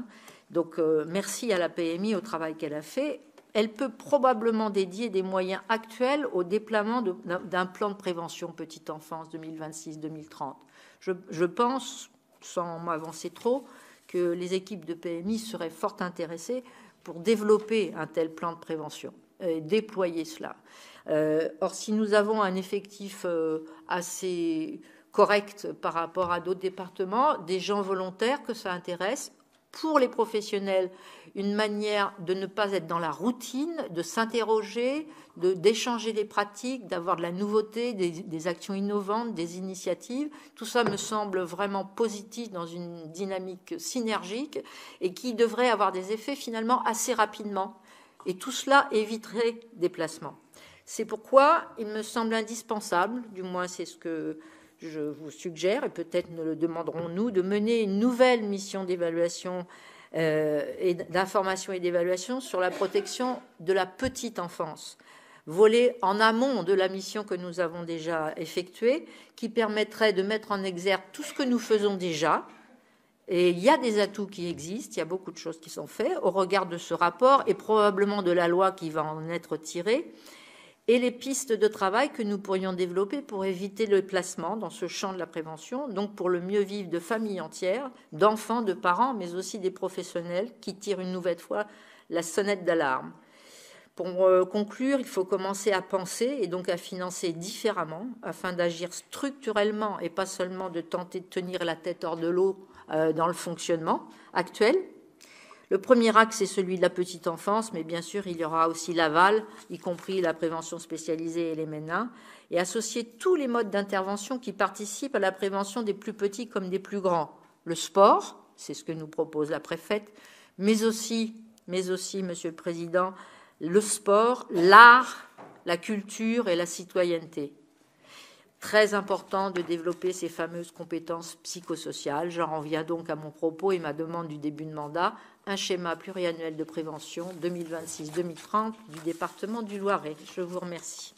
Donc, merci à la PMI au travail qu'elle a fait. Elle peut probablement dédier des moyens actuels au déploiement d'un plan de prévention petite enfance 2026-2030. Je pense, sans m'avancer trop, que les équipes de PMI seraient fort intéressées pour développer un tel plan de prévention et déployer cela. Or, si nous avons un effectif assez correct par rapport à d'autres départements, des gens volontaires que ça intéresse pour les professionnels une manière de ne pas être dans la routine, de s'interroger, d'échanger des pratiques, d'avoir de la nouveauté, des actions innovantes, des initiatives. Tout ça me semble vraiment positif dans une dynamique synergique et qui devrait avoir des effets finalement assez rapidement. Et tout cela éviterait des placements. C'est pourquoi il me semble indispensable, du moins c'est ce que je vous suggère, et peut-être nous le demanderons-nous, de mener une nouvelle mission d'évaluation et d'information et d'évaluation sur la protection de la petite enfance, volet en amont de la mission que nous avons déjà effectuée, qui permettrait de mettre en exergue tout ce que nous faisons déjà. Et il y a des atouts qui existent, il y a beaucoup de choses qui sont faites au regard de ce rapport et probablement de la loi qui va en être tirée, et les pistes de travail que nous pourrions développer pour éviter le placement dans ce champ de la prévention, donc pour le mieux vivre de familles entières, d'enfants, de parents, mais aussi des professionnels qui tirent une nouvelle fois la sonnette d'alarme. Pour conclure, il faut commencer à penser et donc à financer différemment afin d'agir structurellement et pas seulement de tenter de tenir la tête hors de l'eau dans le fonctionnement actuel. Le premier axe, c'est celui de la petite enfance, mais bien sûr, il y aura aussi l'aval, y compris la prévention spécialisée et les MENA, et associer tous les modes d'intervention qui participent à la prévention des plus petits comme des plus grands. Le sport, c'est ce que nous propose la préfète, mais aussi, Monsieur le Président, le sport, l'art, la culture et la citoyenneté. Très important de développer ces fameuses compétences psychosociales. J'en reviens donc à mon propos et ma demande du début de mandat, un schéma pluriannuel de prévention 2026-2030 du département du Loiret. Je vous remercie.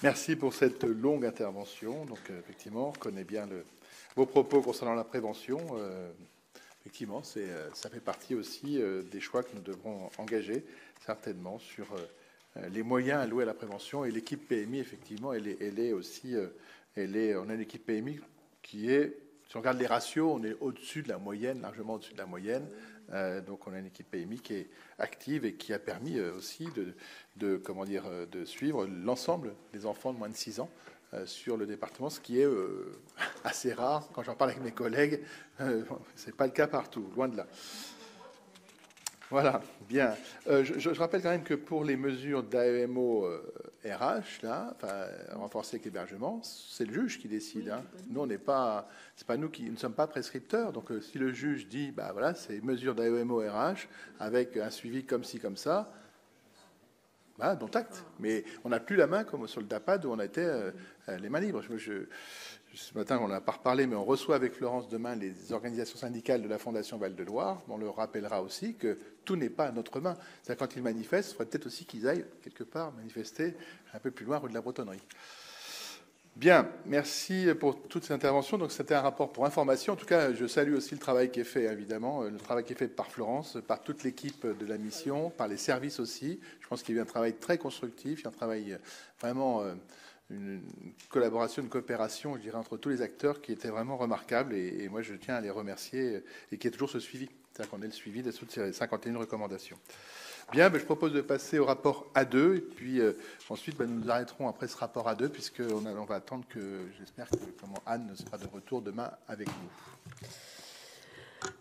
Merci pour cette longue intervention. Donc, effectivement, on connaît bien vos propos concernant la prévention. Effectivement, ça fait partie aussi des choix que nous devrons engager, certainement, sur les moyens alloués à la prévention. Et l'équipe PMI, effectivement, on a une équipe PMI qui est, si on regarde les ratios, on est au-dessus de la moyenne, largement au-dessus de la moyenne. Donc on a une équipe PMI qui est active et qui a permis aussi de suivre l'ensemble des enfants de moins de 6 ans sur le département, ce qui est assez rare. Quand j'en parle avec mes collègues, c'est pas le cas partout, loin de là. Voilà, bien. Je rappelle quand même que pour les mesures d'AEMO RH, là, renforcer avec l'hébergement, c'est le juge qui décide. Hein. Nous, c'est pas nous qui ne sommes pas prescripteurs. Donc, si le juge dit, bah voilà, c'est mesures d'AEMO RH avec un suivi comme ci, comme ça, bah, dont acte. Mais on n'a plus la main comme sur le DAPAD où on était les mains libres. Ce matin, on n'a pas reparlé, mais on reçoit avec Florence demain les organisations syndicales de la Fondation Val-de-Loire. On leur rappellera aussi que tout n'est pas à notre main. C'est-à-dire quand ils manifestent, il faudrait peut-être aussi qu'ils aillent quelque part manifester un peu plus loin, rue de la Bretonnerie. Bien, merci pour toutes ces interventions. Donc, c'était un rapport pour information. En tout cas, je salue aussi le travail qui est fait, évidemment, le travail qui est fait par Florence, par toute l'équipe de la mission, par les services aussi. Je pense qu'il y a eu un travail très constructif, il y a un travail vraiment... une collaboration, une coopération, je dirais, entre tous les acteurs qui était vraiment remarquable et moi je tiens à les remercier et qui est toujours ce suivi, c'est-à-dire qu'on ait le suivi de toutes ces 51 recommandations. Bien, je propose de passer au rapport A2 et puis ensuite nous nous arrêterons après ce rapport A2 puisqu'on va attendre que, j'espère que Anne sera de retour demain avec nous.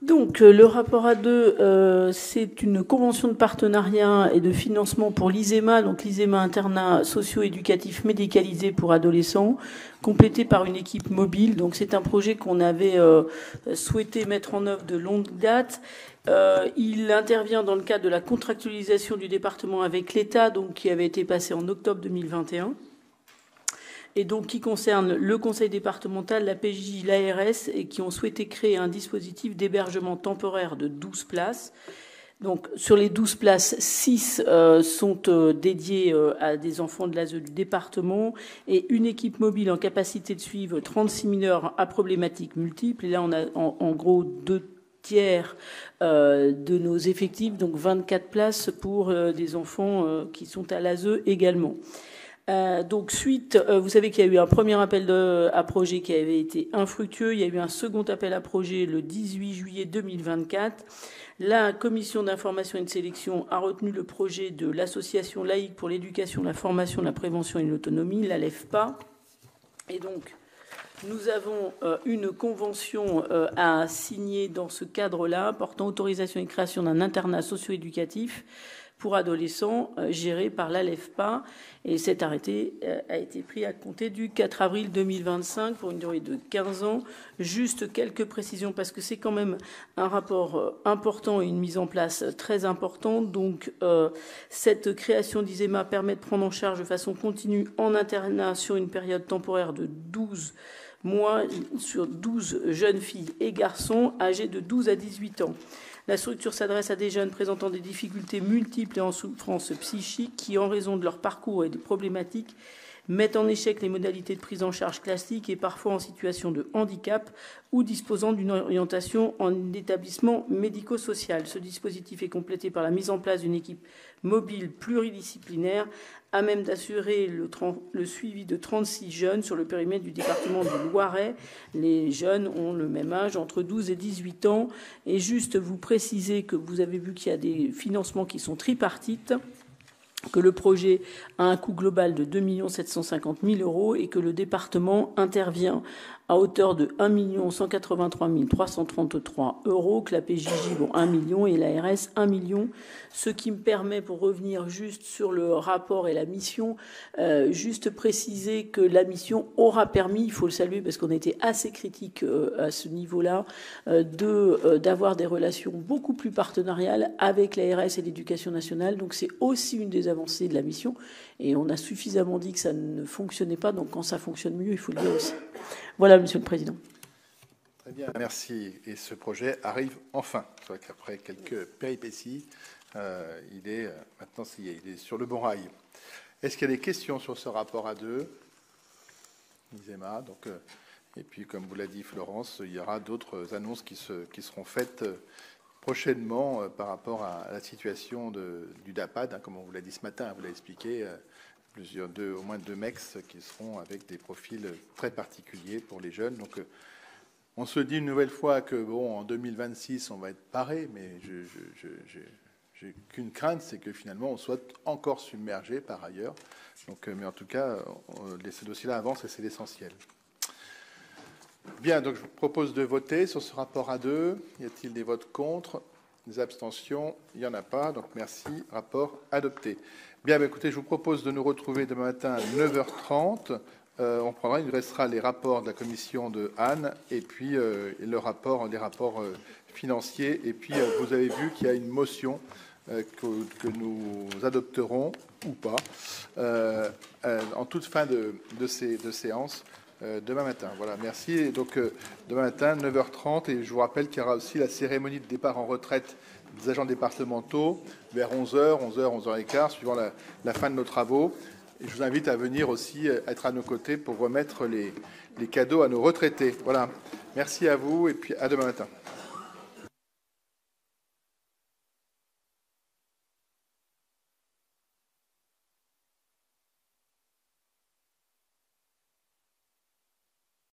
Donc, le rapport A2, c'est une convention de partenariat et de financement pour l'ISEMA, donc l'ISEMA internat socio-éducatif médicalisé pour adolescents, complété par une équipe mobile. Donc, c'est un projet qu'on avait souhaité mettre en œuvre de longue date. Il intervient dans le cadre de la contractualisation du département avec l'État, donc qui avait été passée en octobre 2021. Et donc qui concerne le conseil départemental, la PJ, l'ARS, et qui ont souhaité créer un dispositif d'hébergement temporaire de 12 places. Donc sur les 12 places, 6 sont dédiées à des enfants de l'ASE du département et une équipe mobile en capacité de suivre 36 mineurs à problématiques multiples. Et là, on a en gros 2/3 de nos effectifs, donc 24 places pour des enfants qui sont à l'ASE également. Donc suite, vous savez qu'il y a eu un premier appel à projet qui avait été infructueux. Il y a eu un second appel à projet le 18 juillet 2024. La commission d'information et de sélection a retenu le projet de l'association laïque pour l'éducation, la formation, la prévention et l'autonomie, l'ALEFPA. Et donc, Nous avons une convention à signer dans ce cadre-là, portant autorisation et création d'un internat socio-éducatif pour adolescents géré par l'ALEFPA. Et cet arrêté a été pris à compter du 4 avril 2025 pour une durée de 15 ans. Juste quelques précisions, parce que c'est quand même un rapport important et une mise en place très importante. Donc, cette création d'ISEMA permet de prendre en charge de façon continue en internat sur une période temporaire de 12 mois sur 12 jeunes filles et garçons âgés de 12 à 18 ans. La structure s'adresse à des jeunes présentant des difficultés multiples et en souffrance psychique qui, en raison de leur parcours et des problématiques, mettent en échec les modalités de prise en charge classiques et parfois en situation de handicap ou disposant d'une orientation en établissement médico-social. Ce dispositif est complété par la mise en place d'une équipe mobile pluridisciplinaire à même d'assurer le suivi de 36 jeunes sur le périmètre du département du Loiret. Les jeunes ont le même âge, entre 12 et 18 ans. Et juste vous préciser que vous avez vu qu'il y a des financements qui sont tripartites, que le projet a un coût global de 2 750 000 € et que le département intervient à hauteur de 1 183 333 €, que la PJJ 1 million et l'ARS 1 million, ce qui me permet, pour revenir juste sur le rapport et la mission, juste préciser que la mission aura permis, il faut le saluer parce qu'on a été assez critique à ce niveau-là, d'avoir des relations beaucoup plus partenariales avec l'ARS et l'Éducation nationale. Donc c'est aussi une des avancées de la mission et on a suffisamment dit que ça ne fonctionnait pas, donc quand ça fonctionne mieux, il faut le dire aussi. Voilà, Monsieur le Président. Très bien, merci. Et ce projet arrive enfin. C'est vrai qu'après quelques péripéties, il est maintenant il est sur le bon rail. Est-ce qu'il y a des questions sur ce rapport à deux, ISEMA, donc, et puis, comme vous l'a dit Florence, il y aura d'autres annonces qui seront faites prochainement par rapport à la situation du DAPAD, hein, comme on vous l'a dit ce matin, vous l'avez expliqué, au moins 2 MEX qui seront avec des profils très particuliers pour les jeunes. Donc, on se dit une nouvelle fois que, bon, en 2026, on va être paré, mais j'ai qu'une crainte, c'est que finalement, on soit encore submergé par ailleurs. Donc, mais en tout cas, ce dossier-là avance et c'est l'essentiel. Bien, donc je vous propose de voter sur ce rapport à deux. Y a-t-il des votes contre? Des abstentions? Il n'y en a pas, donc merci. Rapport adopté. Bien, écoutez, je vous propose de nous retrouver demain matin à 9h30. Il restera les rapports de la commission de Anne et puis les rapports financiers. Et puis, vous avez vu qu'il y a une motion que nous adopterons ou pas en toute fin de séance. Demain matin. Voilà, merci. Et donc, demain matin, 9h30. Et je vous rappelle qu'il y aura aussi la cérémonie de départ en retraite des agents départementaux vers 11h, 11h15, suivant la fin de nos travaux. Et je vous invite à venir aussi être à nos côtés pour remettre les cadeaux à nos retraités. Voilà. Merci à vous et puis à demain matin.